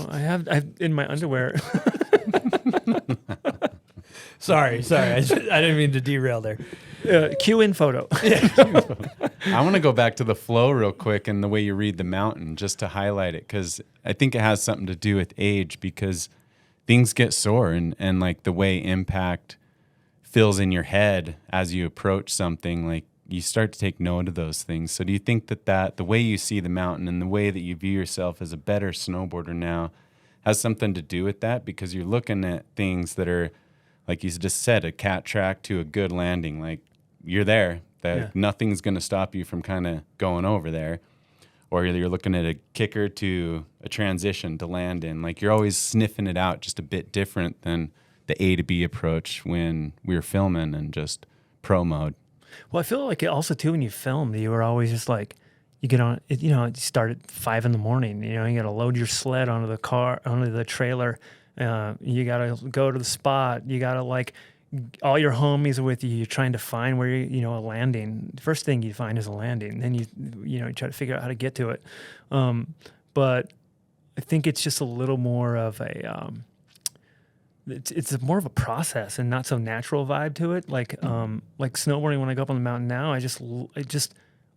I've in my underwear. Sorry, I didn't mean to derail there. Cue in photo. I want to go back to the flow real quick and the way you read the mountain, just to highlight it, because I think it has something to do with age, because things get sore, and like the way impact fills in your head as you approach something, like you start to take note of those things. So do you think that the way you see the mountain and the way that you view yourself as a better snowboarder now has something to do with that? Because you're looking at things that are, like you just said, a cat track to a good landing. Like, you're there, nothing's going to stop you from kind of going over there. Or you're looking at a kicker to a transition to land in. Like, you're always sniffing it out just a bit different than the A to B approach when we were filming and just pro mode. Well, I feel like also too, when you film, you were always just like, you get on, you start at 5 a.m. You got to load your sled onto the trailer. You got to go to the spot. You got to like, all your homies are with you. You're trying to find where a landing. The first thing you find is a landing. Then you try to figure out how to get to it. But I think it's just a little more of a it's more of a process and not so natural vibe to it. Like snowboarding, when I go up on the mountain now,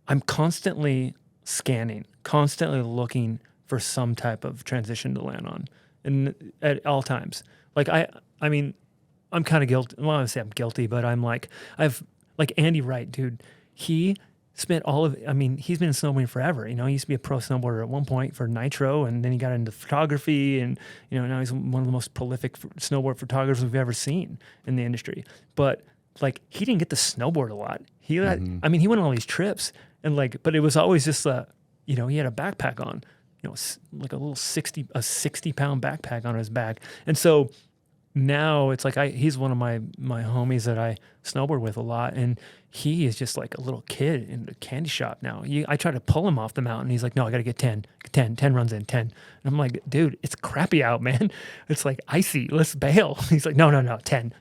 I'm constantly scanning, constantly looking for some type of transition to land on, and at all times. Like I mean. I'm kind of guilty. Well, I would say I'm guilty, but I've Andy Wright, dude. He spent he's been snowboarding forever. He used to be a pro snowboarder at one point for Nitro, and then he got into photography, and now he's one of the most prolific snowboard photographers we've ever seen in the industry. But he didn't get to snowboard a lot. He had, he went on all these trips, and but it was always just he had a backpack on, like a little 60-pound backpack on his back, and so. Now it's like he's one of my homies that I snowboard with a lot, and he is just like a little kid in the candy shop now. I try to pull him off the mountain. He's like, no, I got to get 10 runs in 10. And I'm like, dude, it's crappy out, man. It's like icy. Let's bail. He's like, no, 10.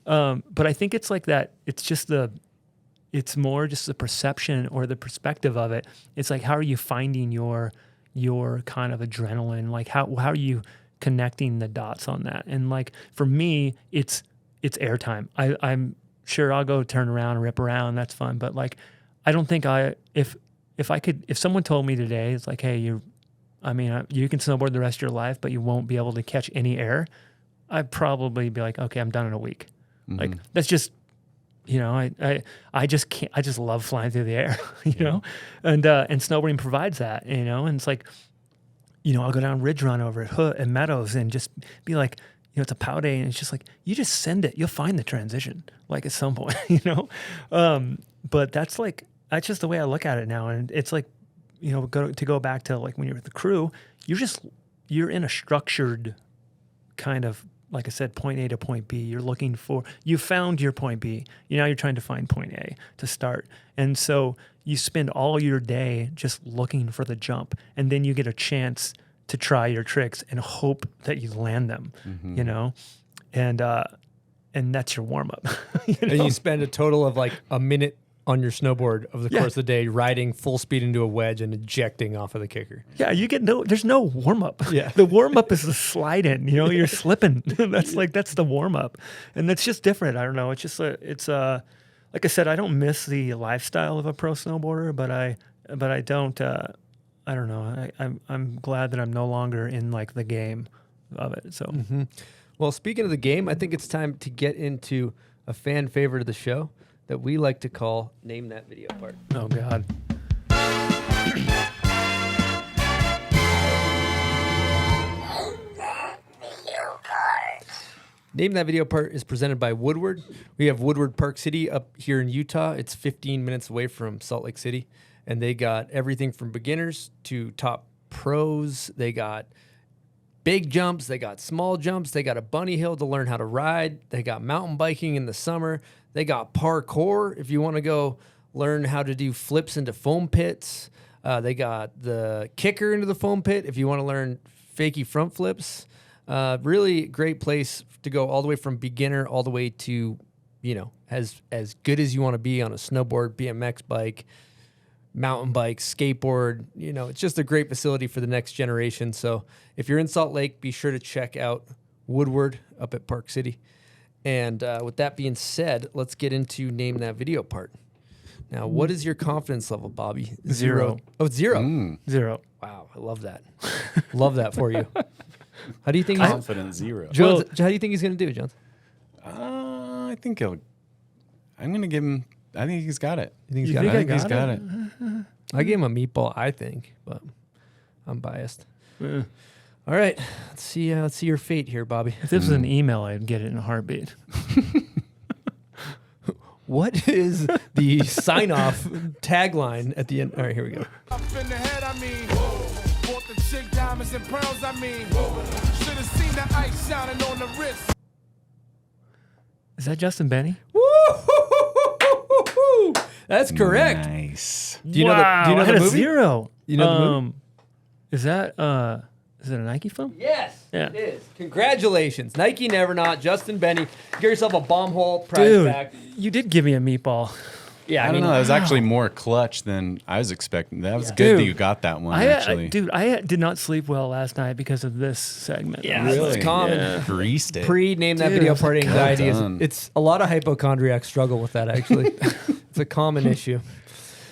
But I think it's like that. It's more just the perception or the perspective of it. It's like, how are you finding your kind of adrenaline? Like how are you connecting the dots on that? And for me, it's airtime. I'm sure I'll go turn around and rip around. That's fun. But I don't think if someone told me today, it's like, hey, you can snowboard the rest of your life, but you won't be able to catch any air. I'd probably be like, okay, I'm done in a week. Mm-hmm. That's just, I just can't, I just love flying through the air, and snowboarding provides that, and it's like, I'll go down Ridge Run over at Hood and Meadows and just be like, it's a pow day, and it's just like, you just send it, you'll find the transition, at some point, but that's just the way I look at it now. And it's like, to go back to when you're with the crew, you're in a structured kind of, like I said, point A to point B. You found your point B. Now you're trying to find point A to start. And so you spend all your day just looking for the jump, and then you get a chance to try your tricks and hope that you land them, and that's your warm up. And you spend a total of a minute on your snowboard over the course of the day, riding full speed into a wedge and ejecting off of the kicker. Yeah, there's no warm up. Yeah. The warm up is the slide in, you're slipping. That's the warm up. And that's just different. I don't know. It's just, like I said, I don't miss the lifestyle of a pro snowboarder, but I don't, I don't know. I'm glad that I'm no longer in like the game of it. So, Well, speaking of the game, I think it's time to get into a fan favorite of the show that we like to call Name That Video Part. oh God. Name That Video Part is presented by Woodward. We have Woodward Park City up here in Utah. It's 15 minutes away from Salt Lake City. And they got everything from beginners to top pros. They got big jumps. They got small jumps. They got a bunny hill to learn how to ride. They got mountain biking in the summer. They got parkour if you want to go learn how to do flips into foam pits. They got the kicker into the foam pit if you want to learn fakey front flips. Really great place to go all the way from beginner all the way to, as good as you want to be on a snowboard, BMX bike, mountain bike, skateboard. It's just a great facility for the next generation. So if you're in Salt Lake, be sure to check out Woodward up at Park City. And with that being said, let's get into Name That Video Part. Now, what is your confidence level, Bobby? 0. Oh, it's 0. 0. Wow, I love that. Love that for you. How do you think? Confident 0. Jones, how do you think he's going to do, Jones? I think I'm going to give him. I think he's got it. You think You he's think got I it? got it? I gave him a meatball, I think, but I'm biased. All right, let's see your fate here, Bobby. If this was an email, I'd get it in a heartbeat. What is the sign-off tagline at the end? All right, here we go. Up in the head, bought the chick diamonds and pearls, should have seen the ice shining on the wrist. Is that Justin Benny? Woo! That's correct. Nice. Do you know the I had movie? a 0. You know the movie? Is that is it a Nike film? Yes, Yeah. it is. Congratulations, Nike Never Not, Justin Benny. Get yourself a bomb hole prize Dude, back. you did give me a meatball. Yeah, I don't know. That was actually more clutch than I was expecting. That was good that Dude, you got that one, I actually. did not sleep well last night because of this segment. Yeah, Really? it's common. Yeah. Greased it. Pre-name that Dude, video part anxiety. done. It's a lot of hypochondriacs struggle with that. Actually, it's a common issue.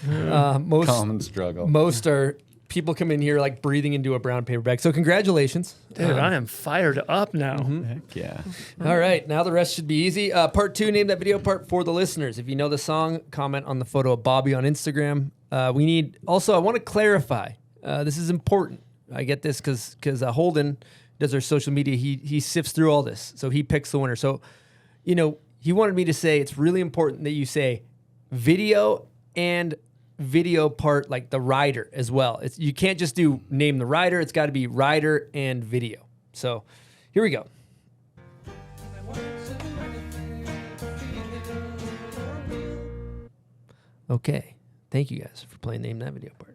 Most Common struggle. most are people come in here like breathing into a brown paper bag. So congratulations, Dude, I am fired up now. Heck yeah. All right, now the rest should be easy. Part 2, name that video part for the listeners. If you know the song, comment on the photo of Bobby on Instagram. We need also. I want to clarify. This is important. I get this because Holden does our social media. He sifts through all this, so he picks the winner. So, he wanted me to say it's really important that you say video and video part, like the rider as well. You can't just do name the rider. It's got to be rider and video. So here we go. Okay. Thank you guys for playing Name That Video Part.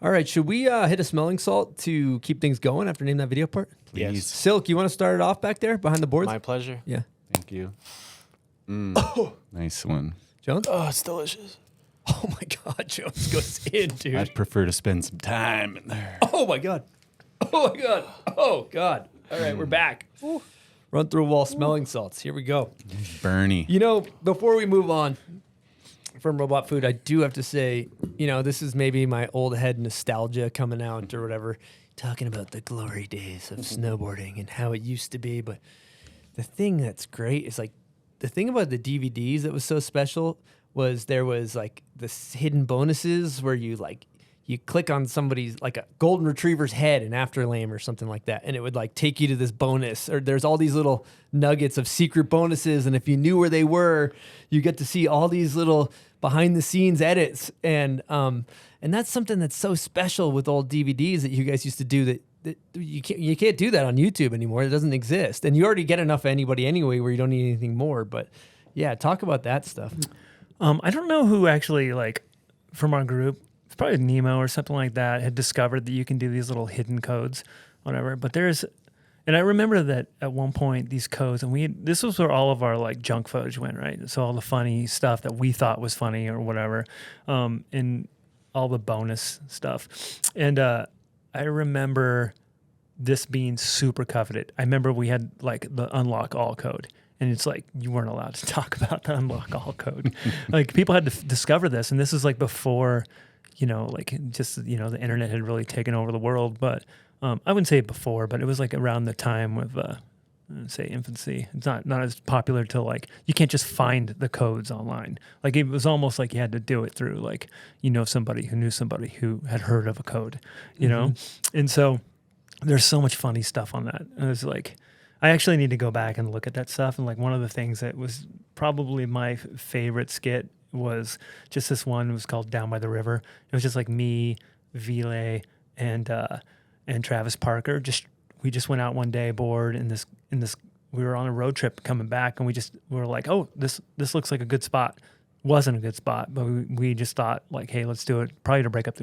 All right, should we hit a smelling salt to keep things going after Name That Video Part? Please. Silk, you want to start it off back there behind the boards? My pleasure. Yeah. Thank you. Nice one. Jones? Oh, it's delicious. Oh my God, Jones goes in, dude. I'd prefer to spend some time in there. Oh my God. Oh my God. Oh God. All right, we're back. Run through a wall smelling salts. Here we go. Bernie. Before we move on from robot food, I do have to say, this is maybe my old head nostalgia coming out or whatever, talking about the glory days of snowboarding and how it used to be. But the thing that's great is like the thing about the DVDs that was so special was there was like this hidden bonuses where you click on somebody's like a golden retriever's head in Afterlame or something like that, and it would like take you to this bonus. Or there's all these little nuggets of secret bonuses, and if you knew where they were, you get to see all these little behind the scenes edits. And that's something that's so special with old DVDs that you guys used to do that you can't do that on YouTube anymore. It doesn't exist, and you already get enough of anybody anyway where you don't need anything more. But yeah, talk about that stuff. I don't know who actually from our group probably Nemo or something like that, had discovered that you can do these little hidden codes, whatever. But and I remember that at one point these codes, and this was where all of our like junk footage went, right? So all the funny stuff that we thought was funny or whatever, and all the bonus stuff. And I remember this being super coveted. I remember we had like the unlock all code, and it's like you weren't allowed to talk about the unlock all code. Like people had to discover this, and this is like before, like just the internet had really taken over the world, but. I wouldn't say before, but it was like around the time of, say, infancy. It's not as popular till like you can't just find the codes online. Like it was almost like you had to do it through like somebody who knew somebody who had heard of a code, And so there's so much funny stuff on that. And it's like I actually need to go back and look at that stuff. And like one of the things that was probably my favorite skit was just this one. It was called Down by the River. It was just like me, Vile, and Travis Parker. We just went out one day bored in this we were on a road trip coming back, and we were like, oh, this looks like a good spot. Wasn't a good spot, but we just thought like, hey, let's do it. Probably to break up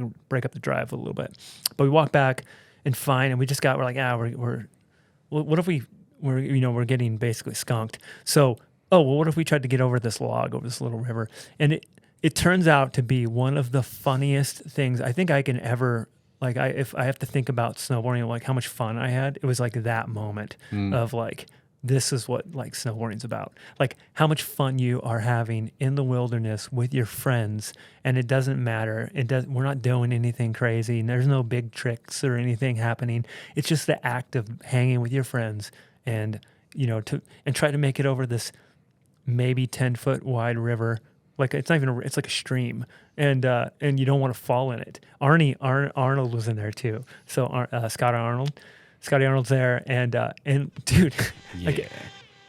the drive a little bit. But we walked back and we just we're like, what if we're getting basically skunked. So what if we tried to get over this log, over this little river? And it turns out to be one of the funniest things I think I can ever. Like if I have to think about snowboarding, like how much fun I had, it was like that moment of like, this is what like snowboarding's about. Like how much fun you are having in the wilderness with your friends, and it doesn't matter. We're not doing anything crazy, and there's no big tricks or anything happening. It's just the act of hanging with your friends and try to make it over this maybe 10-foot wide river. Like it's not even it's like a stream, and you don't want to fall in it. Arnold was in there too. So Scotty Arnold's there, and dude, like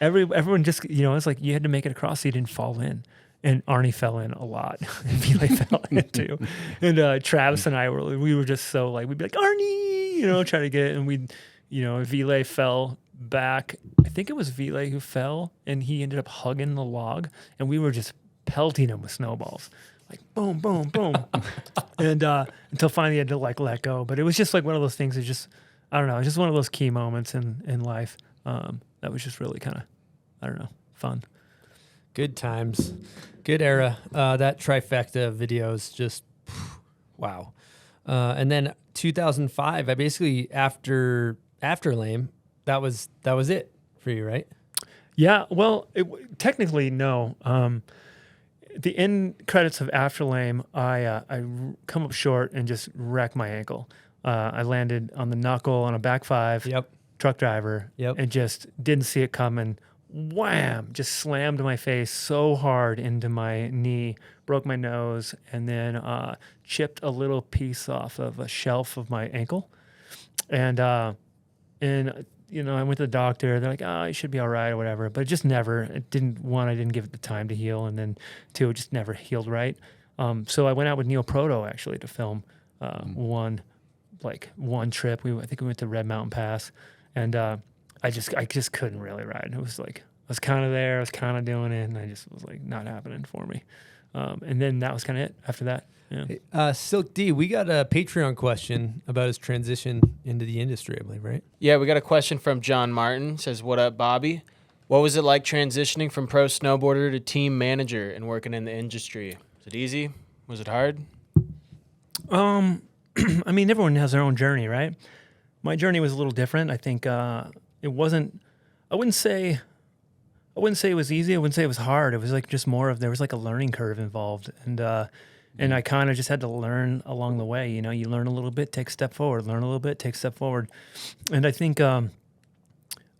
everyone just it's like you had to make it across so you didn't fall in. And Arnie fell in a lot. And Vile fell in too. And Travis and I we were just so like we'd be like Arnie, try to get it, and Vile fell back. I think it was Vile who fell, and he ended up hugging the log, and we were just pelting him with snowballs, like boom, boom, boom, and until finally he had to like let go. But it was just like one of those things. It's just I don't know. It's just one of those key moments in life that was just really kind of fun. Good times, good era. That trifecta of videos, just wow. And then 2005, I basically after Lame, that was it for you, right? Yeah. Well, technically no. The end credits of After Lame, I come up short and just wreck my ankle. I landed on the knuckle on a back five. Yep. Truck driver. Yep. And just didn't see it coming. Wham! Just slammed my face so hard into my knee, broke my nose, and then chipped a little piece off of a shelf of my ankle. And I went to the doctor. They're like, you should be all right or whatever. But I didn't give it the time to heal. And then two, it just never healed right. So I went out with Neil Proto actually to film one trip. I think we went to Red Mountain Pass, and I just couldn't really ride. It was like, I was kind of there, I was kind of doing it, and I just was like, not happening for me. And then that was kind of it after that. Yeah. Silk D, we got a Patreon question about his transition into the industry, I believe, right? Yeah, we got a question from John Martin. Says, what up, Bobby? What was it like transitioning from pro snowboarder to team manager and working in the industry? Was it easy? Was it hard? I mean, everyone has their own journey, right? My journey was a little different. I think it wasn't. I wouldn't say it was easy. I wouldn't say it was hard. It was like just there was like a learning curve involved, and I kind of just had to learn along the way. You learn a little bit, take a step forward. Learn a little bit, take a step forward. And I think when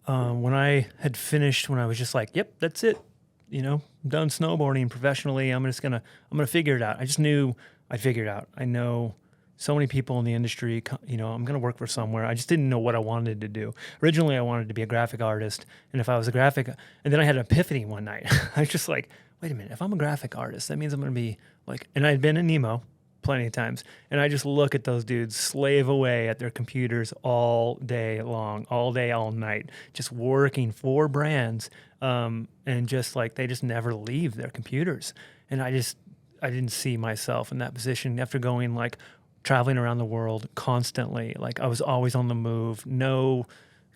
I had finished, when I was just like, "Yep, that's it," I'm done snowboarding professionally. I'm gonna figure it out. I just knew I'd figure it out. I know so many people in the industry, I'm going to work for somewhere. I just didn't know what I wanted to do. Originally, I wanted to be a graphic artist. And if I was a graphic, and then I had an epiphany one night. I was just like, wait a minute, if I'm a graphic artist, that means I'm going to be like, and I'd been in Nemo plenty of times. And I just look at those dudes slave away at their computers all day long, all day, all night, just working for brands. And just like, they just never leave their computers. And I I didn't see myself in that position after going like traveling around the world constantly. Like I was always on the move, no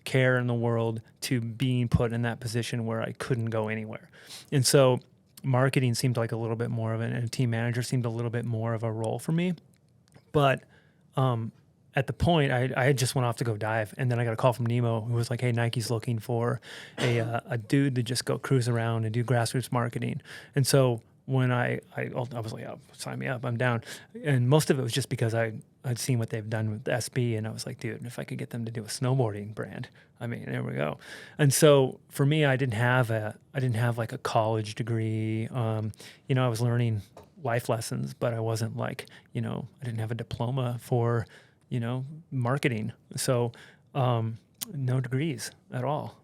care in the world, to being put in that position where I couldn't go anywhere. And so marketing seemed like a little bit more of it, and team manager seemed a little bit more of a role for me. But at the point, I had just went off to go dive, and then I got a call from Nemo, who was like, "Hey, Nike's looking for a dude to just go cruise around and do grassroots marketing." And so when I was like, "Oh, sign me up, I'm down." And most of it was just because I'd seen what they've done with SB, and I was like, "Dude, if I could get them to do a snowboarding brand, I mean, there we go." And so for me, I didn't have like a college degree. You know, I was learning life lessons, but I wasn't like, you know, I didn't have a diploma for, you know, marketing. So no degrees at all.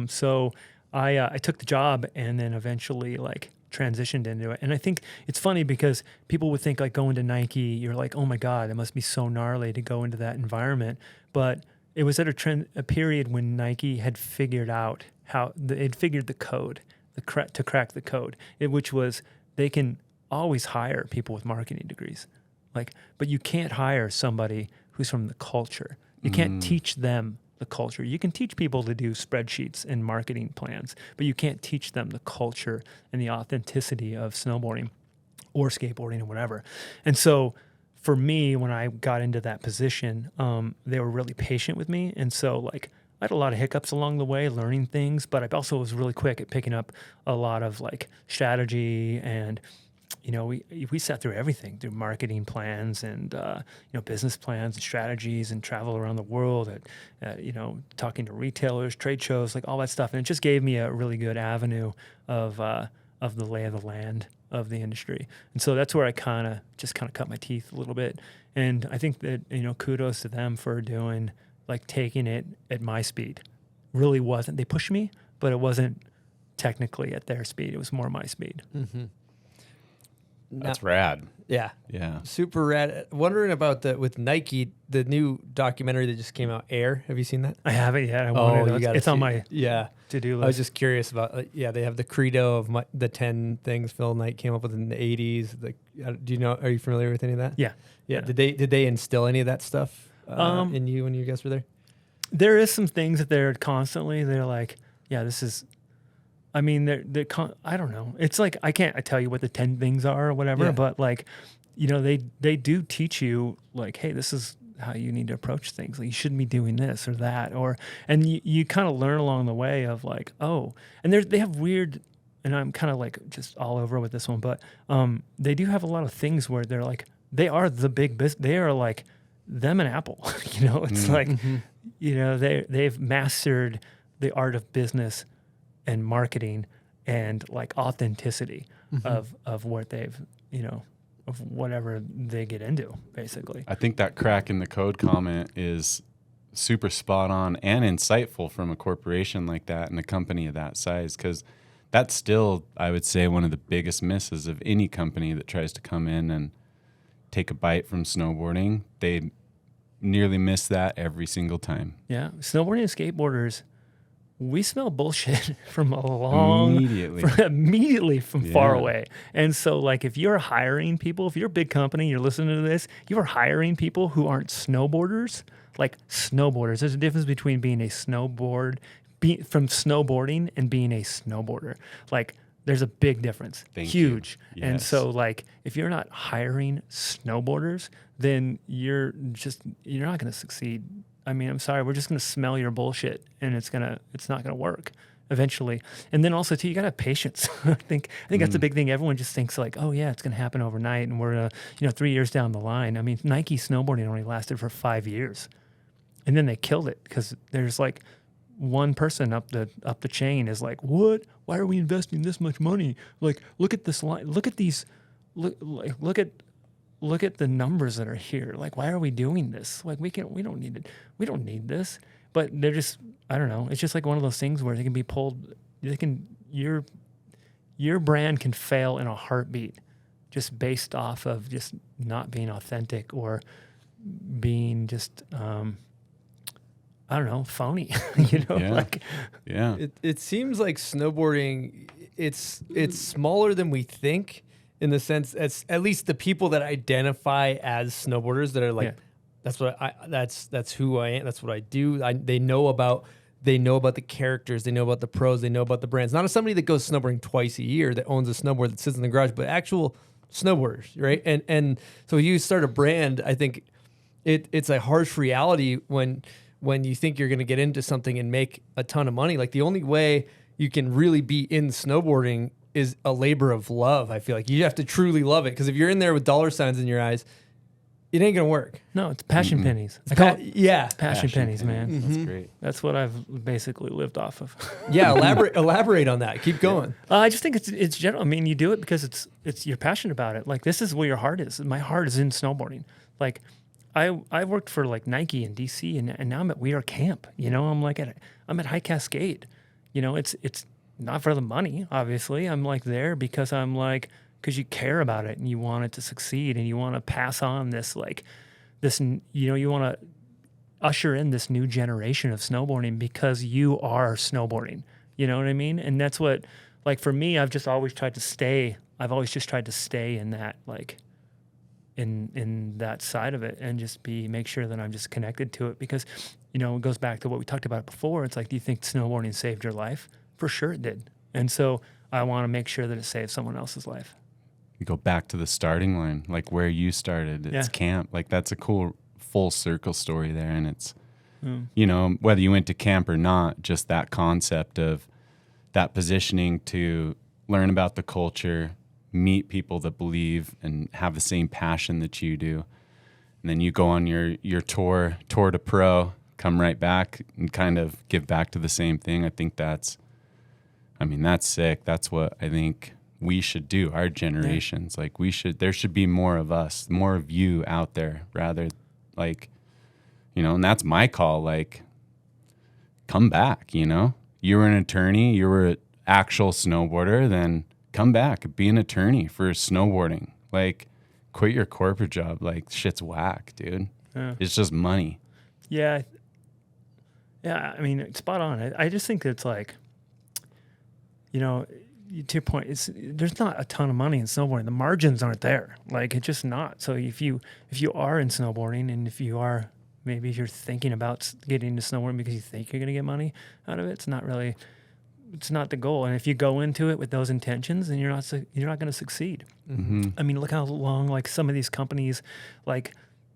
So I took the job and then eventually like transitioned into it. And I think it's funny because people would think like going to Nike, you're like, oh my God, it must be so gnarly to go into that environment. But it was at a period when Nike had figured out they'd figured the code, to crack the code, which was they can always hire people with marketing degrees. Like, but you can't hire somebody who's from the culture. You can't teach them the culture. You can teach people to do spreadsheets and marketing plans, but you can't teach them the culture and the authenticity of snowboarding or skateboarding or whatever. And so for me, when I got into that position, they were really patient with me. And so like I had a lot of hiccups along the way, learning things, but I also was really quick at picking up a lot of like strategy, and you know, we sat through everything, through marketing plans and, you know, business plans and strategies, and travel around the world at, you know, talking to retailers, trade shows, like all that stuff. And it just gave me a really good avenue of the lay of the land of the industry. And so that's where I kind of cut my teeth a little bit. And I think that, you know, kudos to them for taking it at my speed. Really wasn't, they pushed me, but it wasn't technically at their speed. It was more my speed. Mm-hmm. That's rad. Yeah. Yeah. Super rad. Wondering about with Nike, the new documentary that just came out, Air. Have you seen that? I haven't yet. It's on my to-do list. I was just curious about, they have the credo of the 10 things Phil Knight came up with in the 80s. Do you know, are you familiar with any of that? Yeah. Yeah. Did they instill any of that stuff in you when you guys were there? There is some things that they're like, yeah, this is, I mean, I don't know. It's like, I tell you what the 10 things are or whatever, but like, you know, they do teach you like, hey, this is how you need to approach things. Like you shouldn't be doing this or that, and you kind of learn along the way of like, oh, and they have weird, and I'm kind of like just all over with this one, but they do have a lot of things where they're like, they are the big business. They are like them and Apple, you know, it's like, you know, they've mastered the art of business and marketing and like authenticity of what they've, you know, of whatever they get into, basically. I think that crack in the code comment is super spot on and insightful from a corporation like that and a company of that size, because that's still, I would say, one of the biggest misses of any company that tries to come in and take a bite from snowboarding. They nearly miss that every single time. Yeah. Snowboarding and skateboarders, we smell bullshit from immediately from far away. And so like if you're hiring people, if you're a big company, you're listening to this, you are hiring people who aren't snowboarders, like snowboarders. There's a difference between being a from snowboarding and being a snowboarder. Like there's a big difference. Huge. Yes. And so like if you're not hiring snowboarders, then you're not going to succeed. I mean, I'm sorry, we're just going to smell your bullshit, and it's not going to work eventually. And then also too, you got to have patience. I think that's a big thing. Everyone just thinks like, oh yeah, it's going to happen overnight, and we're 3 years down the line. I mean, Nike snowboarding only lasted for 5 years, and then they killed it because there's like one person up the chain is like, what? Why are we investing this much money? Like, look at this line. Look at these. Look at the numbers that are here. Like, why are we doing this? Like, we don't need it. We don't need this. But they're just, I don't know. It's just like one of those things where they can be pulled. Your brand can fail in a heartbeat, just based off of just not being authentic or being just, I don't know, phony. You know, It seems like snowboarding. It's smaller than we think. in the sense as at least the people that identify as snowboarders that are like, that's who I am. That's what I do. They know about the characters. They know about the pros. They know about the brands. Not as somebody that goes snowboarding twice a year that owns a snowboard that sits in the garage, but actual snowboarders, right? And so you start a brand. I think it's a harsh reality when you think you're going to get into something and make a ton of money. Like the only way you can really be in snowboarding is a labor of love. I feel like you have to truly love it, because if you're in there with dollar signs in your eyes, it ain't gonna work. No, it's passion pennies. Passion pennies, man. That's great. That's what I've basically lived off of. Yeah, elaborate on that. Keep going. I just think it's general. I mean, you do it because it's you're passionate about it. Like, this is where your heart is. My heart is in snowboarding. Like, I worked for like Nike in DC, and now I'm at We Are Camp. You know, I'm at High Cascade. You know, it's not for the money, obviously. I'm like there because because you care about it and you want it to succeed, and you want to pass on this, you want to usher in this new generation of snowboarding because you are snowboarding. You know what I mean? And that's what, like, for me, I've always just tried to stay in that, like, in that side of it, and just make sure that I'm just connected to it, because, you know, it goes back to what we talked about before. It's like, do you think snowboarding saved your life? For sure it did. And so I want to make sure that it saves someone else's life. You go back to the starting line, like where you started. It's camp. Like, that's a cool full circle story there. And it's, you know, whether you went to camp or not, just that concept of that positioning to learn about the culture, meet people that believe and have the same passion that you do. And then you go on your tour to pro, come right back and kind of give back to the same thing. I think that's sick. That's what I think we should do, our generations. Like, there should be more of us, more of you out there, rather, like, you know, and that's my call. Like, come back, you know? You were an attorney, you were an actual snowboarder, then come back, be an attorney for snowboarding. Like, quit your corporate job. Like, shit's whack, dude. Yeah. It's just money. Yeah. Yeah, I mean, spot on. I just think it's like, you know, to your point, there's not a ton of money in snowboarding. The margins aren't there. Like, it's just not. So if you are in snowboarding, and if you're thinking about getting into snowboarding because you think you're going to get money out of it, it's not the goal. And if you go into it with those intentions, then you're not going to succeed. Mm-hmm. I mean, look how long, like, some of these companies, like,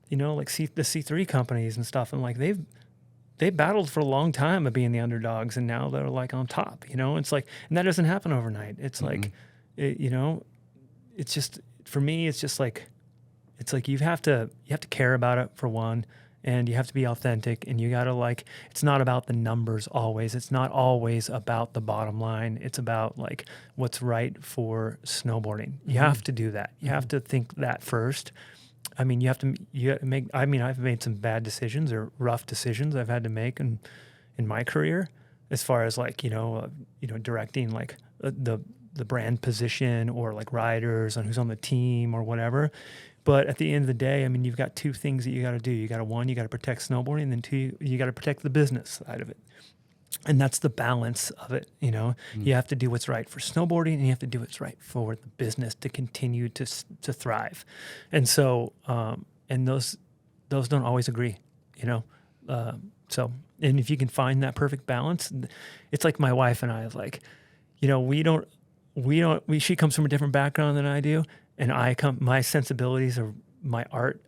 you know, like the C3 companies and stuff, and like they battled for a long time of being the underdogs, and now they're like on top, you know. It's like, and that doesn't happen overnight. It's like, you know, it's just, for me, it's just like, it's like you have to care about it, for one, and you have to be authentic, and you got to, like, it's not about the numbers always. It's not always about the bottom line. It's about, like, what's right for snowboarding. You have to do that. You have to think that first. I mean, I've made some bad decisions or rough decisions I've had to make in my career, as far as, like, you know, directing, like, the brand position, or like riders and who's on the team or whatever. But at the end of the day, I mean, you've got two things that you got to do. You got to protect snowboarding, and then two, you got to protect the business side of it. And that's the balance of it, you know. You have to do what's right for snowboarding, and you have to do what's right for the business to continue to thrive. And so, and those don't always agree, you know. So, and if you can find that perfect balance, it's like my wife and I, like, you know, she comes from a different background than I do, and my sensibilities or my art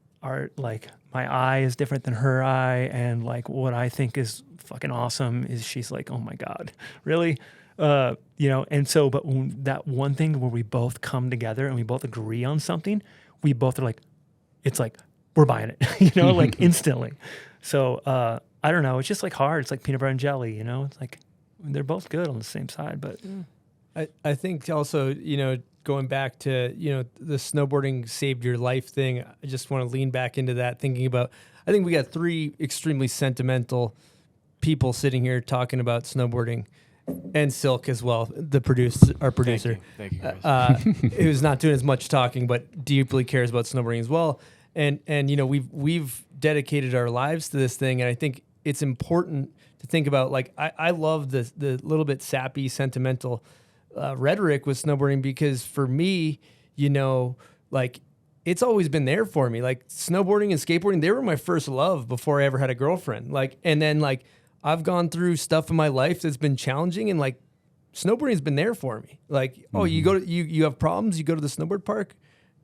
like, my eye is different than her eye, and like what I think is fucking awesome is she's like, oh my God, really? You know, and so, but when that one thing where we both come together and we both agree on something, we both are like, it's like, we're buying it, you know, like, instantly. So, I don't know. It's just like hard. It's like peanut butter and jelly, you know, it's like, they're both good on the same side, but I think also, you know, going back to, you know, the snowboarding saved your life thing, I just want to lean back into that, thinking about, I think we got three extremely sentimental people sitting here talking about snowboarding, and Silk as well, our producer. Thank you. Who's not doing as much talking, but deeply cares about snowboarding as well. And you know, we've dedicated our lives to this thing, and I think it's important to think about, like, I love the little bit sappy, sentimental rhetoric with snowboarding, because for me, you know, like it's always been there for me. Like snowboarding and skateboarding, they were my first love before I ever had a girlfriend. Like, and then like I've gone through stuff in my life that's been challenging, and like snowboarding's been there for me. Like, oh, you go to you have problems, you go to the snowboard park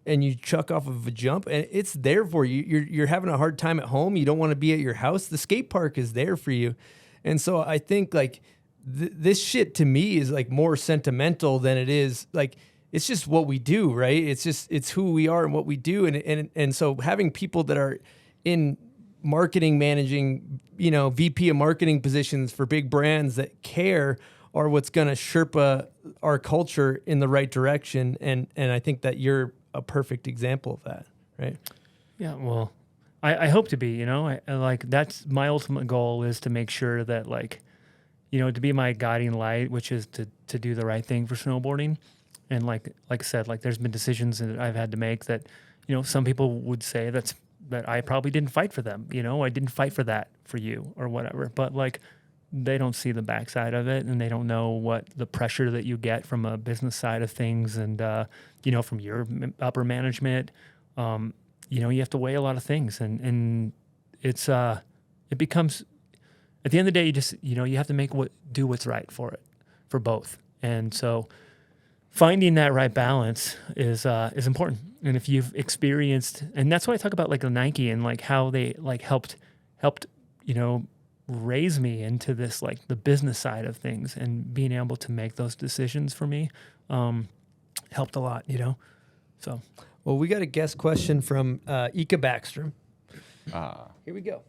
and you chuck off of a jump and it's there for you. You're having a hard time at home, you don't want to be at your house, the skate park is there for you. And so I think like this shit to me is like more sentimental than it is like, it's just what we do, right? It's who we are and what we do. And so having people that are in marketing, managing, you know, VP of marketing positions for big brands that care are what's going to Sherpa our culture in the right direction. And I think that you're a perfect example of that, right? Yeah, well, I hope to be, you know, I like that's my ultimate goal is to make sure that like, you know, to be my guiding light, which is to do the right thing for snowboarding. And like I said, like there's been decisions that I've had to make that, you know, some people would say that I probably didn't fight for them. You know, I didn't fight for that for you or whatever. But like they don't see the backside of it, and they don't know what the pressure that you get from a business side of things, and you know, from your upper management. You know, you have to weigh a lot of things, and it's it becomes at the end of the day, you just, you know, you have to do what's right for both, and so. Finding that right balance is important. And if you've experienced, and that's why I talk about like the Nike and like how they like helped, you know, raise me into this, like the business side of things, and being able to make those decisions for me helped a lot, you know? So. Well, we got a guest question from Ika Backstrom. Here we go.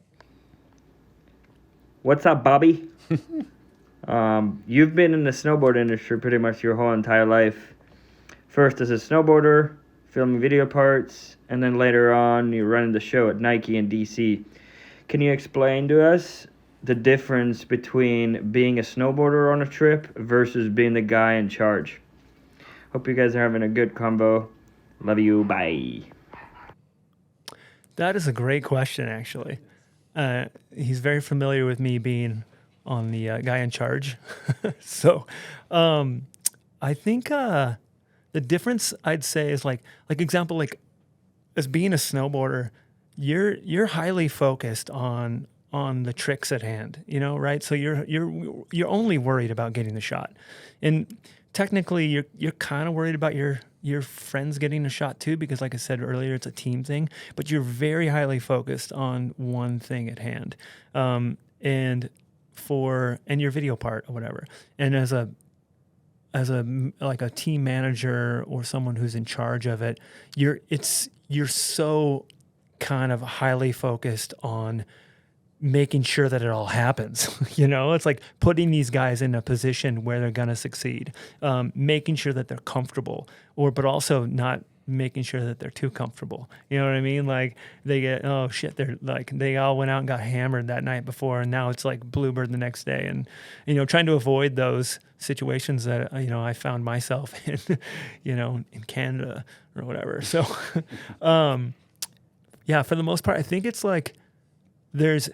What's up, Bobby? You've been in the snowboard industry pretty much your whole entire life. First as a snowboarder, filming video parts, and then later on you running the show at Nike in DC. Can you explain to us the difference between being a snowboarder on a trip versus being the guy in charge? Hope you guys are having a good combo. Love you. Bye. That is a great question, actually. He's very familiar with me being on the guy in charge. So I think the difference I'd say is like example, like as being a snowboarder, you're highly focused on the tricks at hand, you know, right? So you're only worried about getting the shot. And technically you're kind of worried about your friends getting a shot too, because like I said earlier, it's a team thing, but you're very highly focused on one thing at hand. And your video part or whatever. And as a like a team manager or someone who's in charge of it, you're so kind of highly focused on making sure that it all happens. You know, it's like putting these guys in a position where they're going to succeed, making sure that they're comfortable, but also not making sure that they're too comfortable. You know what I mean? Like they get, oh shit, they're like, they all went out and got hammered that night before, and now it's like bluebird the next day. And, you know, trying to avoid those situations that, you know, I found myself in, you know, in Canada or whatever. So, yeah, for the most part, I think it's like there's,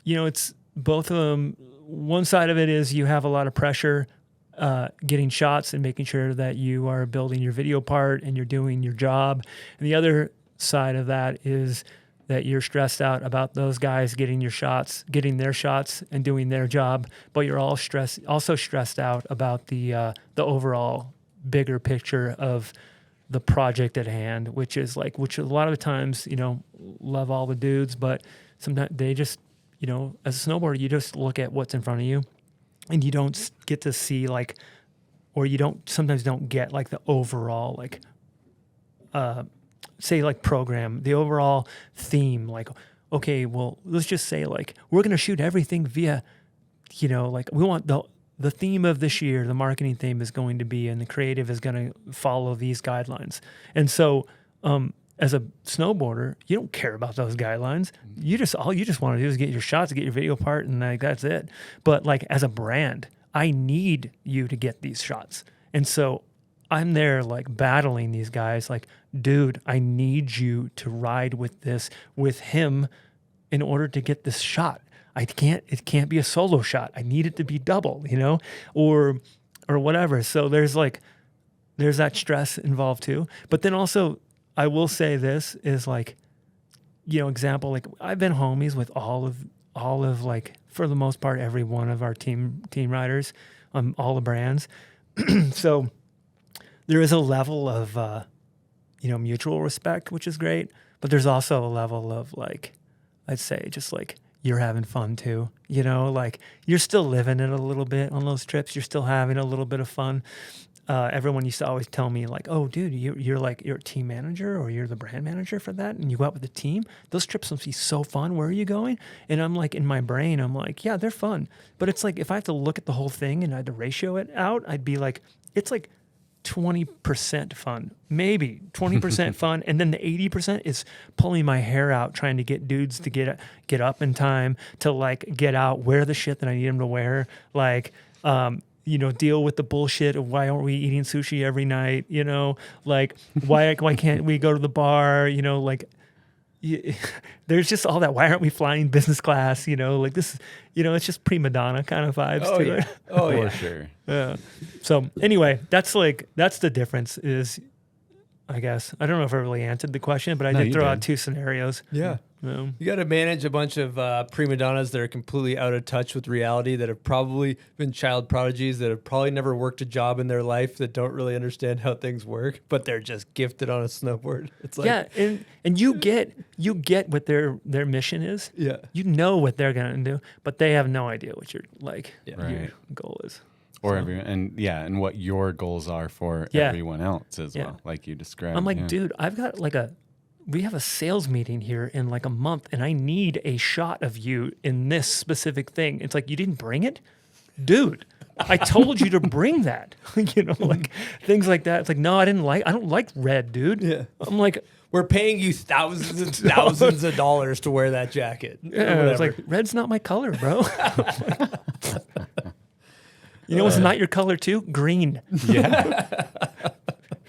you know, it's both of them. One side of it is you have a lot of pressure getting shots and making sure that you are building your video part and you're doing your job. And the other side of that is that you're stressed out about those guys getting their shots and doing their job, but you're also stressed out about the overall bigger picture of the project at hand, which a lot of the times, you know, love all the dudes, but sometimes they just, you know, as a snowboarder, you just look at what's in front of you. And you don't get to see sometimes don't get like the overall, like, say like program, the overall theme, like, okay, well, let's just say like, we're going to shoot everything via, you know, like we want the theme of this year, the marketing theme is going to be, and the creative is going to follow these guidelines. And so, as a snowboarder, you don't care about those guidelines. All you just want to do is get your shots, get your video part, and like that's it. But like as a brand, I need you to get these shots. And so I'm there like battling these guys like, dude, I need you to ride with him in order to get this shot. It can't be a solo shot. I need it to be double, you know, or whatever. So there's like there's that stress involved too. But then also, I will say this is like, example, like I've been homies with all of like, for the most part, every one of our team riders, all the brands. So there is a level of, mutual respect, which is great. But there's also a level of like, I'd say just like, you're having fun too, like you're still living it a little bit on those trips. You're still having a little bit of fun. Everyone used to always tell me like, oh dude, you're a team manager or you're the brand manager for that. And you go out with the team. Those trips must be so fun. Where are you going? And I'm like, in my brain, I'm like, yeah, they're fun. But it's like, if I have to look at the whole thing and I had to ratio it out, I'd be like, it's like 20% fun, maybe 20% fun. And then the 80% is pulling my hair out, trying to get dudes to get up in time to like get out, wear the shit that I need them to wear. Like, deal with the bullshit of why aren't we eating sushi every night? Like why can't we go to the bar? There's just all that. Why aren't we flying business class? Like this, it's just prima donna kind of vibes to it. Oh, for sure. Yeah. So anyway, that's the difference is, I guess, I don't know if I really answered the question, but I did throw out two scenarios. Yeah. You got to manage a bunch of prima donnas that are completely out of touch with reality, that have probably been child prodigies, that have probably never worked a job in their life, that don't really understand how things work, but they're just gifted on a snowboard. It's like, yeah, and you get what their mission is. Yeah, what they're gonna do, but they have no idea what your your goal is. Or and what your goals are for everyone else as well, like you described. I'm like, dude, I've got we have a sales meeting here in like a month, and I need a shot of you in this specific thing. It's like, you didn't bring it, dude. I told you to bring that. Like things like that. It's like, no, I don't like red, dude. Yeah. I'm like, we're paying you thousands and thousands of dollars to wear that jacket. Yeah, it's like, red's not my color, bro. What's not your color too? Green. Yeah.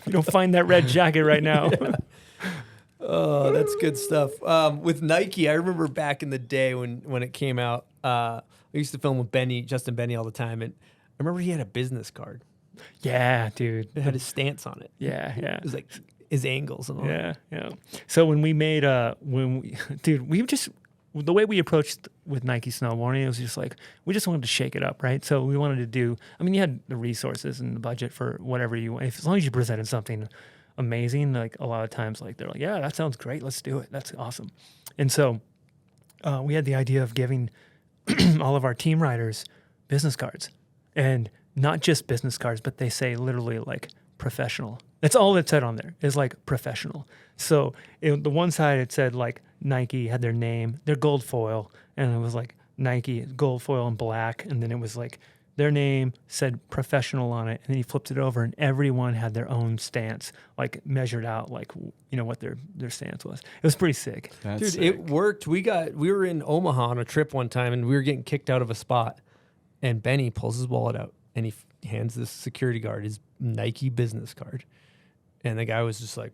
You don't find that red jacket right now. Oh, that's good stuff. With Nike, I remember back in the day when it came out, I used to film with Justin Benny all the time, and I remember he had a business card. Yeah, dude. It had his stance on it. Yeah. It was like his angles and all. Yeah. So when we made the way we approached with Nike snowboarding, it was just like, we just wanted to shake it up, right? So we wanted to do, you had the resources and the budget for whatever you want. As long as you presented something amazing, like a lot of times, like they're like, yeah, that sounds great. Let's do it. That's awesome. And so we had the idea of giving all of our team riders business cards, and not just business cards, but they say literally like professional. That's all it said on there, is like professional. So the one side it said like Nike had their name, their gold foil, and it was like Nike gold foil in black, and then it was like their name said professional on it, and then he flipped it over, and everyone had their own stance, like measured out, like what their stance was. It was pretty sick. Dude, sick. It worked. We were in Omaha on a trip one time, and we were getting kicked out of a spot, and Benny pulls his wallet out, and he hands this security guard his Nike business card, and the guy was just like,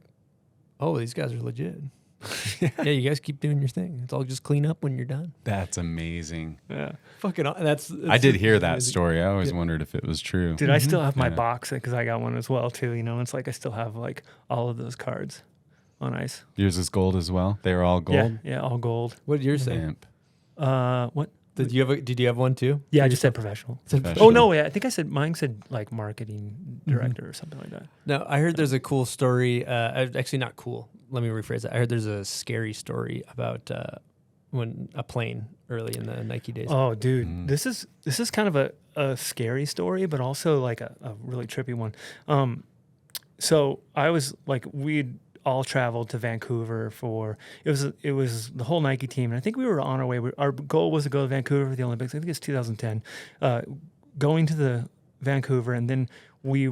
"Oh, these guys are legit." Yeah, you guys keep doing your thing. It's all just clean up when you're done. That's amazing. Yeah, that's I did hear that story. I always wondered if it was true. Dude, I still have my box because I got one as well too. It's like I still have like all of those cards on ice. Yours is gold as well. They were all gold. Yeah, all gold. What did yours say? What? Did you have one too? Yeah, I just said professional. Oh no, I think mine said like marketing director or something like that. No, I heard there's a cool story. Actually, not cool. Let me rephrase it. I heard there's a scary story about when a plane early in the Nike days. Oh, dude, this is kind of a scary story, but also like a really trippy one. So I was like, we'd all traveled to Vancouver for it was the whole Nike team, and I think we were on our way. Our goal was to go to Vancouver for the Olympics. I think it's 2010. Going to the Vancouver, and then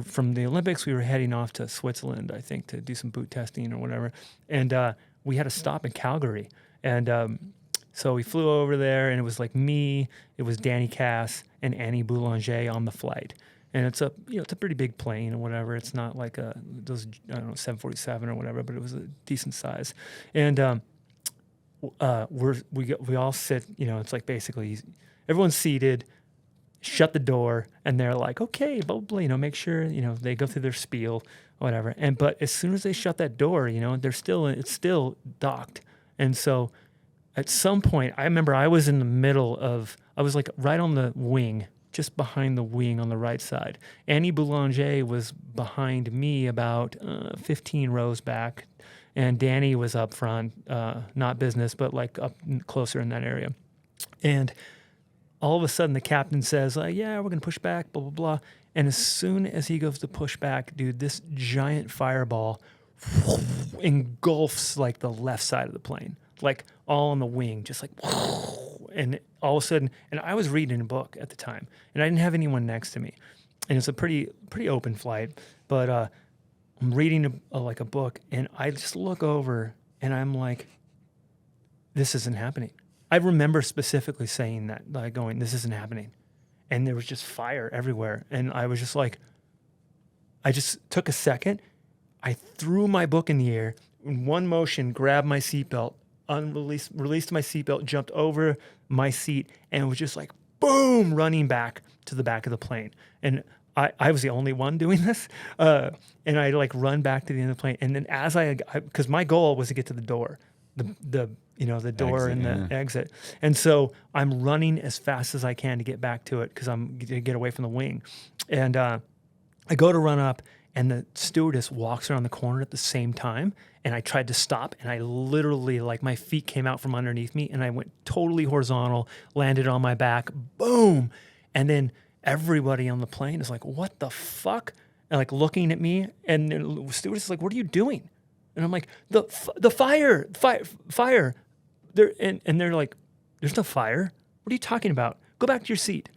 from the Olympics we were heading off to Switzerland, I think, to do some boot testing or whatever. And we had a stop in Calgary, and so we flew over there, and it was like me, it was Danny Cass and Annie Boulanger on the flight. And it's a pretty big plane or whatever. It's not like those 747 or whatever, but it was a decent size. And we all sit. It's like basically everyone's seated. shut the door, and they're like, okay, blah, blah, blah, make sure, they go through their spiel, whatever. But as soon as they shut that door, it's still docked. And so at some point, I remember I was I was like right on the wing, just behind the wing on the right side. Annie Boulanger was behind me about 15 rows back, and Danny was up front, not business, but like up closer in that area. And all of a sudden, the captain says, yeah, we're going to push back, blah, blah, blah. And as soon as he goes to push back, dude, this giant fireball engulfs like the left side of the plane, like all on the wing, just like, and all of a sudden, and I was reading a book at the time, and I didn't have anyone next to me. And it's a pretty open flight, but I'm reading a book, and I just look over, and I'm like, this isn't happening. I remember specifically saying that, like going, this isn't happening. And there was just fire everywhere. And I was just like, I just took a second. I threw my book in the air, in one motion, grabbed my seatbelt, released my seatbelt, jumped over my seat, and was just like, boom, running back to the back of the plane. And I was the only one doing this. And I like run back to the end of the plane. And then because my goal was to get to the door, the door Exit, and the exit. And so I'm running as fast as I can to get back to it because I'm going to get away from the wing. And I go to run up, and the stewardess walks around the corner at the same time. And I tried to stop, and I literally, like, my feet came out from underneath me, and I went totally horizontal, landed on my back, boom. And then everybody on the plane is like, what the fuck? And like looking at me, and the stewardess is like, what are you doing? And I'm like, the fire. And they're like, there's no fire. What are you talking about? Go back to your seat.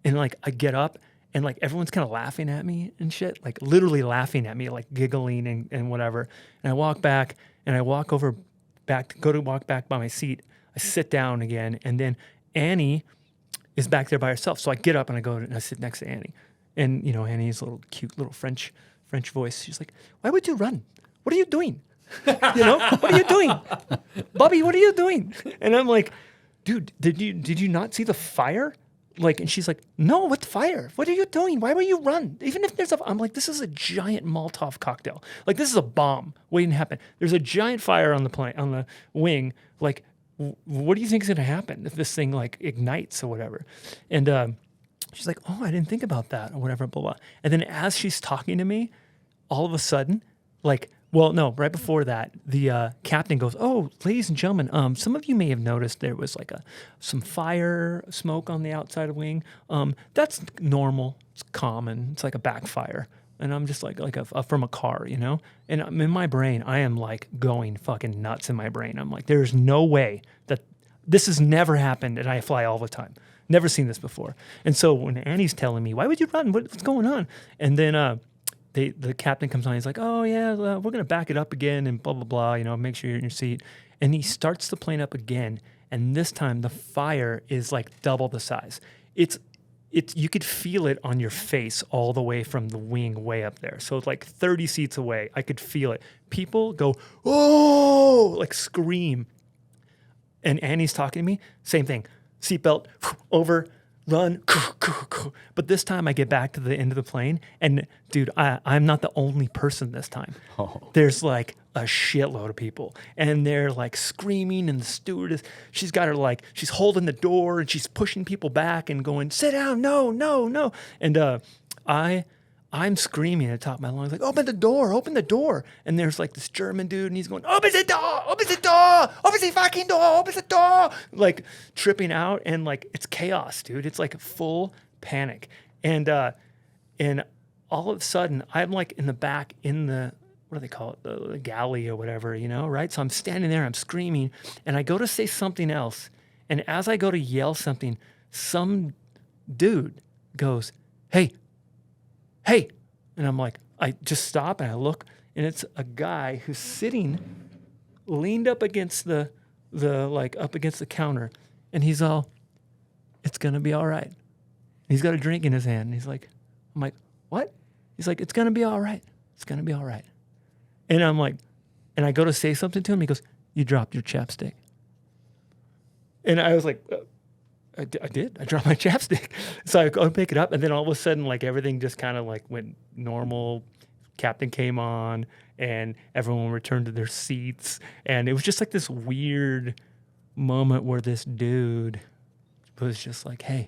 And like, I get up, and like everyone's kind of laughing at me and shit, like literally laughing at me, like giggling and whatever. And I walk back, and I walk over back, go to walk back by my seat. I sit down again, and then Annie is back there by herself. So I get up, and I go and I sit next to Annie. And Annie's a little cute little French voice. She's like, why would you run? What are you doing? What are you doing? Bobby, what are you doing? And I'm like, dude, did you not see the fire? Like, and she's like, no, what fire? What are you doing? Why would you run? Even if there's I'm like, this is a giant Molotov cocktail. Like, this is a bomb waiting to happen. There's a giant fire on the plane, on the wing. Like, what do you think is going to happen if this thing like ignites or whatever? And she's like, oh, I didn't think about that or whatever, blah, blah. And then as she's talking to me, all of a sudden, like, well, no, right before that, the captain goes, oh, ladies and gentlemen, some of you may have noticed there was like some fire smoke on the outside of the wing. That's normal. It's common. It's like a backfire. And I'm just like from a car, And in my brain, I am like going fucking nuts in my brain. I'm like, there's no way that this has never happened, and I fly all the time. Never seen this before. And so when Annie's telling me, why would you run? What's going on? And then the captain comes on. He's like, oh, yeah, we're going to back it up again and blah, blah, blah, make sure you're in your seat. And he starts the plane up again. And this time the fire is like double the size. It's you could feel it on your face all the way from the wing way up there. So it's like 30 seats away. I could feel it. People go, oh, like scream. And Annie's talking to me. Same thing. Seatbelt over, run. But this time I get back to the end of the plane, and dude, I'm not the only person this time. Oh. There's like a shitload of people, and they're like screaming, and the stewardess, she's got her like, she's holding the door, and she's pushing people back and going, sit down, no. And I'm screaming at the top of my lungs, like, open the door. And there's like this German dude, and he's going, open the door, open the fucking door, open the door. Like tripping out, and like, it's chaos, dude. It's like full panic. And all of a sudden, I'm like in the back, in the, what do they call it? The galley or whatever, right? So I'm standing there, I'm screaming, and I go to say something else. And as I go to yell something, some dude goes, hey. And I'm like, I just stop and I look, and it's a guy who's sitting, leaned up against the counter, and he's all, it's gonna be all right. He's got a drink in his hand, and he's like, I'm like, what? He's like, it's gonna be all right. It's gonna be all right. And I'm like, and I go to say something to him, he goes, you dropped your chapstick. And I was like, I did. I dropped my chapstick. So I go pick it up, and then all of a sudden, like everything just kind of like went normal. Captain came on, and everyone returned to their seats, and it was just like this weird moment where this dude was just like, "Hey,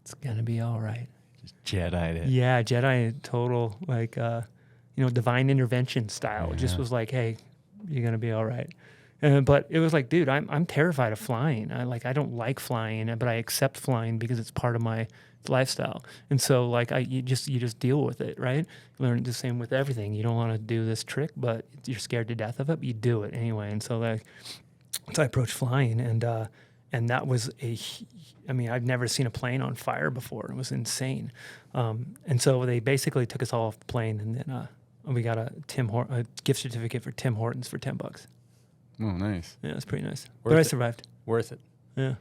it's gonna be all right." Just Jedi'd it. Yeah, Jedi total like divine intervention style. Yeah. Just was like, "Hey, you're gonna be all right." But it was like, dude, I'm terrified of flying. I don't like flying, but I accept flying because it's part of my lifestyle. And so like you just deal with it, right? Learn the same with everything. You don't want to do this trick, but you're scared to death of it, but you do it anyway. And so like I approached flying, and that was I've never seen a plane on fire before. It was insane. And so they basically took us all off the plane, and then we got a gift certificate for Tim Hortons for $10. Oh, nice. Yeah, it's pretty nice. Worth But I it. survived. Worth it. Yeah.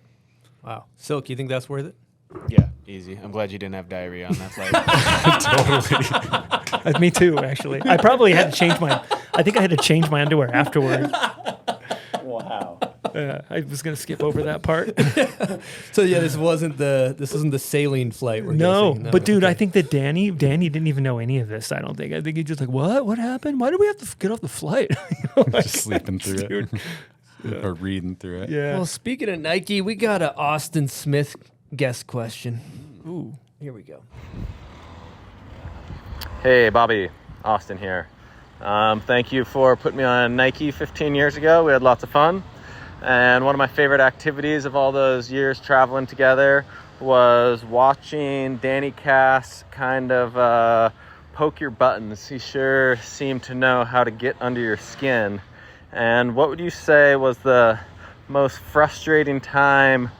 Wow. Silk, you think that's worth it? Yeah, easy. I'm glad you didn't have diarrhea on that flight. Totally. Me too, actually. I probably had to change my underwear afterward. Wow. I was going to skip over that part. So yeah, this wasn't the saline flight. No, guessing. but dude, okay. I think that Danny didn't even know any of this. I don't think. I think he's just like, what happened? Why did we have to get off the flight? Just sleeping through dude. it. Or reading through it. Yeah. Well, speaking of Nike, we got a Austin Smith guest question. Ooh. Here we go. Hey, Bobby. Austin here. Thank you for putting me on Nike 15 years ago. We had lots of fun. And one of my favorite activities of all those years traveling together was watching Danny Cass kind of poke your buttons. He sure seemed to know how to get under your skin. And what would you say was the most frustrating time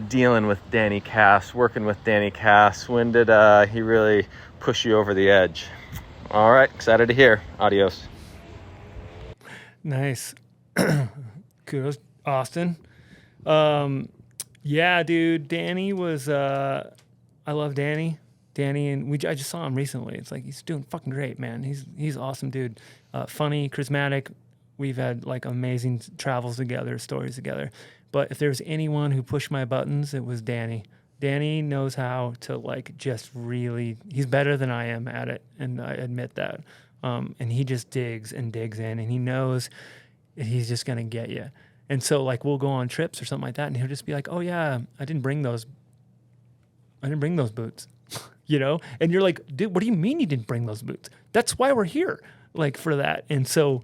dealing with Danny Cass, working with Danny Cass? When did he really push you over the edge? All right, excited to hear. Adios. Nice. Kudos, Austin. Yeah, dude. Danny was. I love Danny. Danny, and I just saw him recently. It's like he's doing fucking great, man. He's awesome, dude. Funny, charismatic. We've had like amazing travels together, stories together. But if there's anyone who pushed my buttons, it was Danny. Danny knows how to like just really. He's better than I am at it, and I admit that. And he just digs and digs in, and he knows he's just gonna get you. And so like we'll go on trips or something like that, and he'll just be like, "Oh yeah, I didn't bring those boots," you know. And you're like, "Dude, what do you mean you didn't bring those boots? That's why we're here, like for that." And so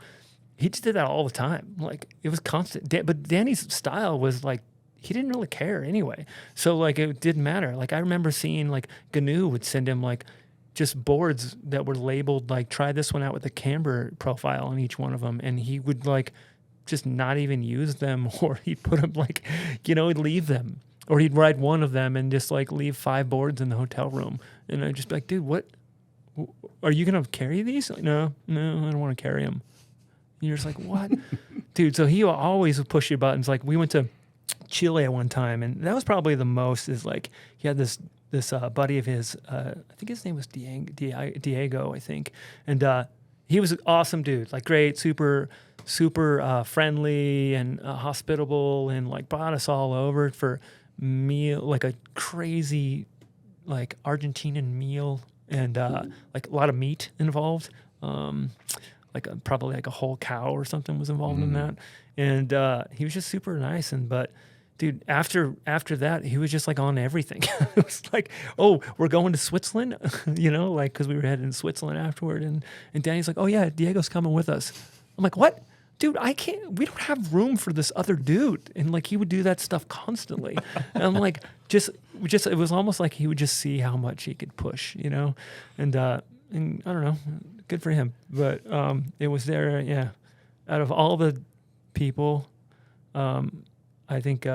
he just did that all the time. Like it was constant. But Danny's style was like he didn't really care anyway. So like it didn't matter. Like I remember seeing like GNU would send him like just boards that were labeled like try this one out with a camber profile on each one of them, and he would like just not even use them, or he'd put them like, he'd leave them, or he'd ride one of them and just like leave 5 boards in the hotel room, and I'd just be like, dude, what are you gonna carry these? Like, no, I don't want to carry them. And you're just like, what? Dude, so he always would push your buttons. Like we went to Chile at one time, and that was probably the most. Is like he had this buddy of his, I think his name was Diego, I think. And he was an awesome dude, like great, super friendly and hospitable, and like brought us all over for meal, like a crazy like Argentinian meal, and like a lot of meat involved. Probably like a whole cow or something was involved in that. And he was just super nice. But dude, after that, he was just like on everything. It was like, oh, we're going to Switzerland, like because we were heading to Switzerland afterward. And Danny's like, oh yeah, Diego's coming with us. I'm like, what? Dude, I can't. We don't have room for this other dude. And like he would do that stuff constantly. And I'm like, just it was almost like he would just see how much he could push, And I don't know, good for him. But it was there, yeah. Out of all the people, I think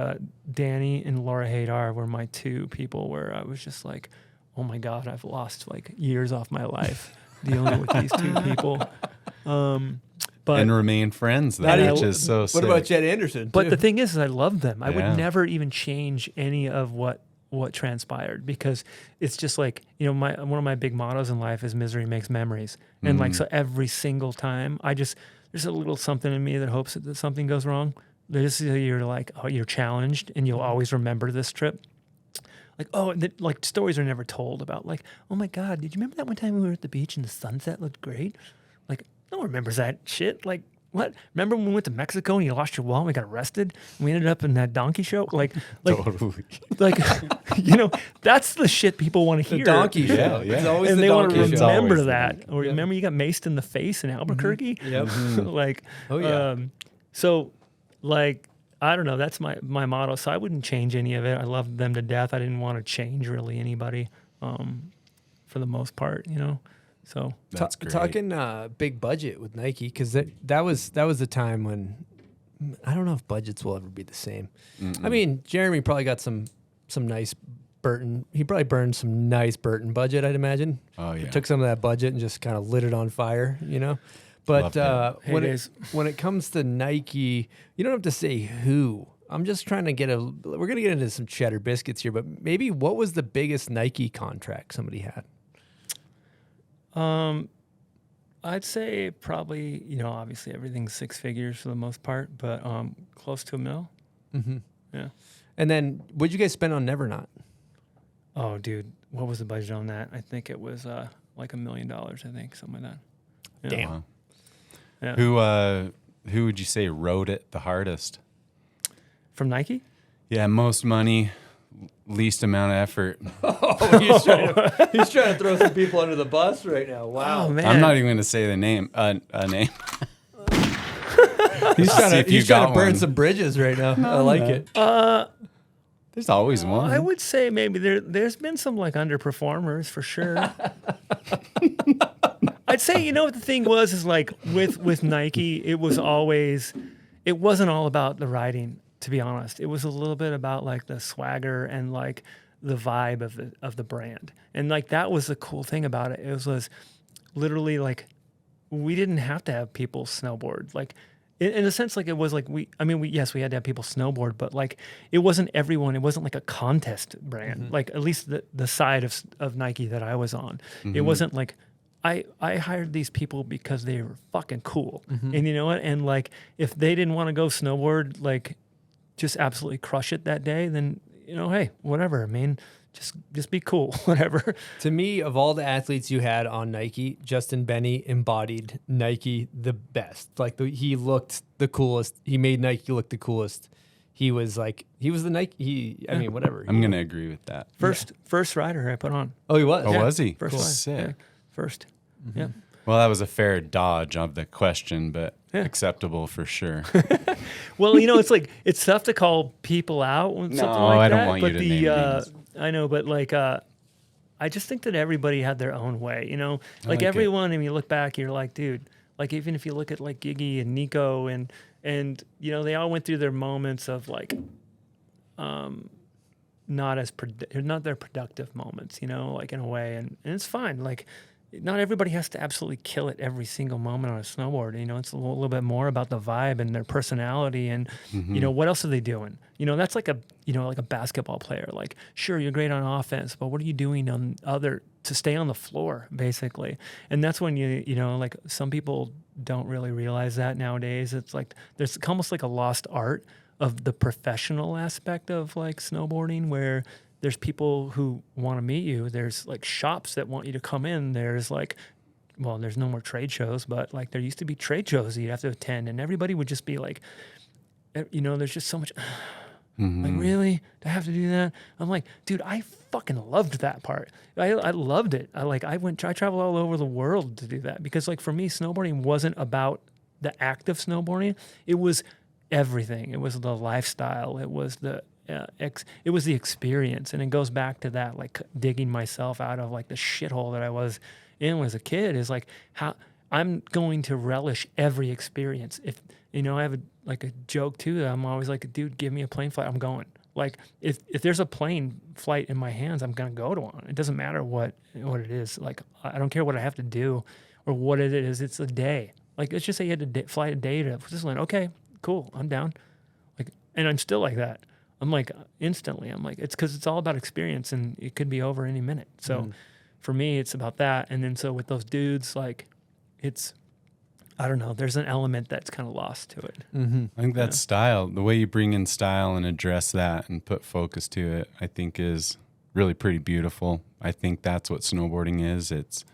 Danny and Laura Hadar were my 2 people where I was just like, oh my God, I've lost like years off my life dealing with these 2 people. But and remain friends, though, which is so sick. What about Jed Anderson? But too? the thing is I love them. I Yeah. would never even change any of what transpired, because it's just like, one of my big mottos in life is misery makes memories. And like, so every single time there's a little something in me that hopes that something goes wrong. This is a year like, oh, you're challenged and you'll always remember this trip. Like, oh, like stories are never told about like, oh my God, did you remember that one time we were at the beach and the sunset looked great? Like, no one remembers that shit. Like, what? Remember when we went to Mexico and you lost your wallet and we got arrested and we ended up in that donkey show? Like, Totally. like, that's the shit people want to hear. The donkey show. Yeah. It's always And the they want to donkey show. remember Always the that. donkey. Or remember you got maced in the face in Albuquerque? Yep. Like, Oh, yeah. So, like, I don't know. That's my motto. So I wouldn't change any of it. I loved them to death. I didn't want to change really anybody, for the most part. So That's great. Talking big budget with Nike, because that was the time when I don't know if budgets will ever be the same. I mean, Jeremy probably got some nice Burton. He probably burned some nice Burton budget, I'd imagine. Oh, yeah. Took some of that budget and just kind of lit it on fire, But Love when it comes to Nike, you don't have to say who. I'm just trying to we're gonna get into some cheddar biscuits here, but maybe what was the biggest Nike contract somebody had? I'd say probably, obviously everything's six figures for the most part, but close to $1 million. Mm-hmm. Yeah. And then what'd you guys spend on Never Not? Oh, dude, what was the budget on that? I think it was like $1 million. I think something like that. Yeah. Damn. Wow. Yeah. Who would you say rode it the hardest? From Nike? Yeah, most money, least amount of effort. Oh, he's trying to throw some people under the bus right now. Wow. Oh, man. I'm not even going to say the name. A name. He's trying if you to got burn one. some bridges right now. I like it. There's always one. I would say maybe there's been some like underperformers for sure. I'd say, what the thing was is like with Nike, it wasn't all about the riding, to be honest. It was a little bit about like the swagger and like the vibe of the brand. And like that was the cool thing about it. It was literally like we didn't have to have people snowboard. Like in a sense, like it was like we had to have people snowboard, but like it wasn't everyone. It wasn't like a contest brand. Mm-hmm. Like at least the side of Nike that I was on. It wasn't like I hired these people because they were fucking cool. Mm-hmm. And you know what? And like if they didn't want to go snowboard, like just absolutely crush it that day, then hey, whatever. I mean, just be cool, whatever. To me, of all the athletes you had on Nike, Justin Benny embodied Nike the best. Like he looked the coolest. He made Nike look the coolest. He was the Nike. I mean, whatever. I'm going to agree with that. First rider I put on. Oh, he was. Oh, was he? First Cool. rider. Sick. Yeah. First. Mm-hmm. Yeah. Well, that was a fair dodge of the question, but acceptable for sure. Well, it's like it's tough to call people out when something like I that. don't want you but to name names. I know, but like I just think that everybody had their own way. Like like it. everyone, and you look back, you're like, dude. Like even if you look at like Giggy and Nico and they all went through their moments of like not their productive moments, like in a way, and it's fine. Like not everybody has to absolutely kill it every single moment on a snowboard. It's a little bit more about the vibe and their personality and, what else are they doing? That's like like a basketball player. Like, sure, you're great on offense, but what are you doing to stay on the floor, basically? And that's when like some people don't really realize that nowadays. It's like, there's almost like a lost art of the professional aspect of like snowboarding where there's people who want to meet you. There's like shops that want you to come in. There's like, well, there's no more trade shows, but like there used to be trade shows that you'd have to attend, and everybody would just be like, there's just so much. Like, really? Do I have to do that? I'm like, dude, I fucking loved that part. I loved it. I traveled all over the world to do that because like for me, snowboarding wasn't about the act of snowboarding. It was everything. It was the lifestyle. It was the experience, and it goes back to that, like digging myself out of like the shithole that I was in as a kid. Is like how I'm going to relish every experience. If I have a joke too. That I'm always like, dude, give me a plane flight. I'm going. Like if there's a plane flight in my hands, I'm gonna go to one. It doesn't matter what it is. Like I don't care what I have to do or what it is. It's a day. Like let's just say you had to fly a day to Switzerland. Okay, cool. I'm down. Like, and I'm still like that. I'm like instantly. I'm like it's because it's all about experience, and it could be over any minute. So for me, it's about that. And then so with those dudes, like it's I don't know, there's an element that's kind of lost to it. I think that's style. The way you bring in style and address that and put focus to it, I think is really pretty beautiful. I think that's what snowboarding is. It's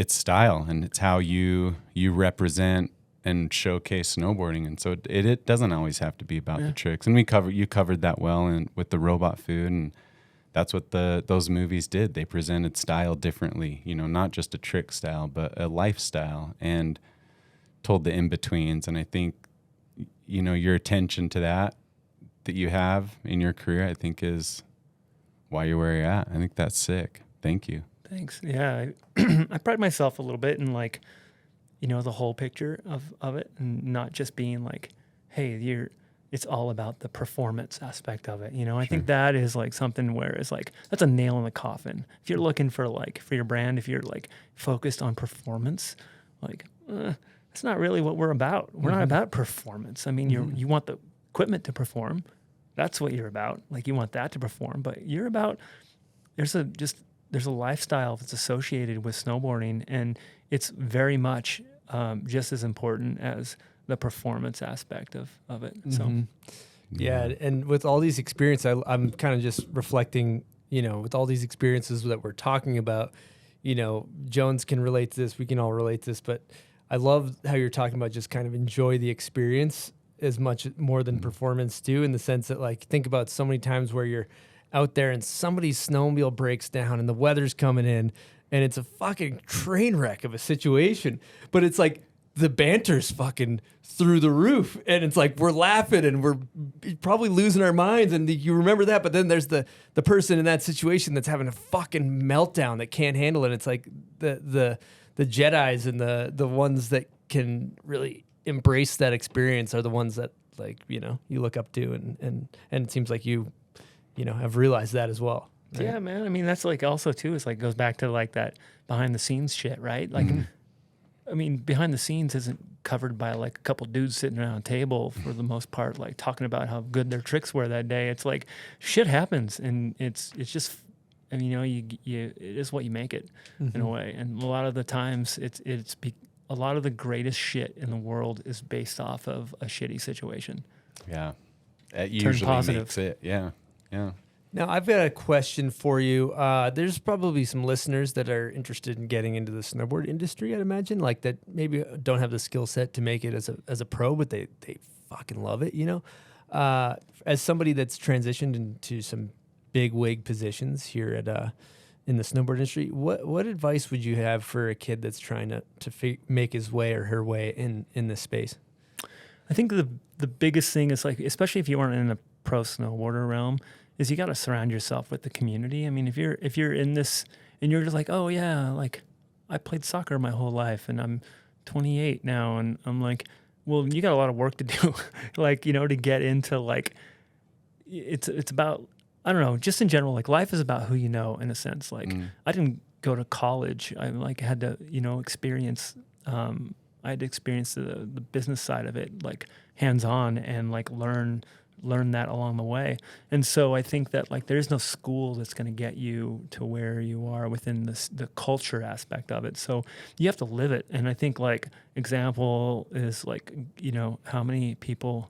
style, and it's how you represent and showcase snowboarding. And so it doesn't always have to be about the tricks. And you covered that well and with the robot food, and that's what those movies did. They presented style differently, not just a trick style, but a lifestyle, and told the in-betweens. And I think, your attention to that you have in your career, I think is why you're where you're at. I think that's sick. Thank you. Thanks. Yeah. I pride myself a little bit in like, the whole picture of it, and not just being like, hey, it's all about the performance aspect of it. I think that is like something where it's like, that's a nail in the coffin. If you're looking for your brand, if you're like focused on performance, like, that's not really what we're about. We're not about performance. I mean, you want the equipment to perform. That's what you're about. Like, you want that to perform, but you're about, there's a lifestyle that's associated with snowboarding, and it's very much just as important as the performance aspect of it. So, yeah. And with all these experiences, I'm kind of just reflecting, with all these experiences that we're talking about, Jones can relate to this, we can all relate to this, but I love how you're talking about just kind of enjoy the experience as much more than performance too, in the sense that, like, think about so many times where you're out there and somebody's snowmobile breaks down and the weather's coming in and it's a fucking train wreck of a situation, but it's like the banter's fucking through the roof, and it's like we're laughing and we're probably losing our minds, and you remember that, but then there's the person in that situation that's having a fucking meltdown that can't handle it. It's like the Jedis and the ones that can really embrace that experience are the ones that, like, you look up to, and it seems like you have realized that as well. Right? Yeah, man. I mean, that's like also too, it's like goes back to like that behind the scenes shit, right? Like, I mean, behind the scenes isn't covered by like a couple dudes sitting around a table for the most part, like talking about how good their tricks were that day. It's like shit happens, and it's just, I mean, it is what you make it in a way. And a lot of the times a lot of the greatest shit in the world is based off of a shitty situation. Yeah. It usually makes it. Yeah. Yeah. Now, I've got a question for you. There's probably some listeners that are interested in getting into the snowboard industry, I'd imagine, like that maybe don't have the skill set to make it as a pro, but they fucking love it, As somebody that's transitioned into some big wig positions here at in the snowboard industry, what advice would you have for a kid that's trying to make his way or her way in this space? I think the biggest thing is, like, especially if you aren't in a pro snowboarder realm, is you got to surround yourself with the community. I mean, if you're in this and you're just like, oh yeah, like I played soccer my whole life and I'm 28 now, and I'm like, well, you got a lot of work to do, like, to get into, like, it's about, I don't know, just in general, like life is about who you know, in a sense. Like I didn't go to college. I had to, experience, I had to experience the business side of it, like hands-on, and like learn that along the way. And so I think that, like, there's no school that's going to get you to where you are within the culture aspect of it. So you have to live it. And I think, like, example is like, how many people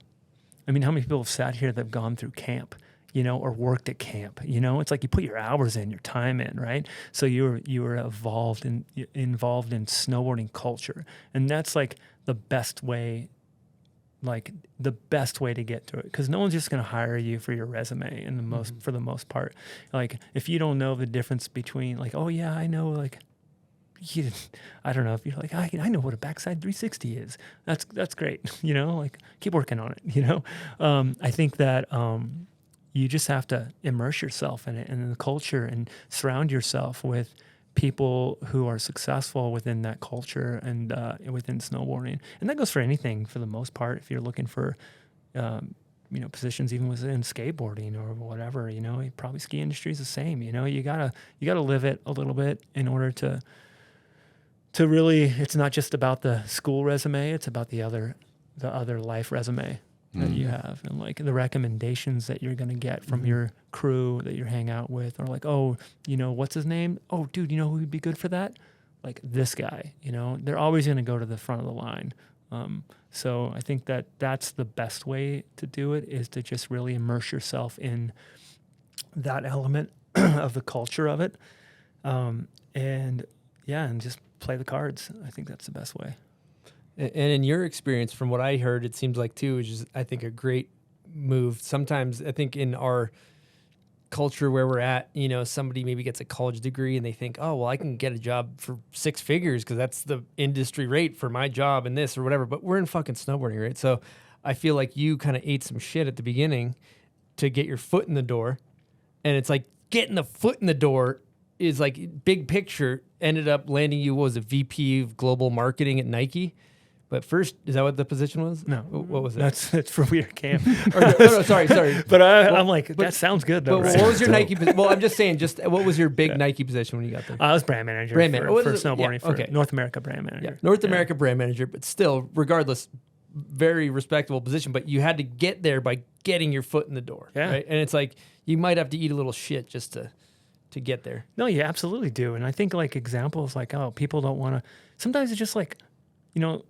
have sat here that have gone through camp, or worked at camp, it's like you put your hours in, your time in, right? So you were involved in snowboarding culture. And that's like the best way to get through it, because no one's just going to hire you for your resume for the most part. Like, if you don't know the difference between, like, oh yeah, I know, like, I don't know, if you're like, I know what a backside 360 is. That's great. Like, keep working on it. I think that you just have to immerse yourself in it and in the culture, and surround yourself with people who are successful within that culture and within snowboarding. And that goes for anything for the most part. If you're looking for, positions even within skateboarding or whatever, probably ski industry is the same. You gotta live it a little bit in order to really. It's not just about the school resume; it's about the other life resume that you have, and like the recommendations that you're going to get from your crew that you hang out with, or like, oh, what's his name? Oh, dude, who would be good for that? like this guy, they're always going to go to the front of the line. So I think that that's the best way to do it, is to just really immerse yourself in that element of the culture of it. And just play the cards. I think that's the best way. And in your experience, from what I heard, it seems like too, is just, I think, a great move. Sometimes I think in our culture where we're at, somebody maybe gets a college degree and they think, oh, well, I can get a job for 6 figures because that's the industry rate for my job and this or whatever. But we're in fucking snowboarding, right? So I feel like you kind of ate some shit at the beginning to get your foot in the door. And it's like getting the foot in the door is like big picture ended up landing you, what was it, VP of global marketing at Nike. But first, is that what the position was? No. What was it? That's for We Are Camp. no, sorry. But I'm like, that sounds good though. But right? what was your Nike position? Well, I'm just saying, what was your big Nike position when you got there? I was brand manager. For snowboarding for North America brand manager. Yeah, North America brand manager, but still, regardless, very respectable position. But you had to get there by getting your foot in the door. Yeah. Right? And it's like, you might have to eat a little shit just to get there. No, you absolutely do. And I think like examples like, people don't want to, sometimes it's just like, I don't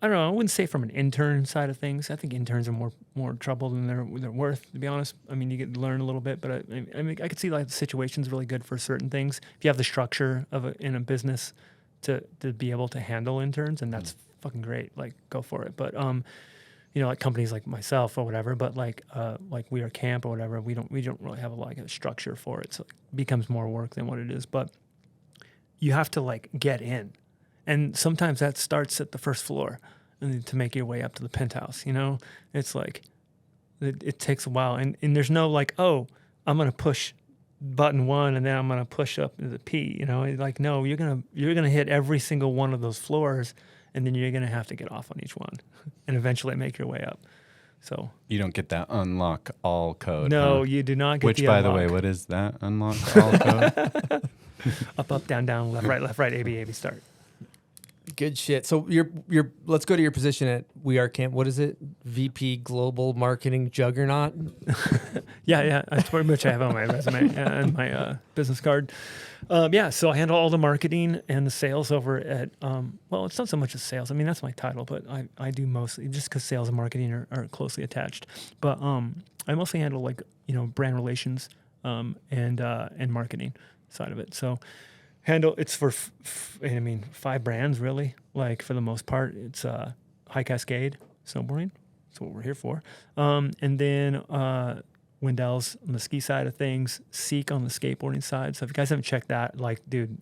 know, I wouldn't say from an intern side of things. I think interns are more trouble than they're worth, to be honest. I mean, you get to learn a little bit, but I mean, I could see like the situation's really good for certain things. If you have the structure in a business to be able to handle interns, and that's fucking great. Like, go for it. But like companies like myself or whatever, but like We Are Camp or whatever, we don't really have a structure for it, so it becomes more work than what it is. But you have to like get in, and sometimes that starts at the first floor, and to make your way up to the penthouse. It's like it takes a while, and there's no like, oh, I'm gonna push button 1 and then I'm gonna push up to the P. Like, no, you're gonna hit every single one of those floors. And then you're going to have to get off on each one and eventually make your way up. So you don't get that unlock all code. No, you do not get Which, the by unlock. the way, what is that unlock all code? Up, down, left, right, AB, start. Good shit. So let's go to your position at We Are Camp. What is it? VP Global Marketing Juggernaut? Yeah. That's pretty much I have on my resume and my business card. So I handle all the marketing and the sales over at, it's not so much as sales. I mean, that's my title, but I do mostly, just because sales and marketing are closely attached. But I mostly handle like, brand relations and marketing side of it. So it's for, 5 brands really. Like for the most part, it's High Cascade Snowboarding. That's what we're here for. And then Wendell's on the ski side of things, Seek on the skateboarding side. So if you guys haven't checked that, like, dude,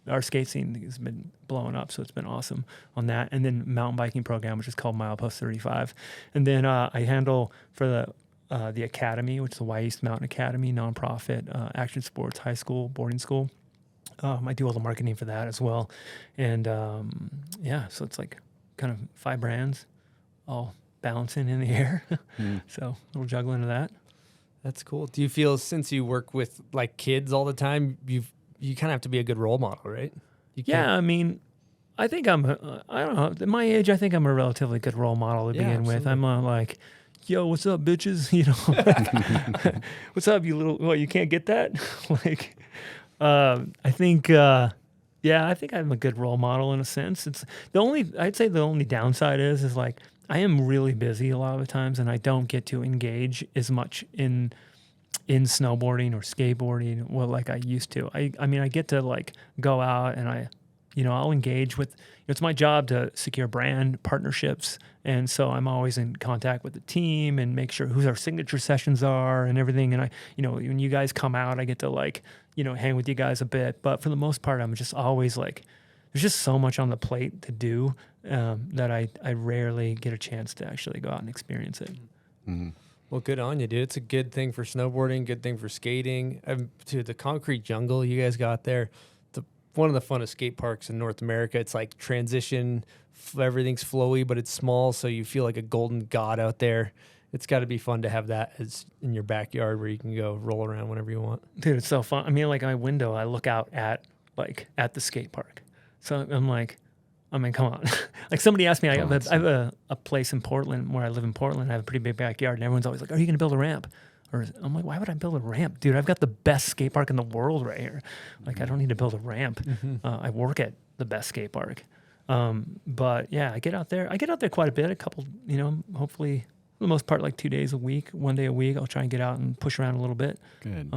our skate scene has been blowing up, so it's been awesome on that. And then mountain biking program, which is called Milepost 35. And then I handle for the academy, which is the Y East Mountain Academy, nonprofit action sports high school boarding school. I do all the marketing for that as well. And so it's like kind of 5 brands all balancing in the air. So a little juggling of that. That's cool. Do you feel, since you work with like kids all the time, you kind of have to be a good role model, right? I mean, I think I don't know, at my age, I think I'm a relatively good role model to begin with. I'm like, yo, what's up, bitches? What's up, you little, what, you can't get that? Like, I think I'm a good role model in a sense. I'd say the only downside is like, I am really busy a lot of the times, and I don't get to engage as much in snowboarding or skateboarding like I used to. I mean, I get to like go out and I'll engage with. It's my job to secure brand partnerships, and so I'm always in contact with the team and make sure who our signature sessions are and everything. And when you guys come out, I get to like hang with you guys a bit. But for the most part, I'm just always like, there's just so much on the plate to do that I rarely get a chance to actually go out and experience it. Mm-hmm. Well, good on you, dude. It's a good thing for snowboarding, good thing for skating. To the concrete jungle you guys got there, one of the funnest skate parks in North America. It's like transition, everything's flowy, but it's small, so you feel like a golden god out there. It's got to be fun to have that as in your backyard where you can go roll around whenever you want. Dude, it's so fun. I mean, like my window, I look out at the skate park. So I'm like, I mean, come on. Like somebody asked me, I have a place in Portland where I live in Portland. I have a pretty big backyard, and everyone's always like, are you going to build a ramp? Or I'm like, why would I build a ramp? Dude, I've got the best skate park in the world right here. Like, I don't need to build a ramp. I work at the best skate park. But yeah, I get out there quite a bit, a couple, hopefully for the most part, like 2 days a week, 1 day a week. I'll try and get out and push around a little bit. Good.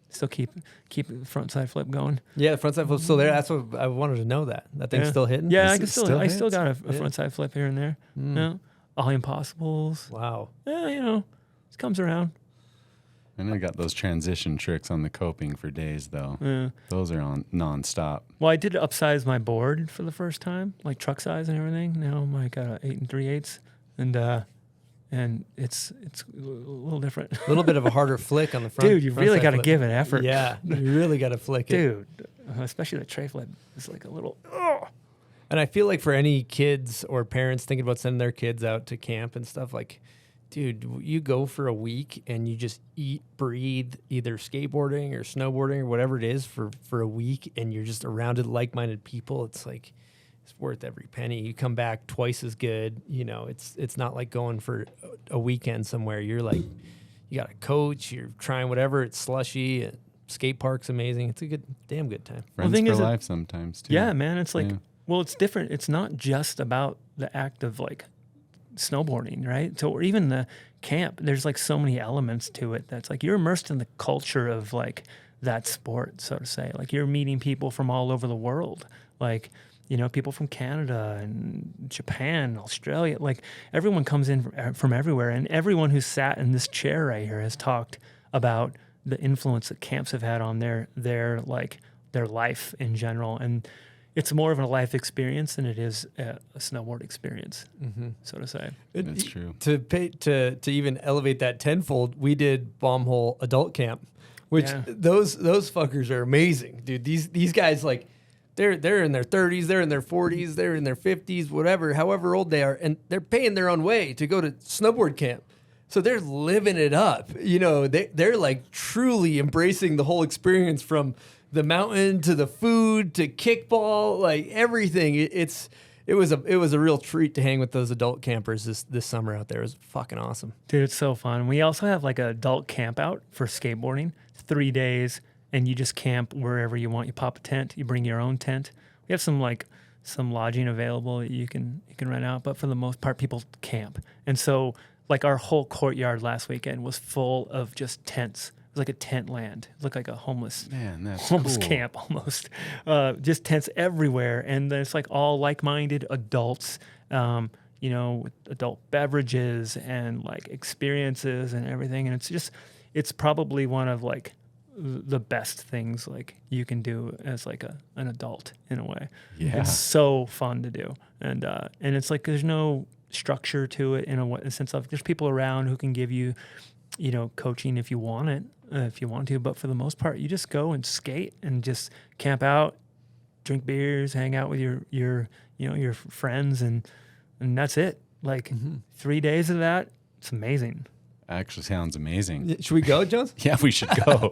Still keep the front side flip going. Yeah, the front side flip's still there. That's what I wanted to know. That thing's still hitting. Yeah, I still got a front side flip here and there. Yeah. All impossibles. Wow. Yeah, it comes around. And I got those transition tricks on the coping for days, though. Yeah. Those are on nonstop. Well, I did upsize my board for the first time, like truck size and everything. Now I got a 8 3/8, and it's a little different. A little bit of a harder flick on the front. Dude, you really got to give it effort. Yeah, you really got to flick it. Dude, especially the tray flip is like a little. Oh. And I feel like for any kids or parents thinking about sending their kids out to camp and stuff, like, dude, you go for a week and you just eat, breathe, either skateboarding or snowboarding or whatever it is for a week, and you're just around like-minded people. It's like, it's worth every penny. You come back twice as good. It's not like going for a weekend somewhere. You're like, you got a coach, you're trying whatever. It's slushy. Skate park's amazing. It's a damn good time. Friends for life sometimes, too. Yeah, man. It's like, well, it's different. It's not just about the act of like snowboarding, right? So, or even the camp, there's like so many elements to it that's like you're immersed in the culture of like that sport, so to say. Like you're meeting people from all over the world, like, people from Canada and Japan, Australia, like everyone comes in from everywhere. And everyone who's sat in this chair right here has talked about the influence that camps have had on their life in general. And it's more of a life experience than it is a snowboard experience, so to say. That's true. To even elevate that tenfold, we did Bombhole Adult Camp, which those fuckers are amazing, dude. These guys, like, they're in their 30s, they're in their 40s, they're in their 50s, whatever, however old they are, and they're paying their own way to go to snowboard camp. So they're living it up. They're like truly embracing the whole experience, from the mountain to the food to kickball, like everything. It was a real treat to hang with those adult campers this summer out there. It was fucking awesome. Dude, it's so fun. We also have like an adult camp out for skateboarding, 3 days, and you just camp wherever you want. You pop a tent, you bring your own tent. We have some lodging available that you can rent out, but for the most part, people camp. And so like our whole courtyard last weekend was full of just tents. It was like a tent land. It looked like a homeless camp almost. Just tents everywhere. And then it's like all like-minded adults, with adult beverages and like experiences and everything. And it's probably one of like the best things like you can do as like an adult in a way. Yeah. It's so fun to do. And it's like there's no structure to it in a sense of there's people around who can give you, coaching if you want it, if you want to. But for the most part, you just go and skate and just camp out, drink beers, hang out with your friends, and that's it. Like 3 days of that, it's amazing. Actually sounds amazing. Should we go, Jones? Yeah, we should go.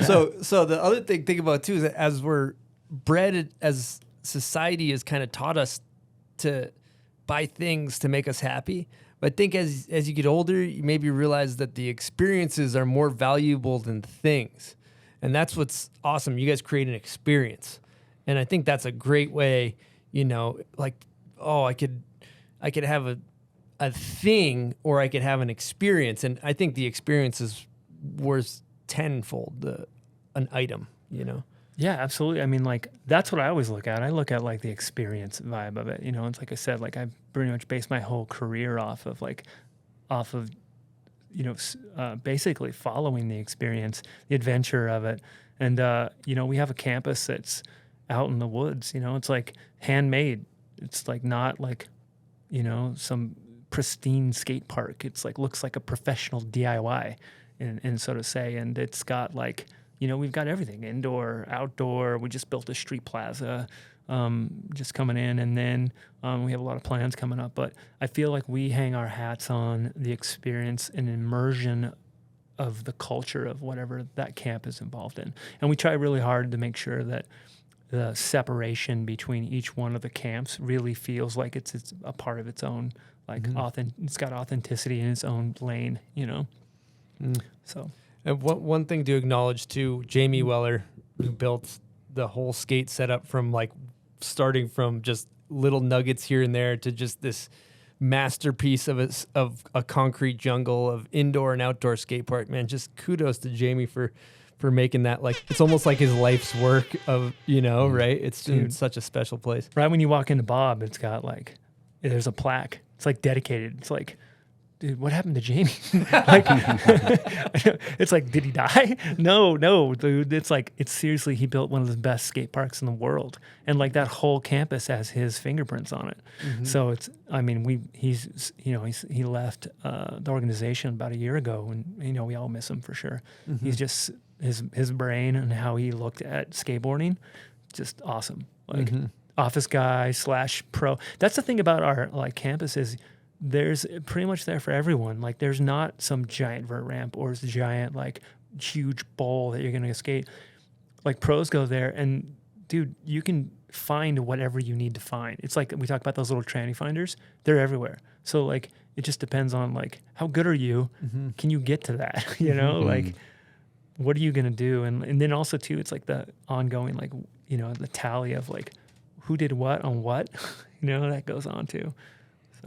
So the other thing about too is that as we're bred, as society has kind of taught us to buy things to make us happy. But I think as you get older, you maybe realize that the experiences are more valuable than things. And that's what's awesome. You guys create an experience. And I think that's a great way, like, I could have a thing, or I could have an experience. And I think the experience is worth tenfold an item, Yeah, absolutely. I mean, like, that's what I always look at. I look at, like, the experience vibe of it. It's like I said, like, I pretty much based my whole career off of, basically following the experience, the adventure of it. And, we have a campus that's out in the woods, it's like handmade. It's like not like, some pristine skate park. It's like, looks like a professional DIY, and so to say. And it's got like, we've got everything, indoor, outdoor. We just built a street plaza just coming in, and then we have a lot of plans coming up. But I feel like we hang our hats on the experience and immersion of the culture of whatever that camp is involved in. And we try really hard to make sure that the separation between each one of the camps really feels like it's a part of its own, like it's got authenticity in its own lane, So. And one thing to acknowledge too, Jamie Weller, who built the whole skate setup from like starting from just little nuggets here and there to just this masterpiece of a concrete jungle of indoor and outdoor skate park. Man, just kudos to Jamie for making that, like, it's almost like his life's work of, right? It's in such a special place. Right when you walk into Bob, it's got like, there's a plaque. It's like dedicated. It's like, dude, what happened to Jamie? Like, it's like, did he die? No, dude. It's like, it's seriously, he built one of the best skate parks in the world, and like that whole campus has his fingerprints on it. So it's, I mean, he left the organization about a year ago, and we all miss him for sure. He's just his brain and how he looked at skateboarding, just awesome. Like office guy / pro. That's the thing about our like campus is, there's pretty much there for everyone. Like, there's not some giant vert ramp or this giant, like, huge bowl that you're going to skate. Like, pros go there, and, dude, you can find whatever you need to find. It's like we talk about those little tranny finders. They're everywhere. So, like, it just depends on, like, how good are you? Can you get to that? Like, what are you going to do? And then also, too, it's like the ongoing, like, the tally of, like, who did what on what, that goes on, too.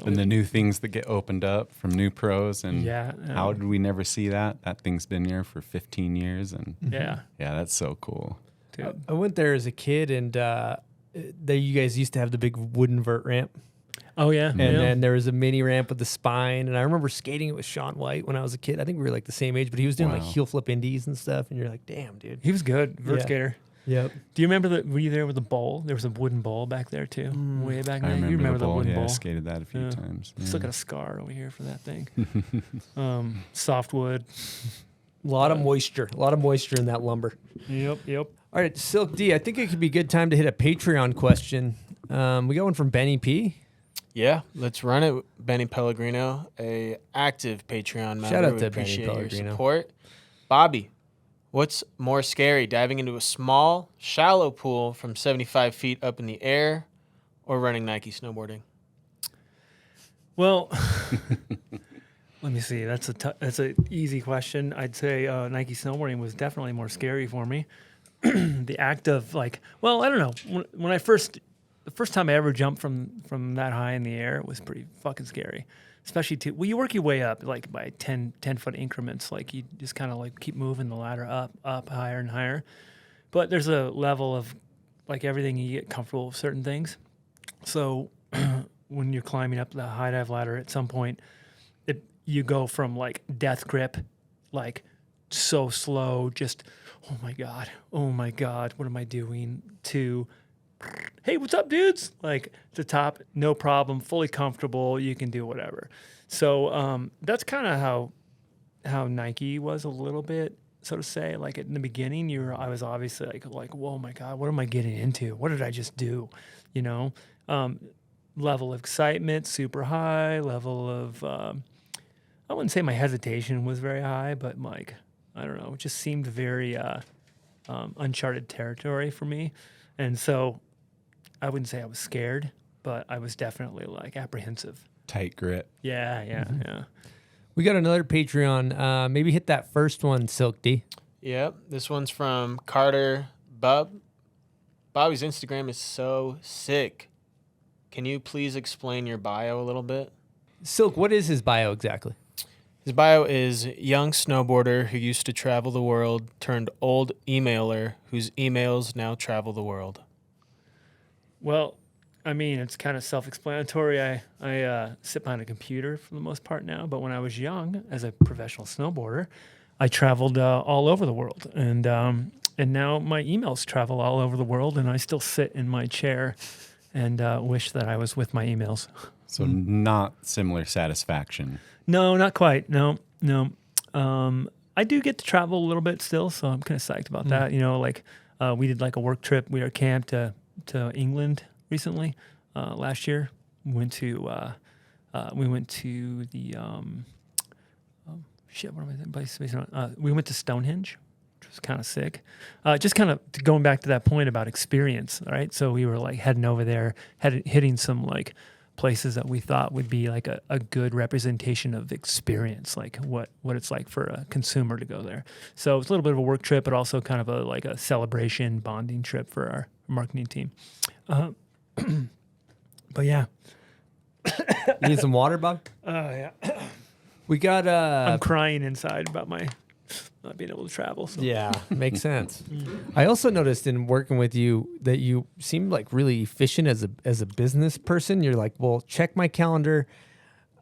And the new things that get opened up from new pros, and how did we never see that? That thing's been here for 15 years, and yeah, that's so cool. I went there as a kid, and you guys used to have the big wooden vert ramp. Oh yeah, and then there was a mini ramp with the spine, and I remember skating it with Sean White when I was a kid. I think we were like the same age, but he was doing like heel flip indies and stuff, and you're like, damn, dude, he was good vert skater. Yep. Do you remember were you there with the bowl? There was a wooden bowl back there too, way back then. You remember the wooden bowl? I skated that a few times. Yeah. Still got a scar over here for that thing. Softwood. A lot of moisture in that lumber. Yep. All right, Silk D, I think it could be a good time to hit a Patreon question. We got one from Benny P. Yeah, let's run it. Benny Pellegrino, a active Patreon member. Shout out we to appreciate Benny Pellegrino. Your support. Bobby, what's more scary, diving into a small, shallow pool from 75 feet up in the air, or running Nike snowboarding? Well, let me see. That's an easy question. I'd say Nike snowboarding was definitely more scary for me. The act of like, well, I don't know. When the first time I ever jumped from that high in the air was pretty fucking scary. Especially you work your way up like by 10-foot increments. Like you just kind of like keep moving the ladder up, higher and higher. But there's a level of like everything, you get comfortable with certain things. So when you're climbing up the high dive ladder, at some point, you go from like death grip, like so slow, just oh my god, what am I doing? To hey, what's up, dudes? Like to top, no problem, fully comfortable. You can do whatever. So that's kind of how Nike was a little bit, so to say. Like in the beginning, I was obviously like, whoa, my God, what am I getting into? What did I just do? Level of excitement, super high. Level of, I wouldn't say my hesitation was very high, but like, I don't know, it just seemed very uncharted territory for me. And so I wouldn't say I was scared, but I was definitely like apprehensive. Tight grip. Yeah. We got another Patreon. Maybe hit that first one, Silk D. Yep. This one's from Carter Bub. Bobby's Instagram is so sick. Can you please explain your bio a little bit? Silk, what is his bio exactly? His bio is young snowboarder who used to travel the world turned old emailer whose emails now travel the world. Well, I mean, it's kind of self-explanatory. I sit behind a computer for the most part now, but when I was young, as a professional snowboarder, I traveled all over the world, and now my emails travel all over the world, and I still sit in my chair and wish that I was with my emails. So not similar satisfaction. No, not quite. No. I do get to travel a little bit still, so I'm kind of psyched about that. We did like a work trip. We were camped to England recently last year. We went to the we went to Stonehenge, which was kind of sick. Just kind of going back to that point about experience, all right? So we were like heading over there, hitting some like places that we thought would be like a good representation of experience, like what it's like for a consumer to go there. So it's a little bit of a work trip, but also kind of a celebration bonding trip for our marketing team. But yeah. You need some water, Bob? Yeah. We got I'm crying inside about my not being able to travel. So. Yeah, makes sense. I also noticed in working with you that you seem like really efficient as a business person. You're like, well, check my calendar.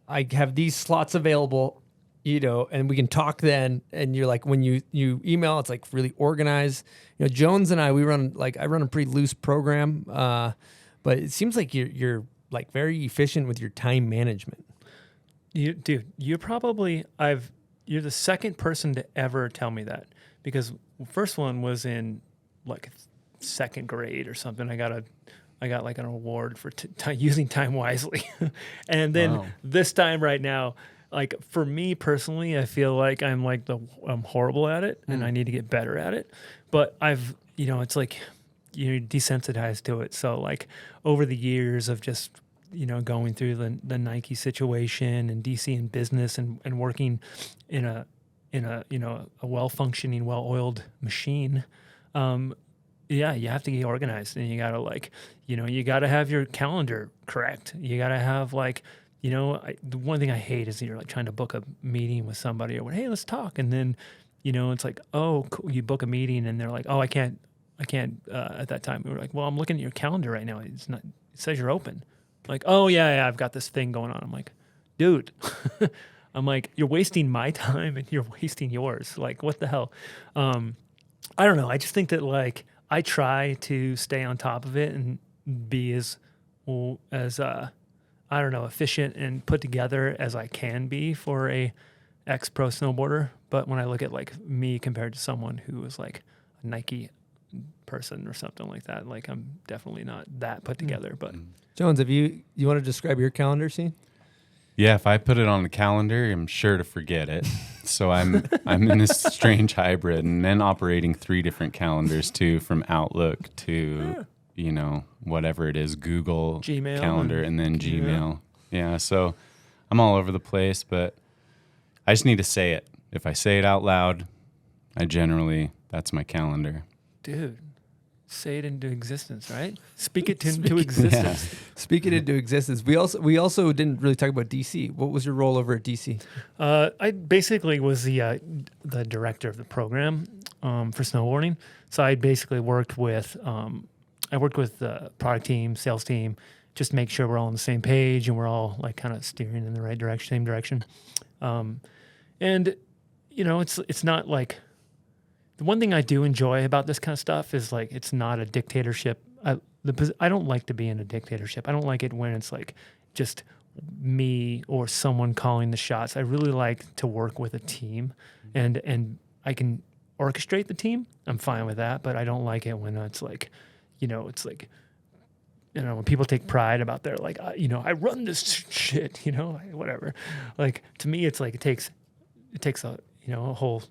I have these slots available, and we can talk then. And you're like, when you email, it's like really organized. Jones and I run a pretty loose program, but it seems like you're like very efficient with your time management. You're the second person to ever tell me that, because the first one was in like second grade or something. I got like an award for using time wisely. And then this time right now, like for me personally, I feel like I'm horrible at it and I need to get better at it. But it's like you're desensitized to it. So like over the years of just going through the Nike situation and DC in business and working in a well-functioning, well-oiled machine, you have to get organized, and you gotta you gotta have your calendar correct. You gotta have the one thing I hate is you're like trying to book a meeting with somebody or hey, let's talk, and then it's like, oh, cool, you book a meeting and they're like, oh, I can't at that time. We were like, well, I'm looking at your calendar right now. It says you're open. Like, oh, yeah, I've got this thing going on. I'm like, dude, I'm like, you're wasting my time and you're wasting yours. Like, what the hell? I don't know. I just think that, I try to stay on top of it and be as efficient and put together as I can be for a ex-pro snowboarder. But when I look at, me compared to someone who was, a Nike person or something like that, I'm definitely not that put together. But Jones, you want to describe your calendar scene? Yeah, if I put it on the calendar, I'm sure to forget it. So I'm in this strange hybrid, and then operating 3 different calendars too, from Outlook to whatever it is, Google Gmail Calendar, and then Gmail. Yeah, so I'm all over the place, but I just need to say it. If I say it out loud, that's my calendar. Dude, say it into existence, right? Speak it into existence. Yeah. Speak it into existence. We also didn't really talk about DC. What was your role over at DC? I basically was the director of the program for snowboarding. So I basically worked with the product team, sales team, just make sure we're all on the same page and we're all kind of steering in the right direction, same direction. And it's not like. The one thing I do enjoy about this kind of stuff is it's not a dictatorship. I don't like to be in a dictatorship. I don't like it when it's just me or someone calling the shots. I really like to work with a team, and I can orchestrate the team. I'm fine with that, but I don't like it when it's when people take pride about their I run this shit, whatever. To me, it's it takes a whole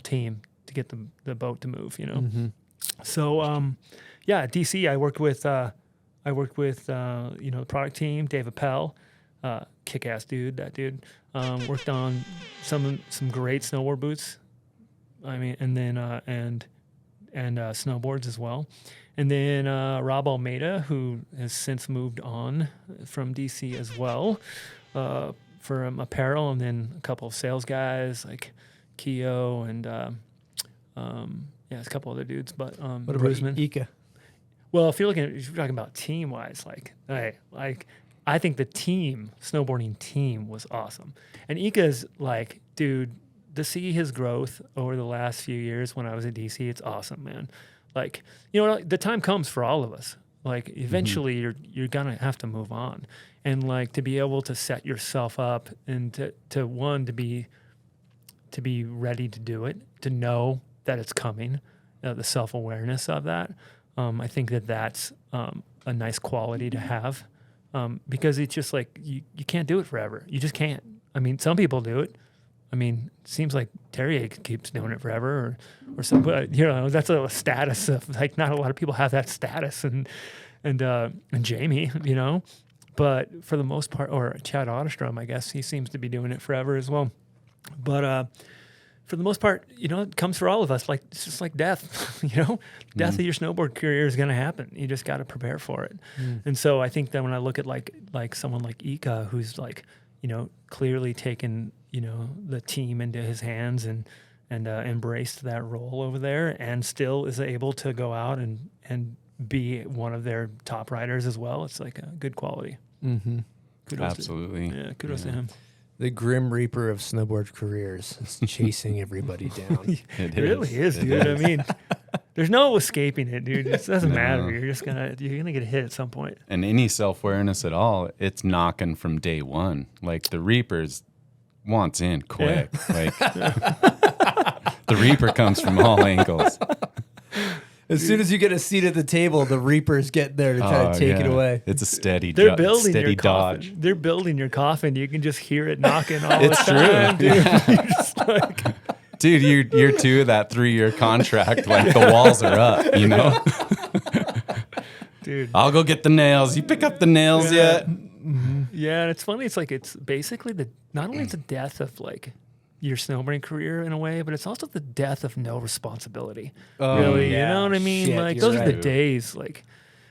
team to get the boat to move, Mm-hmm. So DC, I worked with the product team, Dave Appel, kick-ass dude. That dude worked on some great snowboard boots. I mean, and then and snowboards as well. And then Rob Almeida, who has since moved on from DC as well, for apparel, and then a couple of sales guys like Keo and a couple other dudes. But what about Ika? Well, if you're talking about team wise, I think the snowboarding team was awesome, and Ika's dude, to see his growth over the last few years when I was at DC, it's awesome, man. The time comes for all of us. Eventually, you're gonna have to move on, and to be able to set yourself up and to be ready to do it, to know that it's coming, the self-awareness of that. I think that's a nice quality to have, because it's just you can't do it forever. You just can't. I mean, some people do it. I mean, it seems like Terrier keeps doing it forever, or some. That's a status of not a lot of people have that status, and Jamie, but for the most part, or Chad Otterstrom, I guess he seems to be doing it forever as well. But for the most part, it comes for all of us. Like it's just like death. Death of your snowboard career is going to happen. You just got to prepare for it. And so I think that when I look at like someone like Ika, who's like, clearly taken the team into his hands and embraced that role over there, and still is able to go out and be one of their top riders as well. It's like a good quality. Mm-hmm. Absolutely. Kudos to him. The Grim Reaper of snowboard careers is chasing everybody down. It really is, dude. I mean, there's no escaping it, dude. It doesn't matter. You're gonna get hit at some point. And any self-awareness at all, it's knocking from day one. Like the Reapers wants in quick. Like the Reaper comes from all angles. As soon as you get a seat at the table, the Reapers get there to try to take it away. It's a steady They're dodge. They're building your coffin. You can just hear it knocking all the It's time, true. dude. Yeah. You're just like, Dude, year 2 of that 3-year contract, like the walls are up, Dude. I'll go get the nails. You pick up the nails yet? Yeah, and it's funny. It's like it's basically not only it's the death of like your snowboarding career in a way, but it's also the death of no responsibility. Really, you know what I mean? Shit, like you're those are the right. days like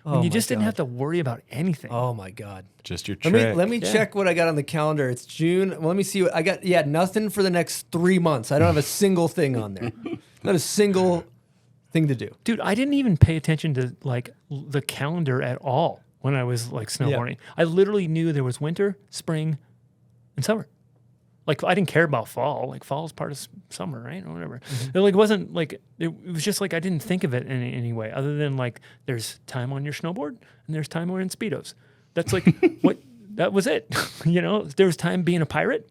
when you just didn't have to worry about anything. Oh my God. Just your trick. Let me check what I got on the calendar. It's June. Well, let me see what I got. Yeah, nothing for the next 3 months. I don't have a single thing on there. Not a single thing to do. Dude, I didn't even pay attention to like the calendar at all when I was like snowboarding. I literally knew there was winter, spring, and summer. Like I didn't care about fall. Like fall is part of summer, right, or whatever. It like wasn't like it was just like I didn't think of it in any way other than like there's time on your snowboard and there's time wearing Speedos. That's like what that was it. There was time being a pirate.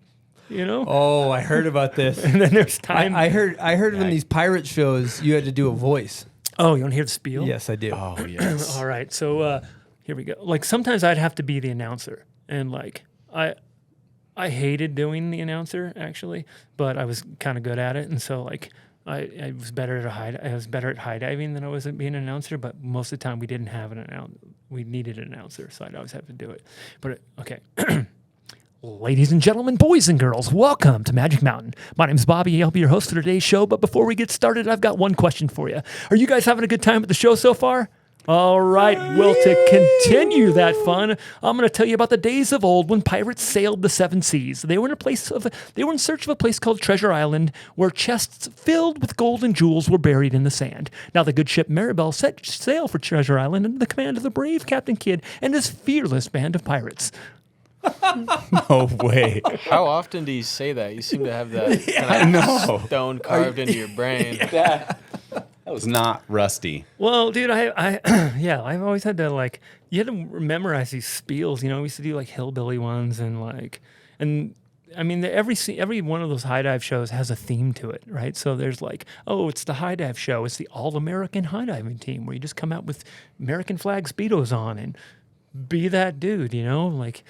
Oh, I heard about this. And then there's time. I heard in these pirate shows you had to do a voice. Oh, you want to hear the spiel? Yes, I do. Oh, yes. All right. So here we go. Like sometimes I'd have to be the announcer, and like I hated doing the announcer actually, but I was kind of good at it, and so like I was better at high diving than I was at being an announcer. But most of the time we didn't have an announcer. We needed an announcer, so I'd always have to do it. But okay. Ladies and gentlemen, boys and girls, welcome to Magic Mountain. My name's Bobby. I'll be your host for today's show. But before we get started, I've got one question for you. Are you guys having a good time at the show so far? All right, well, to continue that fun, I'm going to tell you about the days of old when pirates sailed the seven seas. They were in search of a place called Treasure Island, where chests filled with gold and jewels were buried in the sand. Now, the good ship Maribel set sail for Treasure Island under the command of the brave Captain Kidd and his fearless band of pirates. No way. How often do you say that? You seem to have that I know. stone carved into your brain. That was not rusty. Well, dude, I've always had to like, you had to memorize these spiels. We used to do like hillbilly ones and I mean, every one of those high dive shows has a theme to it, right? So there's like, oh, it's the high dive show. It's the all-American high diving team where you just come out with American flag Speedos on and be that dude, like.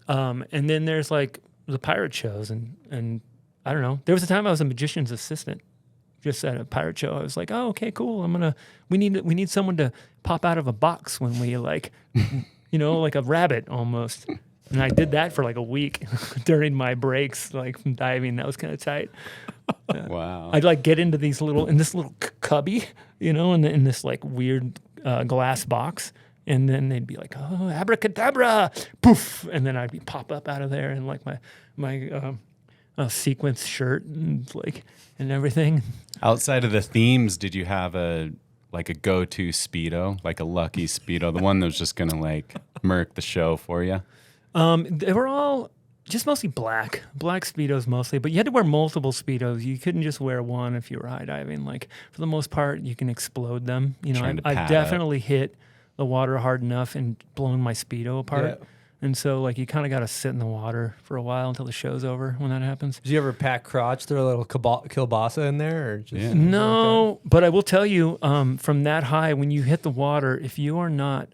And then there's like the pirate shows and I don't know. There was a time I was a magician's assistant just at a pirate show. I was like, oh, okay, cool. We need someone to pop out of a box when we like, like a rabbit almost. And I did that for like a week during my breaks, like from diving. That was kind of tight. Wow. I'd like get into this little cubby, in this like weird glass box. And then they'd be like, oh, abracadabra, poof. And then I'd pop up out of there in like my sequence shirt and everything. Outside of the themes, did you have a go-to Speedo, like a lucky Speedo, the one that was just going to like murk the show for you? They were all just mostly black Speedos mostly, but you had to wear multiple Speedos. You couldn't just wear one if you were high diving. Like for the most part, you can explode them. I've definitely hit the water hard enough and blown my Speedo apart. Yeah. And so like you kind of got to sit in the water for a while until the show's over when that happens. Did you ever pack crotch, throw a little kielbasa in there? Or just No, but I will tell you from that high, when you hit the water, if you are not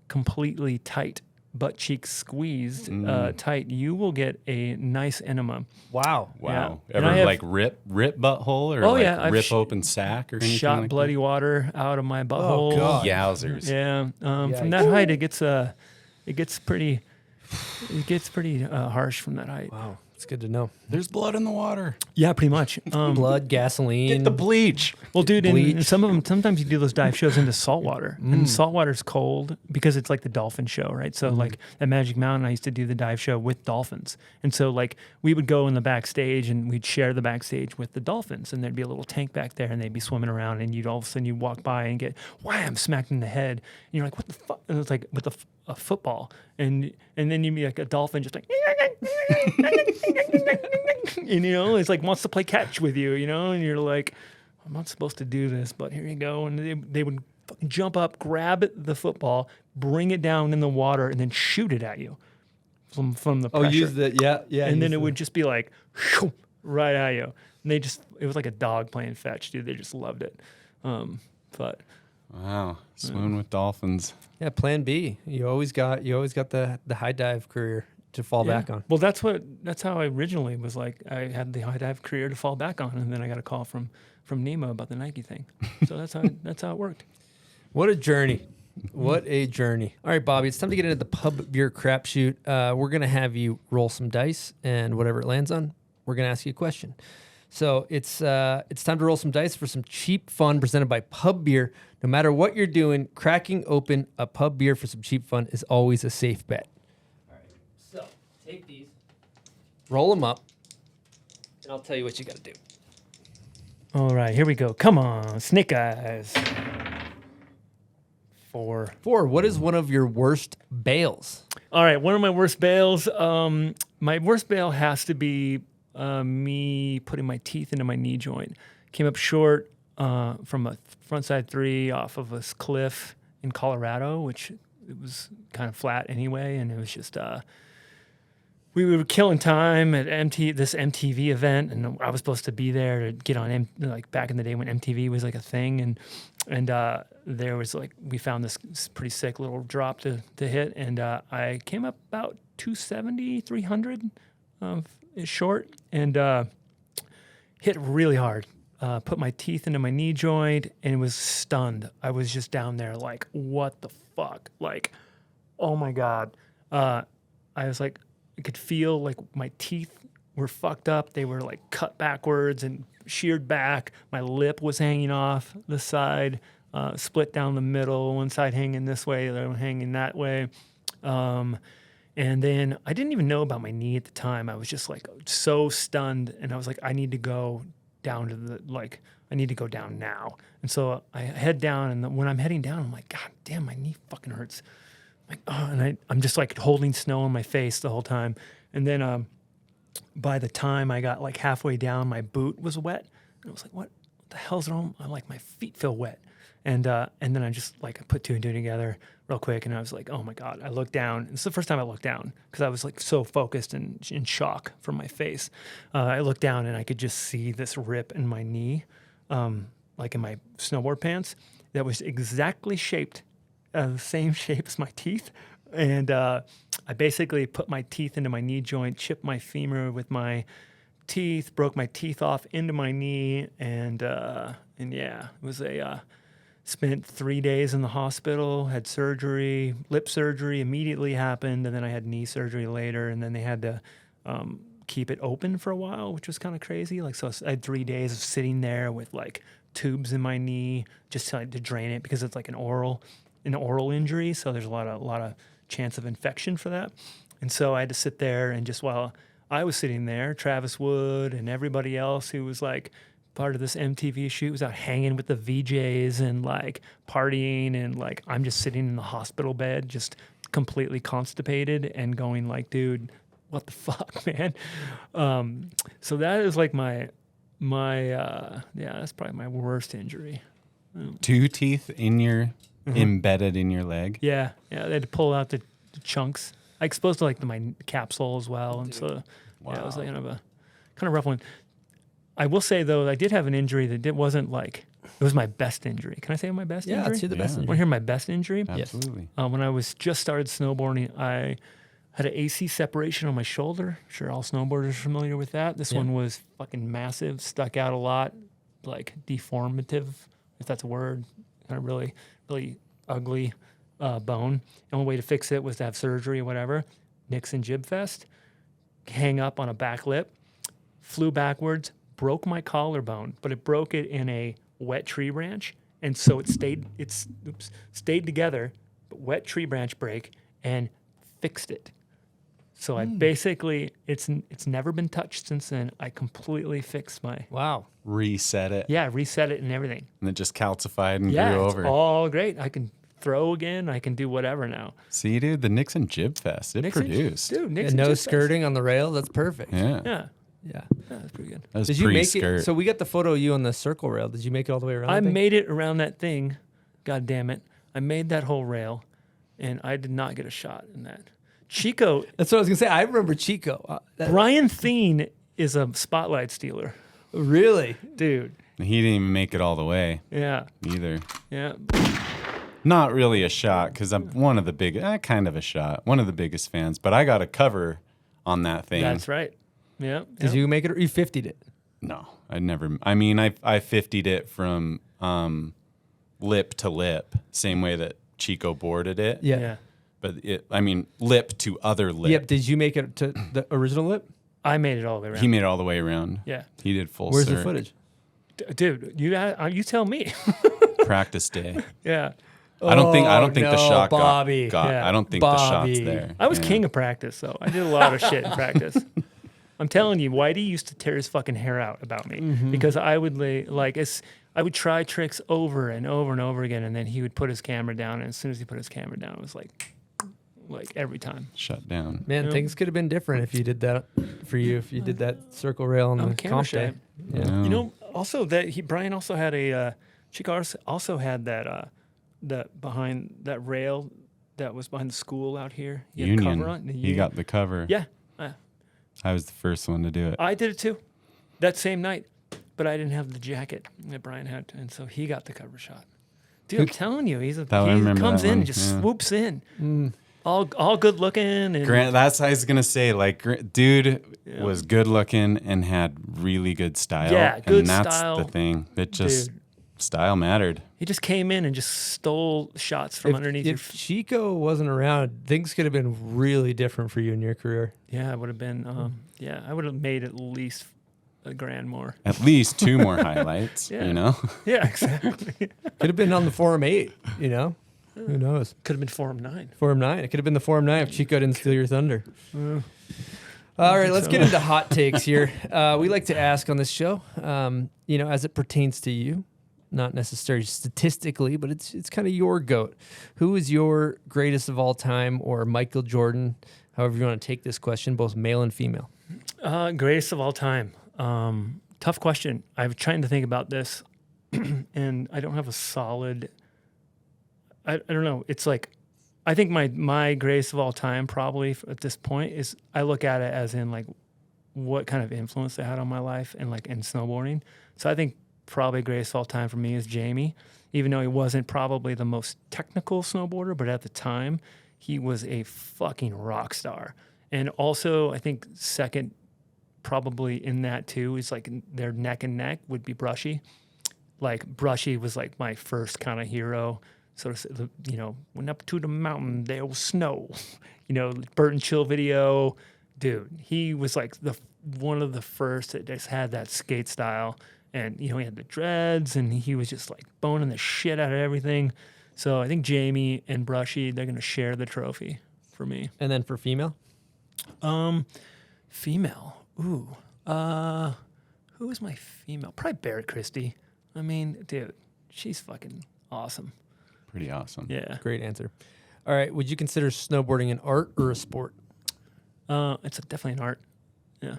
completely tight, butt cheeks squeezed tight, you will get a nice enema. Wow. Yeah. Ever like rip butthole or rip open sack or anything shot like bloody that? water out of my butthole. Oh God. Yowzers. Yeah. From that height, it gets pretty harsh from that height. Wow. It's good to know. There's blood in the water. Yeah, pretty much. Blood, gasoline. Get the bleach. Well, dude, Bleach. and some of them, sometimes you do those dive shows into salt water, and salt water's cold because it's like the dolphin show, right? So, like at Magic Mountain, I used to do the dive show with dolphins, and so like we would go in the backstage and we'd share the backstage with the dolphins, and there'd be a little tank back there, and they'd be swimming around, and you'd all of a sudden you walk by and get wham smacked in the head, and you're like, what the fuck? And it's like with a football, and then you'd be like a dolphin just like. And it's like wants to play catch with you, and you're like, I'm not supposed to do this, but here you go. And they would fucking jump up, grab the football, bring it down in the water, and then shoot it at you from the pressure. Oh, use the yeah. And then it would just be like right at you. And it was like a dog playing fetch, dude. They just loved it. But wow, swimming with dolphins. Yeah, plan B. You always got the high dive career to fall back on. Well, that's how I originally was like. I had the high dive career to fall back on, and then I got a call from Nemo about the Nike thing. So that's how it worked. What a journey. What a journey. All right, Bobby, it's time to get into the pub beer crapshoot. We're going to have you roll some dice, and whatever it lands on, we're going to ask you a question. So it's time to roll some dice for some cheap fun presented by Pub Beer. No matter what you're doing, cracking open a pub beer for some cheap fun is always a safe bet. All right, so take these, roll them up, and I'll tell you what you got to do. All right, here we go. Come on, Snake Eyes. 4. What is one of your worst bails? All right, one of my worst bails. My worst bail has to be me putting my teeth into my knee joint. Came up short from a frontside 3 off of a cliff in Colorado, which it was kind of flat anyway, and it was just we were killing time at this MTV event, and I was supposed to be there to get on like back in the day when MTV was like a thing, and there was like we found this pretty sick little drop to hit, and I came up about 270, 300 short, and hit really hard. Put my teeth into my knee joint and was stunned. I was just down there like, what the fuck? Like, oh my God. I was like, I could feel like my teeth were fucked up. They were like cut backwards and sheared back. My lip was hanging off the side, split down the middle, one side hanging this way, the other one hanging that way. And then I didn't even know about my knee at the time. I was just like so stunned, and I was like, I need to go down to I need to go down now. And so I head down, and when I'm heading down, I'm like, God damn, my knee fucking hurts. Like, oh, and I'm just like holding snow on my face the whole time. And then by the time I got like halfway down, my boot was wet. And I was like, what the hell's wrong? I'm like, my feet feel wet. And then I just like I put 2 and 2 together real quick, and I was like, oh my God. I looked down. It's the first time I looked down because I was like so focused and in shock from my face. I looked down and I could just see this rip in my knee, like in my snowboard pants, that was exactly shaped the same shape as my teeth. And I basically put my teeth into my knee joint, chipped my femur with my teeth, broke my teeth off into my knee, and yeah, it was spent 3 days in the hospital, had surgery, lip surgery immediately happened, and then I had knee surgery later, and then they had to keep it open for a while, which was kind of crazy. Like, so I had 3 days of sitting there with like tubes in my knee just to drain it because it's like an oral injury, so there's a lot of chance of infection for that. And so I had to sit there, and just while I was sitting there, Travis Wood and everybody else who was like part of this MTV shoot was out hanging with the VJs and like partying, and like I'm just sitting in the hospital bed just completely constipated and going like, dude, what the fuck, man? So that is like my that's probably my worst injury. 2 teeth in your embedded in your leg. Yeah, they had to pull out the chunks. I exposed to like my capsule as well, and so yeah, it was like kind of a rough one. I will say though, I did have an injury that wasn't like it was my best injury. Can I say my best injury? Yeah, let's hear the best injury. Want to hear my best injury? Absolutely. When I was just started snowboarding, I had an AC separation on my shoulder. I'm sure all snowboarders are familiar with that. This one was fucking massive, stuck out a lot, like deformative, if that's a word. Kind of really, really ugly bone. The only way to fix it was to have surgery or whatever. Nixon Jib Fest. hang up on a back lip, flew backwards, broke my collarbone, but it broke it in a wet tree branch, and so it stayed together, but wet tree branch break, and fixed it. So I basically, it's never been touched since then. I completely fixed my Reset it. Yeah, reset it and everything. And it just calcified and Yeah, grew it's over. all great. I can throw again. I can do whatever now. See, dude, the Nixon Jib Fest, it produced. Dude, And Nixon no just skirting on the rail. That's perfect. Yeah. Yeah, that's pretty good. That was Did you make pre-skirt. it? So we got the photo of you on the circle rail. Did you make it all the way around? I the thing? made it around that thing. God damn it. I made that whole rail, and I did not get a shot in that. Chico. That's what I was gonna say. I remember Chico. Brian Thien is a spotlight stealer. Really, dude. He didn't even make it all the way. Yeah. Either. Yeah. Not really a shot because I'm one of the kind of a shot. One of the biggest fans, but I got a cover on that thing. That's right. Yeah. Did you make it or you 50'd it? No, I never. I mean, I 50'd it from lip to lip, same way that Chico boarded it. Yeah. But lip to other lip. Yep. Did you make it to the original lip? I made it all the way around. He made it all the way around. Yeah. He did full. Where's the circ. footage? Dude, you tell me. Practice day. Yeah. I don't think the shot Bobby. got. Yeah. I don't think Bobby. the shot's there. I was Yeah. king of practice, so I did a lot of shit in practice. I'm telling you, Whitey used to tear his fucking hair out about me because I would I would try tricks over and over and over again, and then he would put his camera down, and as soon as he put his camera down, it was like every time. Shut down. Man, Yeah. things could have been different if you did that for you. If you did that circle rail on I'm the camera comp day. shy. Yeah. You know, also Brian also had a Chico also had that behind that rail that was behind the school out here. He had a Union. cover on, the He Union. got the cover. Yeah. I was the first one to do it. I did it too, that same night, but I didn't have the jacket that Brian had, and so he got the cover shot. Dude, I'm telling you, he remember comes that in one, and just yeah. swoops in, all good looking, and Grant, that's what I was gonna say. Dude was good looking and had really good style. Yeah, good and that's style. the thing. It just Dude. style mattered. he just came in and just stole shots from underneath your. If Chico wasn't around, things could have been really different for you in your career. Yeah, it would have been. I would have made at least $1,000 more. At least 2 more highlights. Yeah. You know. Yeah, exactly. Could have been on the Forum 8, you know? Who knows? Could have been Forum 9. Forum 9. It could have been the Forum 9 if Chico didn't steal your thunder. All right, let's get into hot takes here. We like to ask on this show, as it pertains to you, not necessarily statistically, but it's kind of your GOAT. Who is your greatest of all time, or Michael Jordan, however you want to take this question, both male and female? Greatest of all time. Tough question. I'm trying to think about this, and I don't have a solid. I don't know. It's like, I think my greatest of all time probably at this point is, I look at it as in like what kind of influence they had on my life and like in snowboarding. So I think probably greatest of all time for me is Jamie, even though he wasn't probably the most technical snowboarder, but at the time he was a fucking rock star. And also I think second probably in that too is like their neck and neck would be Brushy. Like Brushy was like my first kind of hero. So, went up to the mountain, there was snow. Burton Chill video. Dude, he was like one of the first that just had that skate style. And, he had the dreads, and he was just like boning the shit out of everything. So I think Jamie and Brushy, they're going to share the trophy for me. And then for female? Female. Ooh. Who is my female? Probably Barrett Christie. I mean, dude, she's fucking awesome. Pretty awesome. Yeah. Great answer. All right. Would you consider snowboarding an art or a sport? It's definitely an art. Yeah.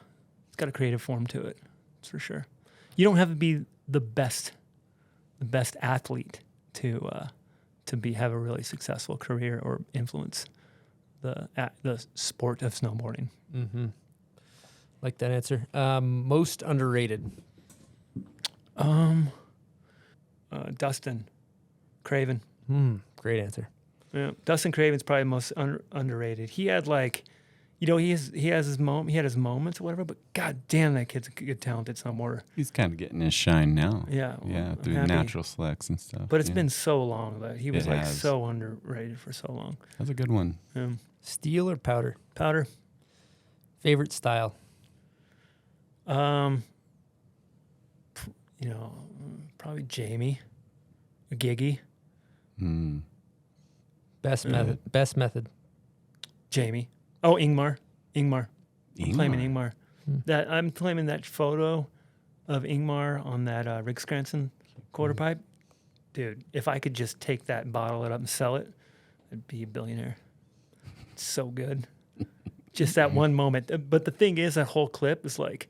It's got a creative form to it. That's for sure. You don't have to be the best athlete to have a really successful career or influence the sport of snowboarding. Mm-hmm. Like that answer. Most underrated. Dustin Craven. Great answer. Yeah, Dustin Craven's probably most underrated. He had he has his moment. He had his moments or whatever. But god damn, that kid's a good, talented snowboarder. He's kind of getting his shine now. Yeah, Yeah, I'm through happy. natural selects and stuff. But it's yeah. been so long that he was It has. so underrated for so long. That's a good one. Steel or powder? Powder. Favorite style? You know, probably Jamie, Giggy. Best method. Best method. Jamie. Oh, Ingmar. I'm claiming Ingmar. I'm claiming that photo of Ingmar on that Rick Scranton quarter pipe. Dude, if I could just take that and bottle it up and sell it, I'd be a billionaire. It's so good. Just that one moment. But the thing is, that whole clip is like,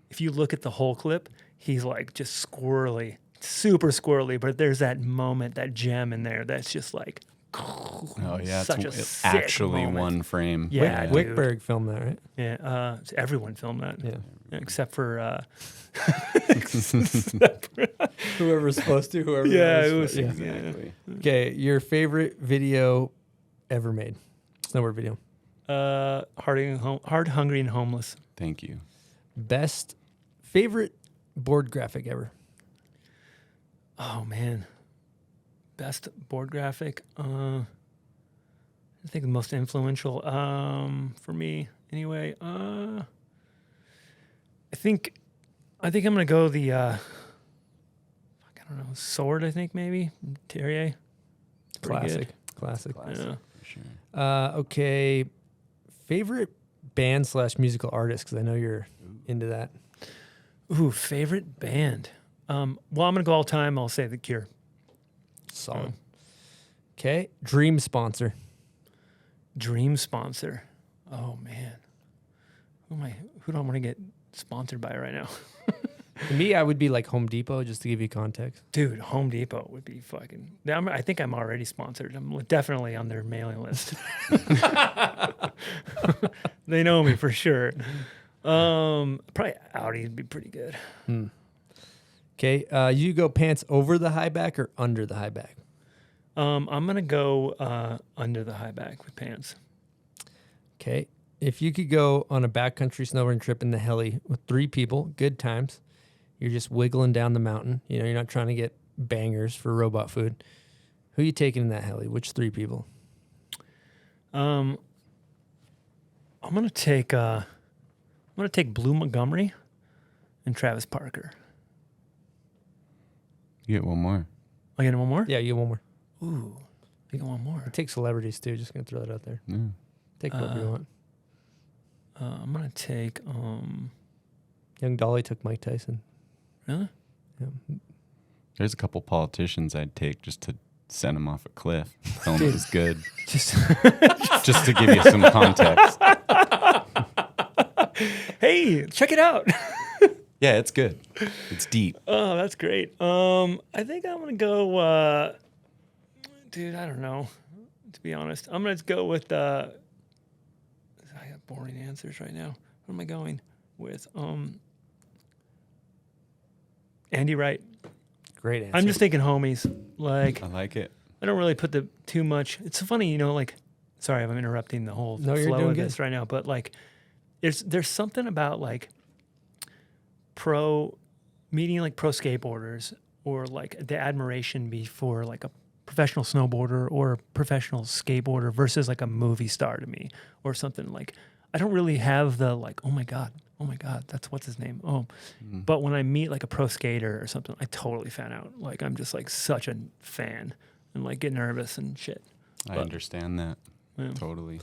if you look at the whole clip, he's like just squirrely, super squirrely. But there's that moment, that gem in there that's just like, oh yeah, such a it's sick actually moment. one frame. Yeah, Wickberg filmed that, right? Yeah, everyone filmed that. Yeah, except for whoever's supposed to. Whoever. Yeah, it was exactly. Okay, your favorite video ever made? Snowboard video. Hard, Hungry, and Homeless. Thank you. Best favorite board graphic ever? Oh man, best board graphic. I think the most influential for me anyway. I think I'm gonna go the I don't know, Sword. I think maybe Terrier. Classic. Yeah. For sure. Okay, favorite band / musical artist, because I know you're into that. Ooh, favorite band. Well, I'm gonna go all time. I'll say The Cure. Solid. Okay, dream sponsor. Dream sponsor. Oh man, who do I want to get sponsored by right now? To me, I would be like Home Depot, just to give you context. Dude, Home Depot would be fucking. I think I'm already sponsored. I'm definitely on their mailing list. They know me for sure. Probably Audi would be pretty good. Okay, you go pants over the high back or under the high back? I'm gonna go under the high back with pants. Okay, if you could go on a backcountry snowboarding trip in the heli with 3 people, good times. You're just wiggling down the mountain. You know, you're not trying to get bangers for robot food. Who are you taking in that heli? Which 3 people? I'm gonna take Blue Montgomery and Travis Parker. You get one more. I get one more? Yeah, you get one more. Ooh, I get one more. I take celebrities too. Just gonna throw that out there. Yeah. Take whatever you want. I'm gonna take Young Dolly took Mike Tyson. Really? Yeah. There's a couple politicians I'd take just to send them off a cliff. Tell them it was good. Just to give you some context. Hey, check it out. Yeah, it's good. It's deep. Oh, that's great. I think I'm gonna go. Dude, I don't know. To be honest, I'm gonna go with. I have boring answers right now. What am I going with? Andy Wright. Great answer. I'm just thinking homies. Like I like it. I don't really put too much. It's funny, you know. Like, sorry, I'm interrupting the whole No, you're flow doing of good. this right now. But like, there's something about like meeting like pro skateboarders or like the admiration before like a professional snowboarder or a professional skateboarder versus like a movie star to me or something. Like I don't really have the like, oh my god, that's what's his name. But when I meet like a pro skater or something, I totally fan out. Like I'm just like such a fan and like get nervous and shit. I understand that. Yeah. Totally.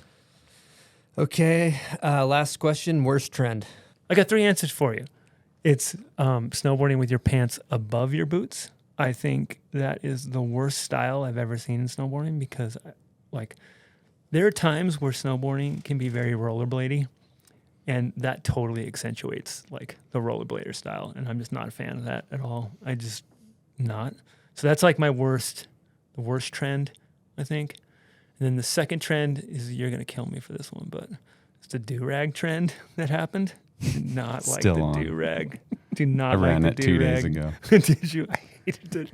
Okay, last question. Worst trend? I got 3 answers for you. It's snowboarding with your pants above your boots. I think that is the worst style I've ever seen in snowboarding because, like, there are times where snowboarding can be very rollerbladey, and that totally accentuates like the rollerblader style. And I'm just not a fan of that at all. I just not. So that's like the worst trend, I think. And then the second trend is you're gonna kill me for this one, but it's the do-rag trend that happened. Did not like Still the on. do-rag. Do not I like ran the it 2 do-rag. days ago. Did you? I hated it.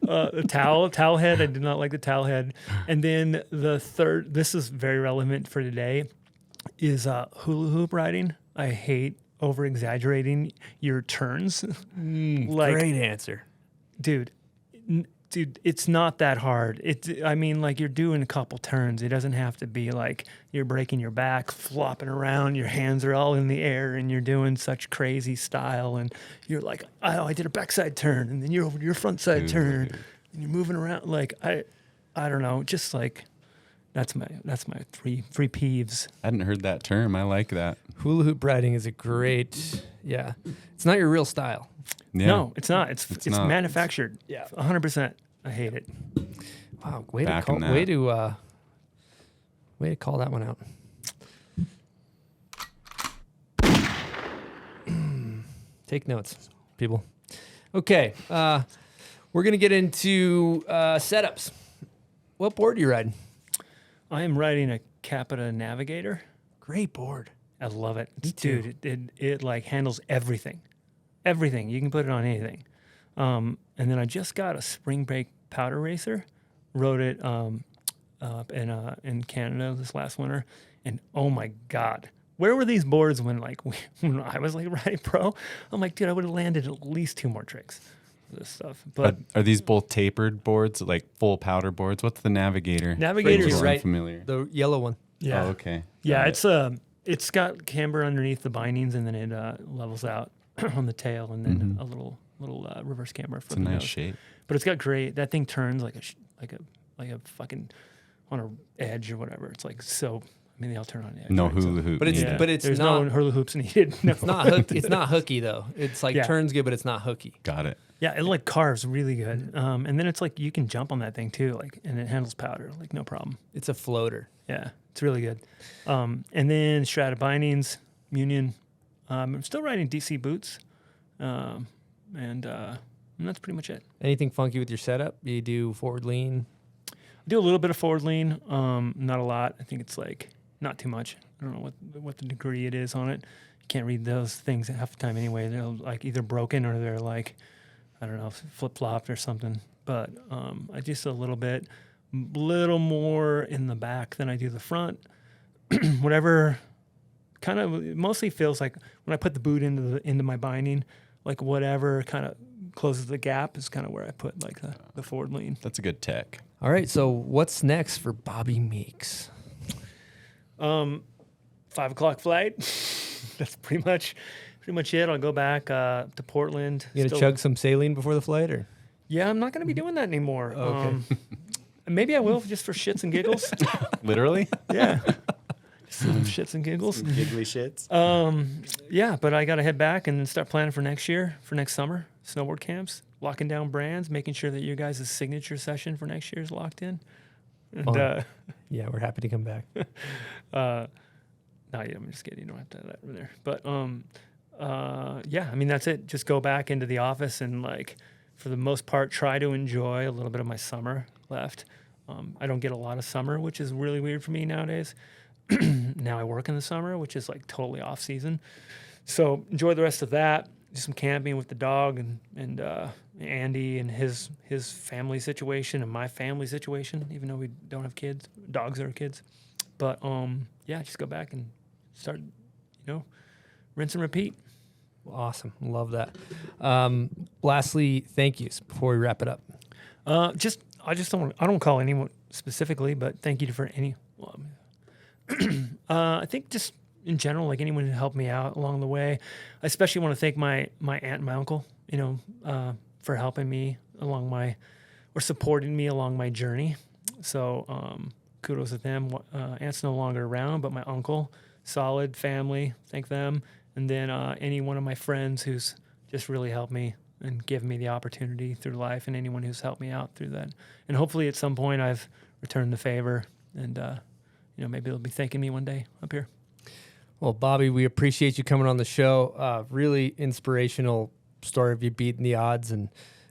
The towel head. I did not like the towel head. And then the third, this is very relevant for today, is hula hoop riding. I hate over-exaggerating your turns. Great answer. Dude, Dude, it's not that hard. I mean, like, you're doing a couple turns. It doesn't have to be like you're breaking your back, flopping around, your hands are all in the air, and you're doing such crazy style. And you're like, oh, I did a backside turn, and then you're over to your front side turn, and you're moving around. Like, I don't know, just like, that's my three peeves. I hadn't heard that term. I like that. Hula hoop riding is a great, yeah. It's not your real style. Yeah. No, it's not. It's not. manufactured. Yeah. 100%. I hate it. Wow, way to call that one out. Take notes, people. Okay, we're gonna get into setups. What board are you riding? I am riding a Capita Navigator. Great board. I love it. Me too. Dude, it like handles everything. Everything. You can put it on anything. And then I just got a Spring Break powder racer. Rode it up in Canada this last winter. And oh my God, where were these boards when when I was like riding pro? I'm like, dude, I would have landed at least 2 more tricks. This stuff. But are these both tapered boards, like full powder boards? What's the Navigator? Navigator's right. Familiar. The yellow one. Yeah. Oh, okay. Yeah, it's got camber underneath the bindings, and then it levels out on the tail, and then a little reverse camber. It's a nice shape. But it's got great. That thing turns like a fucking on a edge or whatever. It's like so. I mean, they all turn on edge. No right? hula hoop. But it's needed. but it's There's not no hula hoops needed. No. It's not hooked. It's not hooky though. It's like turns good, but it's not hooky. Got it. Yeah, it like carves really good. And then it's like you can jump on that thing too, like, and it handles powder like no problem. It's a floater. Yeah, it's really good. And then Strata bindings, Union. I'm still riding DC boots, and that's pretty much it. Anything funky with your setup? You do forward lean? I do a little bit of forward lean, not a lot. I think it's like not too much. I don't know what the degree it is on it. You can't read those things half the time anyway. They're like either broken or they're like, I don't know, flip-flopped or something. But I just a little more in the back than I do the front. Whatever kind of mostly feels like when I put the boot into my binding, like whatever kind of closes the gap is kind of where I put like the forward lean. That's a good tech. All right, so what's next for Bobby Meeks? 5 o'clock flight. That's pretty much it. I'll go back to Portland. You gonna chug some saline before the flight, or? Yeah, I'm not gonna be doing that anymore. Okay. Maybe I will just for shits and giggles. Literally? Yeah. Just some shits and giggles. Giggly shits. Yeah, but I gotta head back and start planning for next summer, snowboard camps, locking down brands, making sure that your guys' signature session for next year is locked in. And, yeah, we're happy to come back. No, yeah, I'm just kidding. You don't have to have that over there. But yeah, I mean that's it. Just go back into the office and like, for the most part, try to enjoy a little bit of my summer left. I don't get a lot of summer, which is really weird for me nowadays. Now I work in the summer, which is like totally off season. So enjoy the rest of that. Do some camping with the dog and Andy and his family situation and my family situation, even though we don't have kids. Dogs are kids. But yeah, just go back and start, rinse and repeat. Awesome. Love that. Lastly, thank yous before we wrap it up. I don't call anyone specifically, but thank you for any. I think just in general, like anyone who helped me out along the way. I especially want to thank my aunt and my uncle, for helping me or supporting me along my journey. So kudos to them. Aunt's no longer around, but my uncle, solid family, thank them. And then any one of my friends who's just really helped me and given me the opportunity through life, and anyone who's helped me out through that. And hopefully at some point I've returned the favor, and maybe they'll be thanking me one day up here. Well, Bobby, we appreciate you coming on the show. Really inspirational story of you beating the odds and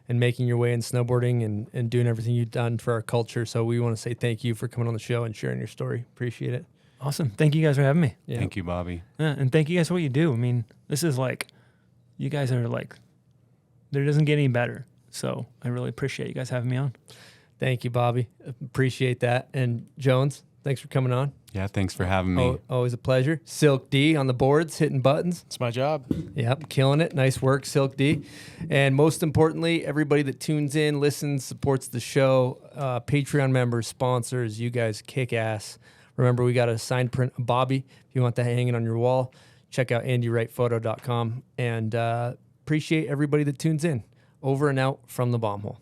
making your way in snowboarding and doing everything you've done for our culture. So we want to say thank you for coming on the show and sharing your story. Appreciate it. Awesome. Thank you guys for having me. Yeah. Thank you, Bobby. Yeah, and thank you guys for what you do. I mean, this is like, you guys are like, there doesn't get any better. So I really appreciate you guys having me on. Thank you, Bobby. Appreciate that. And Jones, thanks for coming on. Yeah, thanks for having me. Always a pleasure. Silk D on the boards, hitting buttons. It's my job. Yep, killing it. Nice work, Silk D. And most importantly, everybody that tunes in, listens, supports the show, Patreon members, sponsors, you guys kick ass. Remember, we got a signed print of Bobby. If you want that hanging on your wall, check out andywrightphoto.com. And appreciate everybody that tunes in. Over and out from the bomb hole.